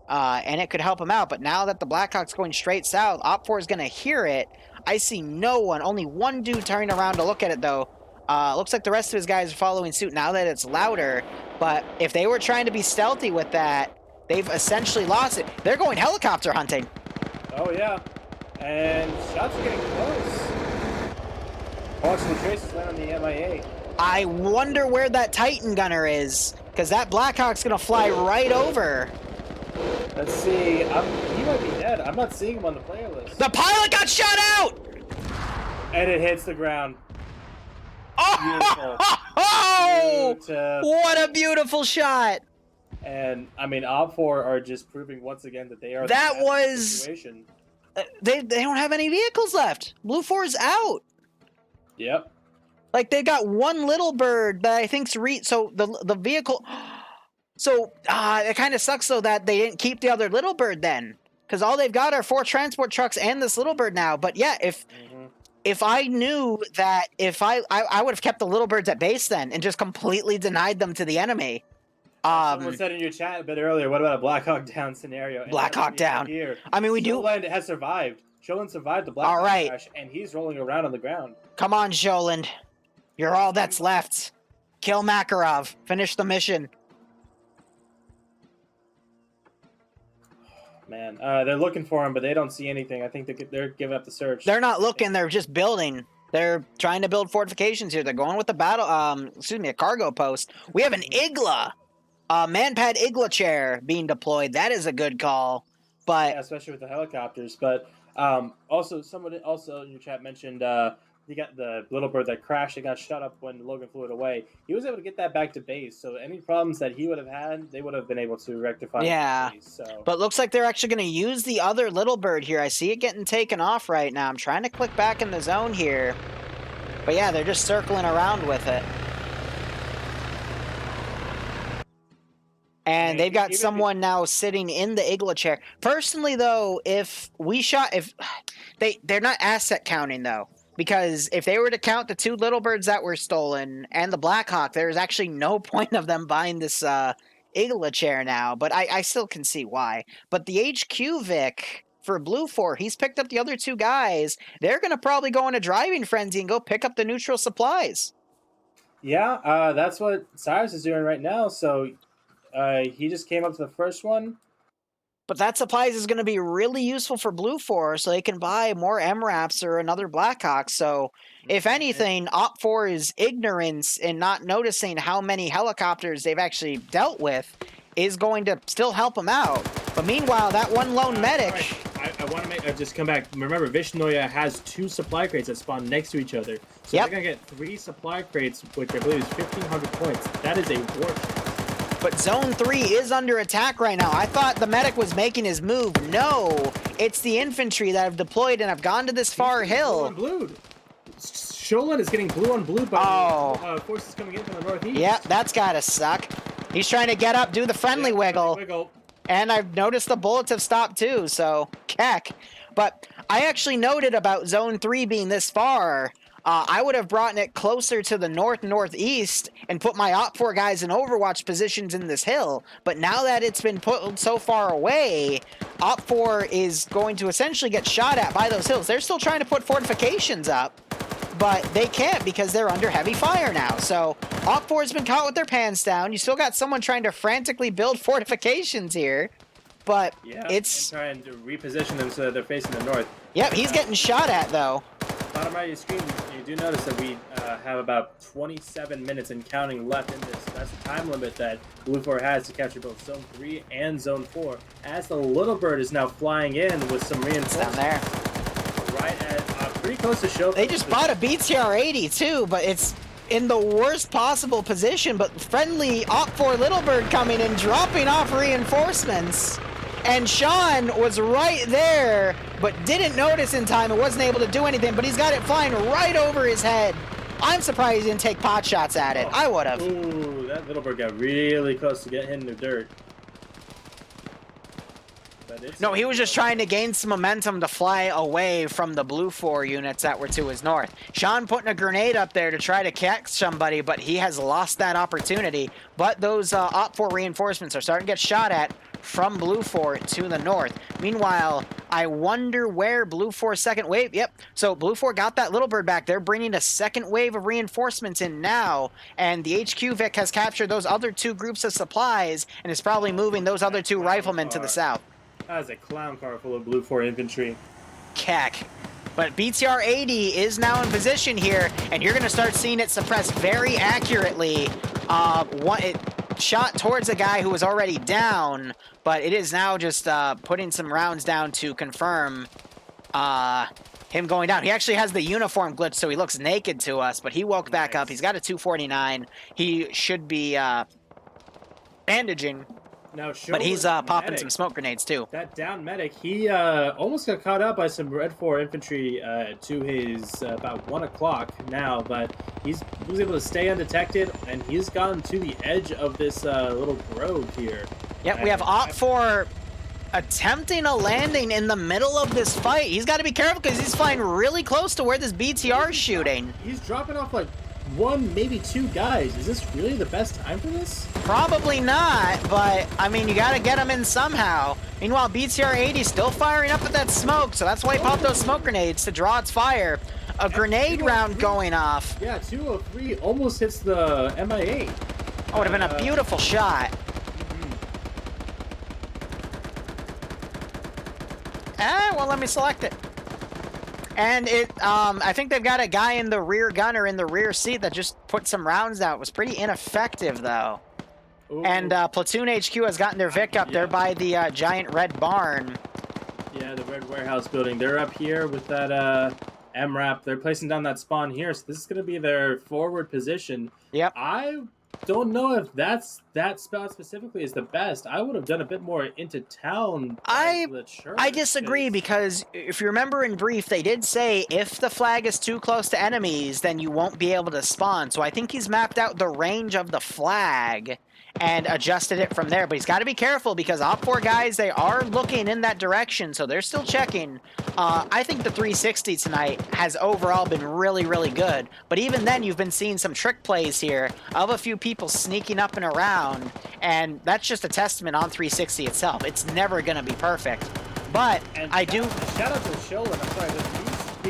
and it could help them out. But now that the Blackhawk's going straight south, Op4 is going to hear it. I see no one, only one dude turning around to look at it, though. Looks like the rest of his guys are following suit now that it's louder, but if they were trying to be stealthy with that, they've essentially lost it. They're going helicopter hunting. Oh, yeah. And shots are getting close. Watching the traces land on the MIA. I wonder where that Titan gunner is, because that Blackhawk's going to fly right over. Let's see. He might be dead. I'm not seeing him on the player list. The pilot got shot out! And it hits the ground. Oh! Beautiful. What a beautiful shot! And I mean, Op4 are just proving once again that they are. That was. Situation. They don't have any vehicles left. Blue 4's out. Yep. Like they got one little bird that I think's so the vehicle. So it kind of sucks though that they didn't keep the other little bird then, because all they've got are 4 transport trucks and this little bird now. But yeah, if I knew that I would have kept the little birds at base then and just completely denied them to the enemy. Someone said in your chat a bit earlier, what about a Blackhawk down scenario? Blackhawk down. Here. I mean, we Sholand has survived. Sholand survived the Blackhawk crash, and he's rolling around on the ground. Come on, Sholand. You're all that's left. Kill Makarov. Finish the mission. Man, they're looking for him, but they don't see anything. I think they're giving up the search. They're not looking. They're just building. They're trying to build fortifications here. They're going with the battle. A cargo post. We have an Igla. Manpad Igla chair being deployed. That is a good call. But yeah, especially with the helicopters. But Also, someone also in your chat mentioned he got the little bird that crashed and got shut up when Logan flew it away. He was able to get that back to base, so any problems that he would have had, they would have been able to rectify. Yeah, base, so. but looks like they're actually going to use the other little bird here. I see it getting taken off right now. I'm trying to click back in the zone here. But yeah, they're just circling around with it. And they've got someone now sitting in the Igla chair. Personally, though, they're not asset counting, though. Because if they were to count the 2 little birds that were stolen and the Blackhawk, there's actually no point of them buying this Igla chair now. But I still can see why. But the HQ Vic for Blue 4, he's picked up the other 2 guys. They're going to probably go in a driving frenzy and go pick up the neutral supplies. Yeah, that's what Cyrus is doing right now. So he just came up to the first one. But that supplies is going to be really useful for Blue 4, so they can buy more MRAPs or another Blackhawk. So, if anything, Op 4's ignorance in not noticing how many helicopters they've actually dealt with is going to still help them out. But meanwhile, that one lone medic... Right. I want to just come back. Remember, Vishnoya has 2 supply crates that spawn next to each other. So they're going to get 3 supply crates, which I believe is 1,500 points. That is a war. But Zone 3 is under attack right now. I thought the medic was making his move. No, it's the infantry that have deployed and have gone to this far hill. Blue on blue. Sholin is getting blue on blue by forces coming in from the northeast. Yeah, that's gotta suck. He's trying to get up, do the friendly wiggle. And I've noticed the bullets have stopped too, so keck. But I actually noted about Zone 3 being this far. I would have brought it closer to the northeast and put my Op 4 guys in Overwatch positions in this hill. But now that it's been put so far away, Op 4 is going to essentially get shot at by those hills. They're still trying to put fortifications up, but they can't because they're under heavy fire now. So Op 4 has been caught with their pants down. You still got someone trying to frantically build fortifications here, but it's trying to reposition them so that they're facing the north. Yep, he's getting shot at though. Bottom right of your screen, you do notice that we have about 27 minutes and counting left in this. That's the time limit that Blue 4 has to capture both Zone 3 and Zone 4. As the Little Bird is now flying in with some reinforcements. Down there. Right at pretty close to show. They just bought a BTR-80 too, but it's in the worst possible position. But friendly Op 4 Little Bird coming in, dropping off reinforcements. And Sean was right there, but didn't notice in time. It wasn't able to do anything, but he's got it flying right over his head. I'm surprised he didn't take pot shots at it. I would have. Ooh, that Little Bird got really close to get hit in the dirt. No, he was just trying to gain some momentum to fly away from the Blue 4 units that were to his north. Sean putting a grenade up there to try to catch somebody, but he has lost that opportunity. But those Op 4 reinforcements are starting to get shot at from Blue 4 to the north. Meanwhile, I wonder where Blue 4's second wave... Yep, so Blue 4 got that Little Bird back. They're bringing a second wave of reinforcements in now, and the HQ Vic has captured those other 2 groups of supplies and is probably moving those other 2 riflemen to the south. That is a clown car full of Blue 4 infantry. Keck. But BTR-80 is now in position here, and you're going to start seeing it suppressed very accurately. It shot towards a guy who was already down, but it is now just putting some rounds down to confirm him going down. He actually has the uniform glitch, so he looks naked to us, but he woke back up. He's got a 249. He should be bandaging. Now, but he's popping some smoke grenades too. That down medic, he almost got caught up by some Red 4 infantry to his about 1 o'clock now, but he was able to stay undetected, and he's gone to the edge of this little grove here. Yep, we have Op 4 attempting a landing in the middle of this fight. He's got to be careful because he's flying really close to where this BTR is shooting. He's dropping off like 1, maybe 2 guys. Is this really the best time for this? Probably not, but I mean, you got to get them in somehow. Meanwhile, BTR-80 still firing up at that smoke, so that's why he popped those smoke grenades to draw its fire. A grenade round going off. Yeah, 203 almost hits the MI8. Oh, would have been a beautiful shot. Well, let me select it. And I think they've got a guy in the rear gunner in the rear seat that just put some rounds out. It was pretty ineffective, though. Ooh. And Platoon HQ has gotten their Vic up there by the giant red barn. Yeah, the red warehouse building. They're up here with that MRAP. They're placing down that spawn here, so this is going to be their forward position. Yep. I don't know if that spot specifically is the best. I would have done a bit more into town. I church, disagree because if you remember in brief, they did say if the flag is too close to enemies, then you won't be able to spawn. So I think he's mapped out the range of the flag and adjusted it from there. But he's got to be careful because Op 4 guys, they are looking in that direction, so they're still checking. I think the 360 tonight has overall been really, really good. But even then, you've been seeing some trick plays here of a few people sneaking up and around, and that's just a testament on 360 itself. It's never going to be perfect. But I do... Shout out to Sholan, I'm sorry,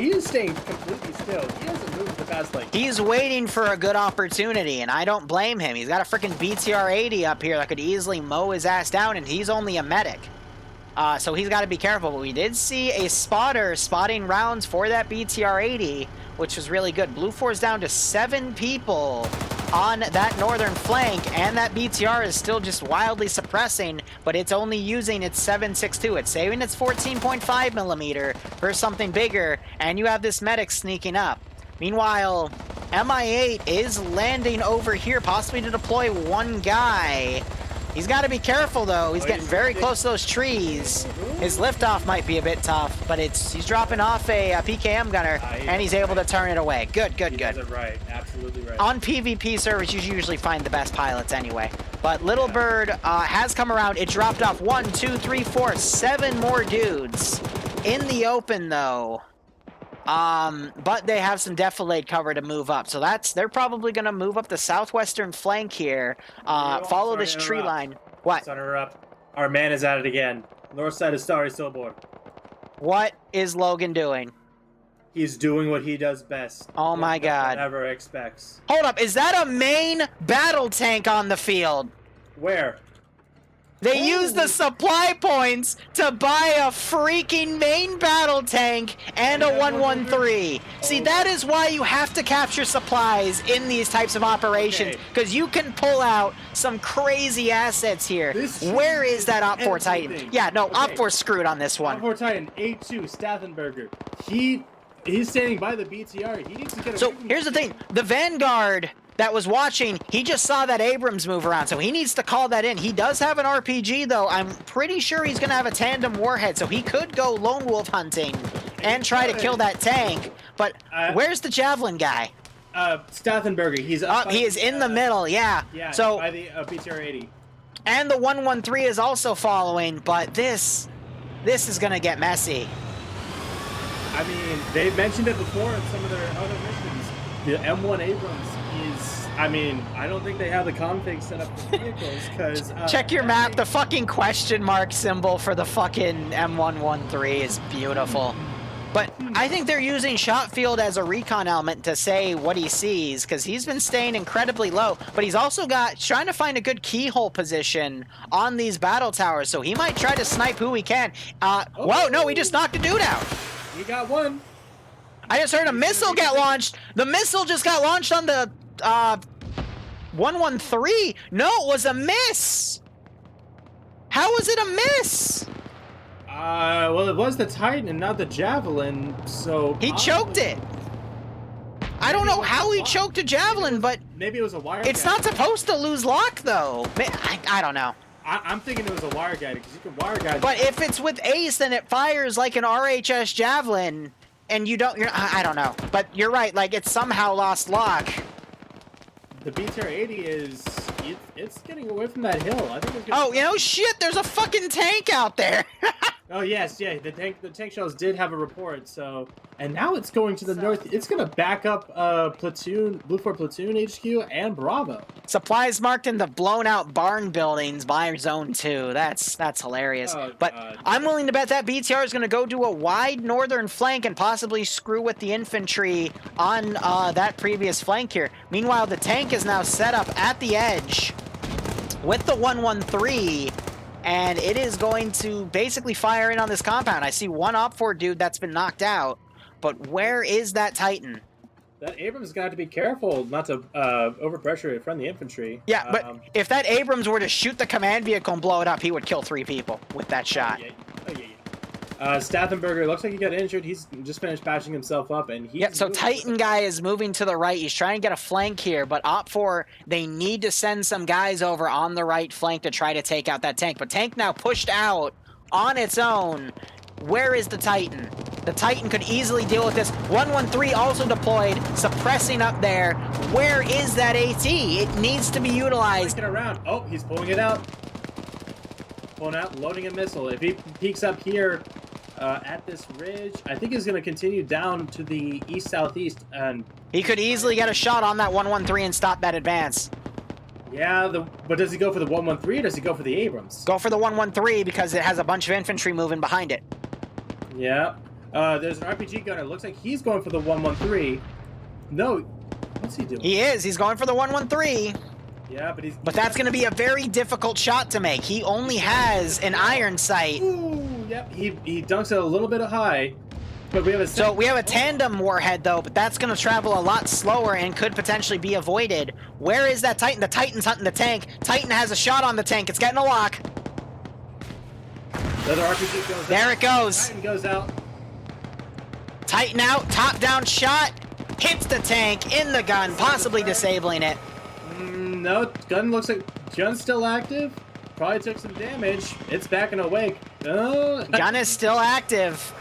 he is staying completely still. He hasn't moved the past, like... He's waiting for a good opportunity, and I don't blame him. He's got a freaking BTR-80 up here that could easily mow his ass down, and he's only a medic. So he's got to be careful. But we did see a spotter spotting rounds for that BTR-80, which was really good. Blue 4's down to 7 people on that northern flank, and that BTR is still just wildly suppressing, but it's only using its 7.62. It's saving its 14.5 millimeter for something bigger, and you have this medic sneaking up. Meanwhile, MI8 is landing over here, possibly to deploy one guy. He's got to be careful, though. He's getting very close to those trees. His liftoff might be a bit tough, but he's dropping off a PKM gunner, and he's able to turn it away. Good, good, good. That's right. Absolutely right. On PvP servers, you usually find the best pilots anyway. But Little Bird has come around. It dropped off 1, 2, 3, 4, 7 more dudes in the open, though. But they have some defilade cover to move up. So they're probably going to move up the southwestern flank here. Follow this tree line. What? Our man is at it again. North side of Starry Silborn. What is Logan doing? He's doing what he does best. Oh my god. Never expects. Hold up, is that a main battle tank on the field? Where? They used the supply points to buy a freaking main battle tank and a 113. See, that is why you have to capture supplies in these types of operations, because you can pull out some crazy assets here. Where is that Op 4 Titan? Yeah, no, Op 4 screwed on this one. Op 4 Titan, A2, Staffenberger. He's standing by the BTR. He needs to get a... So, here's the thing. The Vanguard that was watching, he just saw that Abrams move around, so he needs to call that in. He does have an RPG, though. I'm pretty sure he's going to have a tandem warhead, so he could go lone wolf hunting and try to kill that tank. But where's the Javelin guy? Staffenberger. He's up. He is in the middle, yeah. Yeah, so, by the BTR-80. And the 113 is also following, but this is going to get messy. I mean, they've mentioned it before in some of their other missions. The M1 Abrams is, I mean, I don't think they have the config set up for vehicles, because... Check your map, the fucking question mark symbol for the fucking M113 is beautiful. But I think they're using shot field as a recon element to say what he sees, because he's been staying incredibly low, but he's also trying to find a good keyhole position on these battle towers, so he might try to snipe who he can. Whoa, no, he just knocked a dude out. He got one. I just heard a missile get launched. The missile just got launched on the 113. No, it was a miss. How was it a miss? Well, it was the Titan and not the Javelin, so... He choked it. I don't know how he choked a Javelin, but... Maybe it was a wire It's guide. not supposed to lose lock, though. I don't know. I'm thinking it was a wire guide, because you can wire guide... But if it's with Ace, then it fires like an RHS Javelin, and I don't know. But you're right, like, it's somehow lost lock. The BTR-80 is... It's getting away from that hill. I think it's Oh, you know, shit, there's a fucking tank out there. Oh, yes, yeah, the tank shells did have a report, so... And now it's going to the north. It's going to back up Platoon, Blue 4 Platoon HQ and Bravo. Supplies marked in the blown-out barn buildings by Zone 2. That's hilarious. Oh, but God. I'm willing to bet that BTR is going to go do a wide northern flank and possibly screw with the infantry on that previous flank here. Meanwhile, the tank is now set up at the edge with the 113, and it is going to basically fire in on this compound. I see one Op 4 dude that's been knocked out, but where is that Titan? That Abrams got to be careful not to overpressure friendly infantry. Yeah, but if that Abrams were to shoot the command vehicle and blow it up, he would kill 3 people with that shot. Oh, yeah. Staffenberger looks like he got injured. He's just finished patching himself up, and he's Yep, so Titan guy is moving to the right. He's trying to get a flank here, but Op4, they need to send some guys over on the right flank to try to take out that tank. But tank now pushed out on its own. Where is the Titan? The Titan could easily deal with this. 113 also deployed, suppressing up there. Where is that AT? It needs to be utilized. Around. Oh, he's pulling it out. Pulling out, loading a missile. If he peeks up here at this ridge, I think he's going to continue down to the east-southeast. And he could easily get a shot on that 113 and stop that advance. Yeah, but does he go for the 113 or does he go for the Abrams? Go for the 113 because it has a bunch of infantry moving behind it. Yeah. There's an RPG gunner. Looks like he's going for the 113. No. What's he doing? He is. He's going for the 113. Yeah, but that's going to be a very difficult shot to make. He only has an iron sight. Ooh, yep. He dunks it a little bit high. But we have a tandem warhead though, but that's going to travel a lot slower and could potentially be avoided. Where is that Titan? The Titan's hunting the tank. Titan has a shot on the tank. It's getting a lock. The other RPG goes there out. It goes. Titan goes out. Titan out. Top down shot. Hits the tank in the gun, possibly disabling it. No, gun's still active. Probably took some damage. It's back and awake. Oh, gun is still active.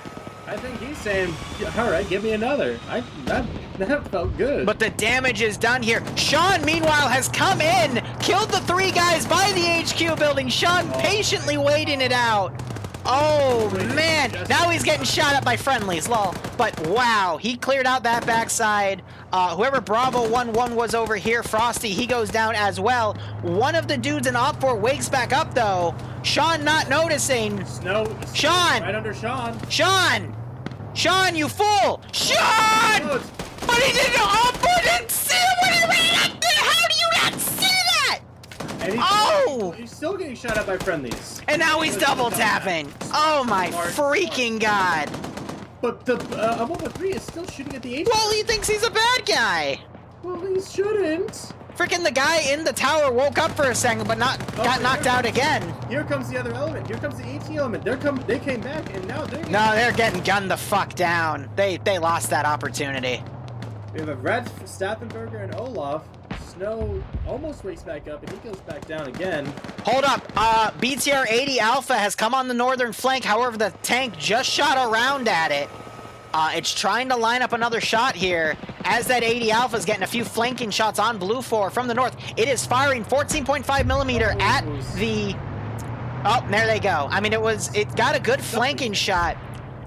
I think he's saying, all right, give me another. That felt good. But the damage is done here. Sean, meanwhile, has come in, killed the 3 guys by the HQ building. Sean patiently waiting it out. Oh, man. Now he's getting shot at by friendlies, lol. But, wow, he cleared out that backside. Whoever Bravo 1-1 was over here, Frosty, he goes down as well. One of the dudes in Op4 wakes back up, though. Sean not noticing. Snow. Sean! Right under Sean. Sean! Sean, you fool! Sean! But he didn't. Op4 didn't see it when he ran up there! How do you not see that? And he's still getting shot at by friendlies. And now he's double tapping. Oh my freaking god. But the 113 is still shooting at the HQ. Well, he thinks he's a bad guy. Well, he shouldn't. Freaking the guy in the tower woke up for a second, but got knocked out again. Here comes the other element. Here comes the AT element. They came back, and now they're getting gunned the fuck down. They lost that opportunity. We have a Red, Staffenberger, and Olaf. Snow almost wakes back up, and he goes back down again. Hold up. BTR 80 Alpha has come on the northern flank. However, the tank just shot around at it. It's trying to line up another shot here as that 80 Alpha is getting a few flanking shots on Blue 4 from the north. It is firing 14.5 millimeter at the... Oh, there they go. I mean, it got a good flanking shot.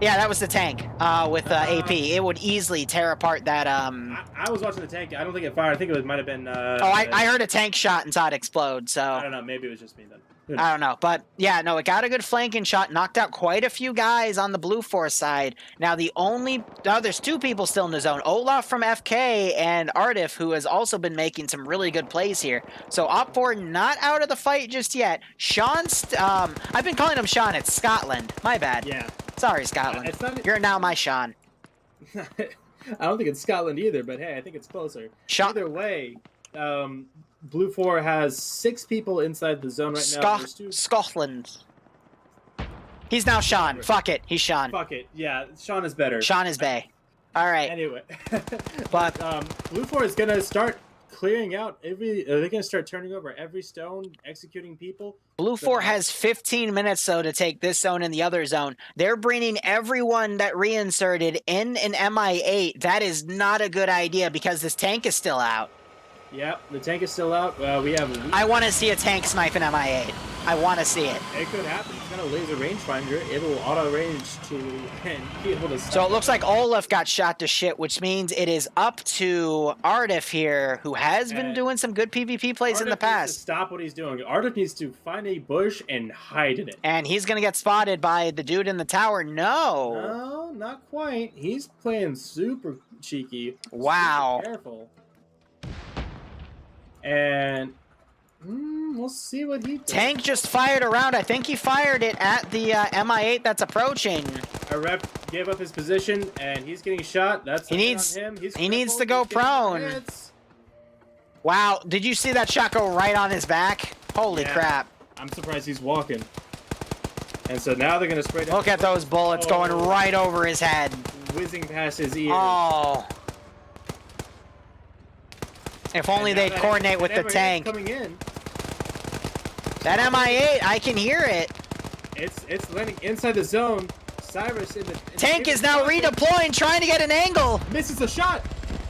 Yeah, that was the tank with AP. It would easily tear apart that... I was watching the tank. I don't think it fired. I think it might have been... I heard a tank shot and saw it explode, so... I don't know. Maybe it was just me then. I don't know. But, yeah, no, it got a good flanking shot. Knocked out quite a few guys on the Blue 4 side. Now, there's 2 people still in the zone. Olaf from FK and Ardif, who has also been making some really good plays here. So, Op4 not out of the fight just yet. Sean's... I've been calling him Sean. It's Scotland. My bad. Yeah. Sorry, Scotland. You're now my Sean. I don't think it's Scotland either, but hey, I think it's closer. Sean. Either way, Blue 4 has 6 people inside the zone right now. Scotland. He's now Sean. Fuck it. He's Sean. Fuck it. Yeah, Sean is better. Sean is Bay. All right. Anyway. But Blue 4 is going to start clearing out they're going to start turning over every stone, executing people. Blue 4 has 15 minutes, though, to take this zone and the other zone. They're bringing everyone that reinserted in an MI8. That is not a good idea because this tank is still out. Yep, the tank is still out. I want to see a tank snipe an MI8. I want to see it. It could happen. It's got a laser rangefinder. It'll auto range and be able to stop. So it looks like Olaf got shot to shit, which means it is up to Ardif here, who has been doing some good PvP plays in the past. Needs to stop what he's doing. Ardif needs to find a bush and hide in it. And he's going to get spotted by the dude in the tower. No, not quite. He's playing super cheeky. Wow. Super careful. And we'll see what he does. Tank just fired around. I think he fired it at the MI8 that's approaching. A rep gave up his position, and he's getting shot. He needs to go prone. Wow, did you see that shot go right on his back? Holy crap. I'm surprised he's walking. And so now they're going to spray down. Look at those bullets going right over his head. Whizzing past his ears. Oh. If only they'd coordinate with the tank. Coming in. That MI8, I can hear it. It's landing inside the zone. Cyrus in the tank is now redeploying, trying to get an angle. Misses a shot.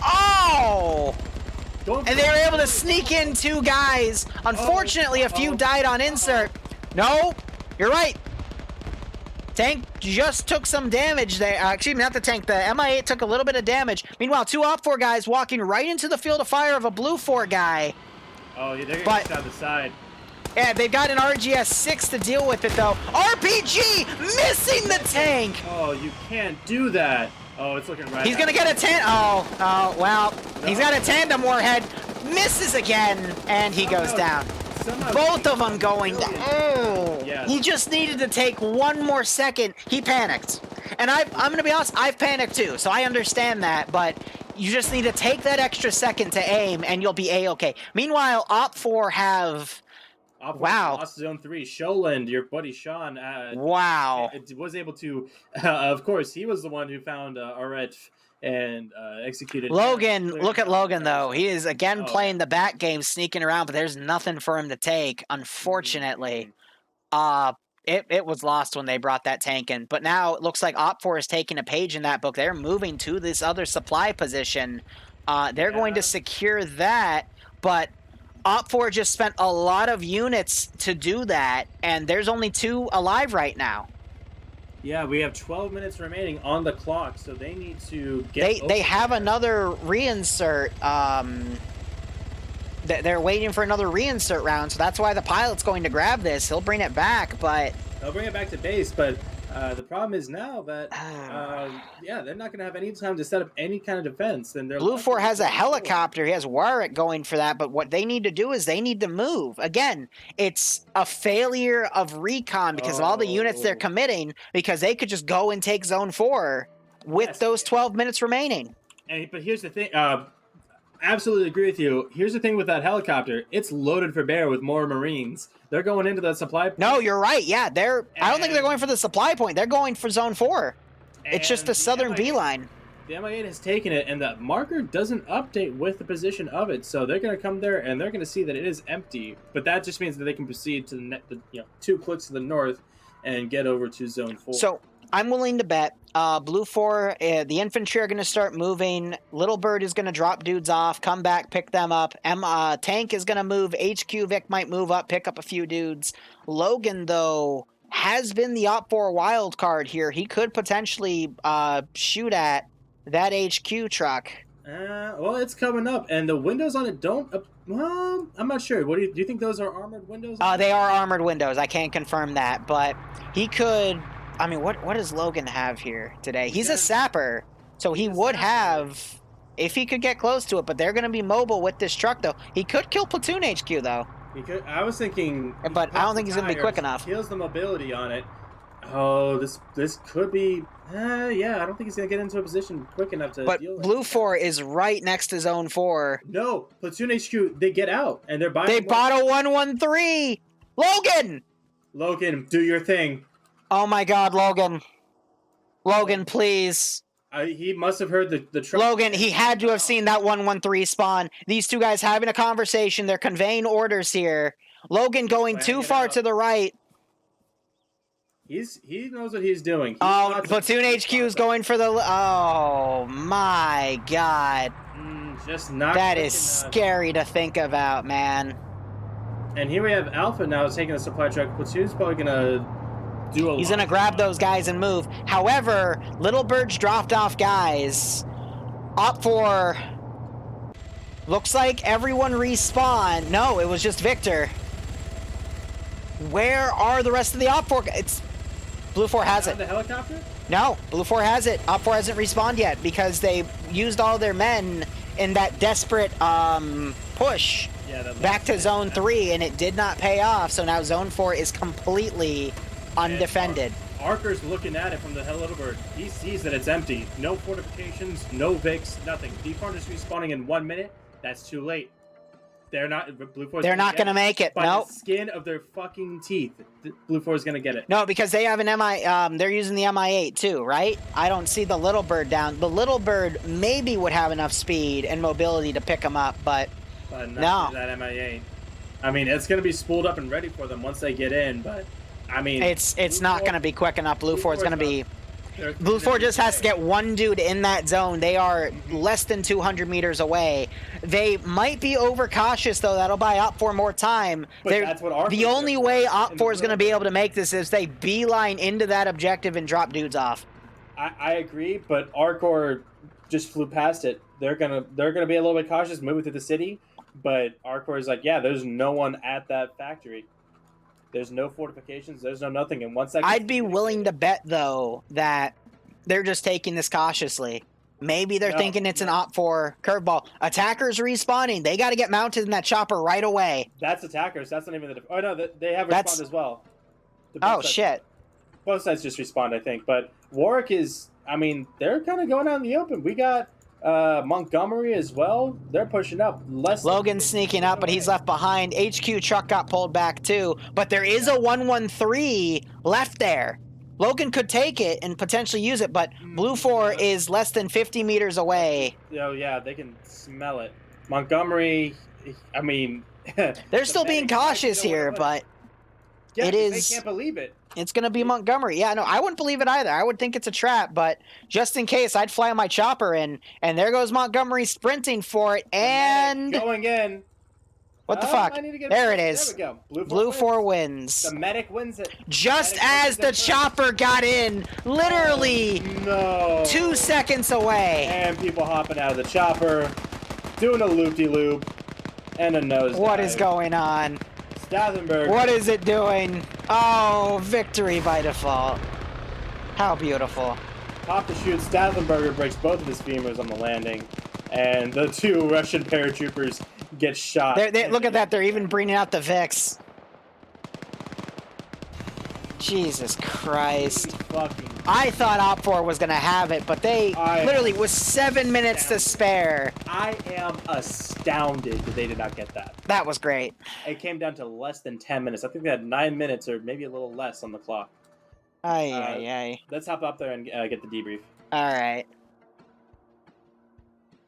Oh! And they were able to sneak in 2 guys. Unfortunately, a few died on insert. No, you're right. Tank just took some damage there. Excuse me, not the tank. The MI8 took a little bit of damage. Meanwhile, 2 Op4 guys walking right into the field of fire of a Blue 4 guy. Oh, yeah, they're going to get on the side. Yeah, they've got an RGS-6 to deal with it, though. RPG missing the tank. Oh, you can't do that. Oh, it's looking right. He's going to get a well, no. He's got a tandem warhead. Misses again, and he goes down. Both of them going down. Oh, yes. He just needed to take 1 more second. He panicked. And I'm going to be honest, I've panicked too, so I understand that, but you just need to take that extra second to aim, and you'll be A-okay. Meanwhile, Op4 have... Wow. Lost zone 3. Sholand, your buddy Sean, wow. Was able to, of course, he was the one who found Aret and executed Logan. Look at Logan, though. He is again playing the back game, sneaking around, but there's nothing for him to take, unfortunately. It was lost when they brought that tank in, but now it looks like Op4 is taking a page in that book. They're moving to this other supply position. They're going to secure that, but Op4 just spent a lot of units to do that, and there's only 2 alive right now. Yeah, we have 12 minutes remaining on the clock, so they need to get... They have another reinsert. They're waiting for another reinsert round, so that's why the pilot's going to grab this. He'll bring it back, but... They'll bring it back to base, but the problem is now that, yeah, they're not going to have any time to set up any kind of defense. Then Blue 4 has a helicopter. He has Warwick going for that, but what they need to do is they need to move. Again, it's a failure of recon because of all the units they're committing, because they could just go and take Zone 4 with those 12 minutes remaining. But here's the thing. Absolutely agree with you. Here's the thing with that helicopter. It's loaded for bear with more Marines. They're going into that supply point. No, you're right. Yeah, I don't think they're going for the supply point. They're going for Zone 4. It's just the southern V-line. The MI8 has taken it, and the marker doesn't update with the position of it. So they're going to come there, and they're going to see that it is empty. But that just means that they can proceed to the 2 clicks to the north and get over to Zone 4. So I'm willing to bet Blue 4, the infantry are going to start moving. Little Bird is going to drop dudes off, come back, pick them up. Tank is going to move. HQ Vic might move up, pick up a few dudes. Logan, though, has been the Op4 wild card here. He could potentially shoot at that HQ truck. Well, it's coming up, and the windows on it don't... well, I'm not sure. What do you think those are armored windows? They are armored windows. I can't confirm that, but he could... I mean, what does Logan have here today? He's a sapper, so he would have, if he could get close to it, but they're going to be mobile with this truck, though. He could kill Platoon HQ, though. He could. I was thinking... But I don't think he's going to be quick enough. Kills the mobility on it. Oh, this could be... yeah, I don't think he's going to get into a position quick enough to deal with it. But Blue 4 is right next to Zone 4. No, Platoon HQ, they get out, and they're buying... They bought a 113! Logan! Logan, do your thing. Oh my god, Logan. Logan, please. He must have heard the truck. Logan, he had to have seen that 113 spawn. These 2 guys having a conversation. They're conveying orders here. Logan going too far to the right. He knows what he's doing. Platoon HQ is going for the... Oh my god. Just not... That is scary to think about, man. And here we have Alpha now taking the supply truck. Platoon's probably going to... He's going to grab those guys and move. However, Little Bird's dropped off guys. Op4. Looks like everyone respawned. No, it was just Victor. Where are the rest of the Op4? It's Blue 4 has it. The helicopter? No, Blue 4 has it. Op4 hasn't respawned yet because they used all their men in that desperate push back to Zone 3, and it did not pay off. So now Zone 4 is completely... undefended. Arker's looking at it from the Little Bird. He sees that it's empty. No fortifications, no Vics, nothing. Deep Partners respawning in 1 minute. That's too late. They're not. Blue Force. They're not going to make it. By Nope. the skin of their fucking teeth, Blue Force is going to get it. No, because they have an they're using the MI8 too, right? I don't see the Little Bird down. The Little Bird maybe would have enough speed and mobility to pick them up, but not that MI8. I mean, it's going to be spooled up and ready for them once they get in, but I mean, it's not going to be quick enough. Blue Force is going to be. Blue Force just has to get one dude in that zone. They are less than 200 meters away. They might be overcautious, though. That'll buy Op4 more time. But that's what the only way Op4 is going to be able to make this is they beeline into that objective and drop dudes off. I agree, but Arcor just flew past it. They're gonna be a little bit cautious, moving through the city. But Arcor is like, yeah, there's no one at that factory. There's no fortifications. There's no nothing. And once I'd be willing to bet, though, that they're just taking this cautiously. Maybe they're thinking it's an Op4 curveball. Attackers respawning. They got to get mounted in that chopper right away. That's attackers. That's not even the... Oh, no, they have respawned as well. Oh, shit. Both sides just respawned, I think. But Warwick is... I mean, they're kind of going out in the open. We got Montgomery as well. They're pushing up. Logan's sneaking up, but he's left behind. HQ truck got pulled back too. But there is a 113 left there. Logan could take it and potentially use it, but Blue 4 is less than 50 meters away. Oh, yeah, they can smell it. Montgomery, I mean... They're still being cautious here, but it is... They can't believe it. It's going to be Montgomery. Yeah, no, I wouldn't believe it either. I would think it's a trap, but just in case, I'd fly my chopper in, and there goes Montgomery sprinting for it, and... Going in. What the fuck? There it is. There we go. Blue 4 wins. The medic wins it. Just as the chopper got in, literally 2 seconds away. And people hopping out of the chopper, doing a loop-de-loop, and a nose What dive. is going on? Stathenberg. What is it doing? Oh, victory by default. How beautiful. Pop the shoot. Stathenberger breaks both of his femurs on the landing, and the two Russian paratroopers get shot. Look at that. They're even bringing out the Vix. Jesus Christ. I thought Op4 was going to have it, but they literally, with 7 minutes to spare. I am astounded that they did not get that. That was great. It came down to less than 10 minutes. I think they had 9 minutes or maybe a little less on the clock. Let's hop up there and get the debrief. All right.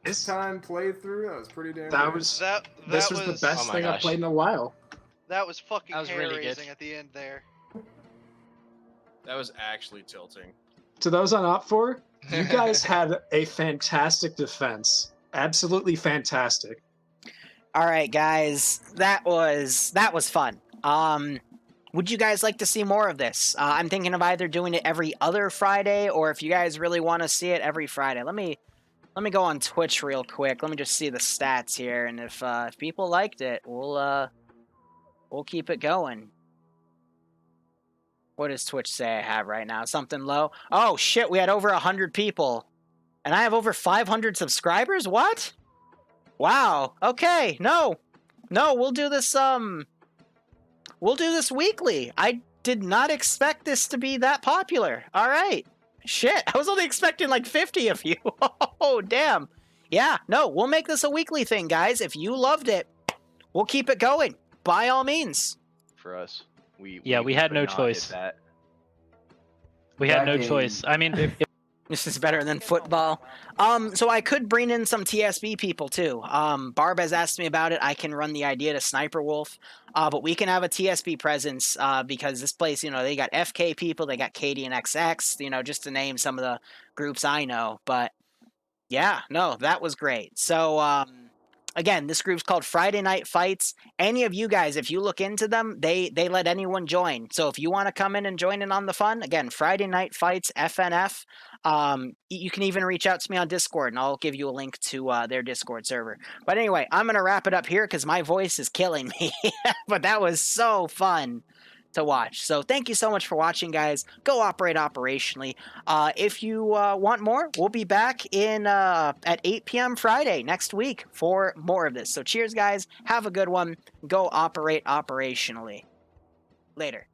This time playthrough, that was pretty damn that good. was This was the best thing I've played in a while. That was fucking really good. hair-raising at the end there. That was actually tilting. To those on Op4, you guys had a fantastic defense. Absolutely fantastic. All right, guys. That was fun. Would you guys like to see more of this? I'm thinking of either doing it every other Friday, or if you guys really want to see it every Friday. Let me go on Twitch real quick. Let me just see the stats here, and if people liked it, we'll keep it going. What does Twitch say I have right now? Something low? Oh shit, we had over 100 people, and I have over 500 subscribers. What? Wow. Okay. No, we'll do this. We'll do this weekly. I did not expect this to be that popular. All right. Shit, I was only expecting like 50 of you. Oh, damn. Yeah, no, we'll make this a weekly thing, guys. If you loved it, we'll keep it going. By all means. For us. We had no choice. We had no choice. I mean, this is better than football. So I could bring in some TSB people too. Barb has asked me about it. I can run the idea to Sniper Wolf. But we can have a TSB presence because this place, they got FK people, they got KD and XX, just to name some of the groups I know. But yeah, no, that was great. So again, this group's called Friday Night Fights. Any of you guys, if you look into them, they let anyone join. So if you want to come in and join in on the fun, again, Friday Night Fights, FNF. You can even reach out to me on Discord, and I'll give you a link to their Discord server. But anyway, I'm going to wrap it up here because my voice is killing me. But that was so fun to watch. So thank you so much for watching, guys. Go operate operationally. If you want more, we'll be back at 8 p.m. Friday next week for more of this. So cheers, guys. Have a good one. Go operate operationally. Later.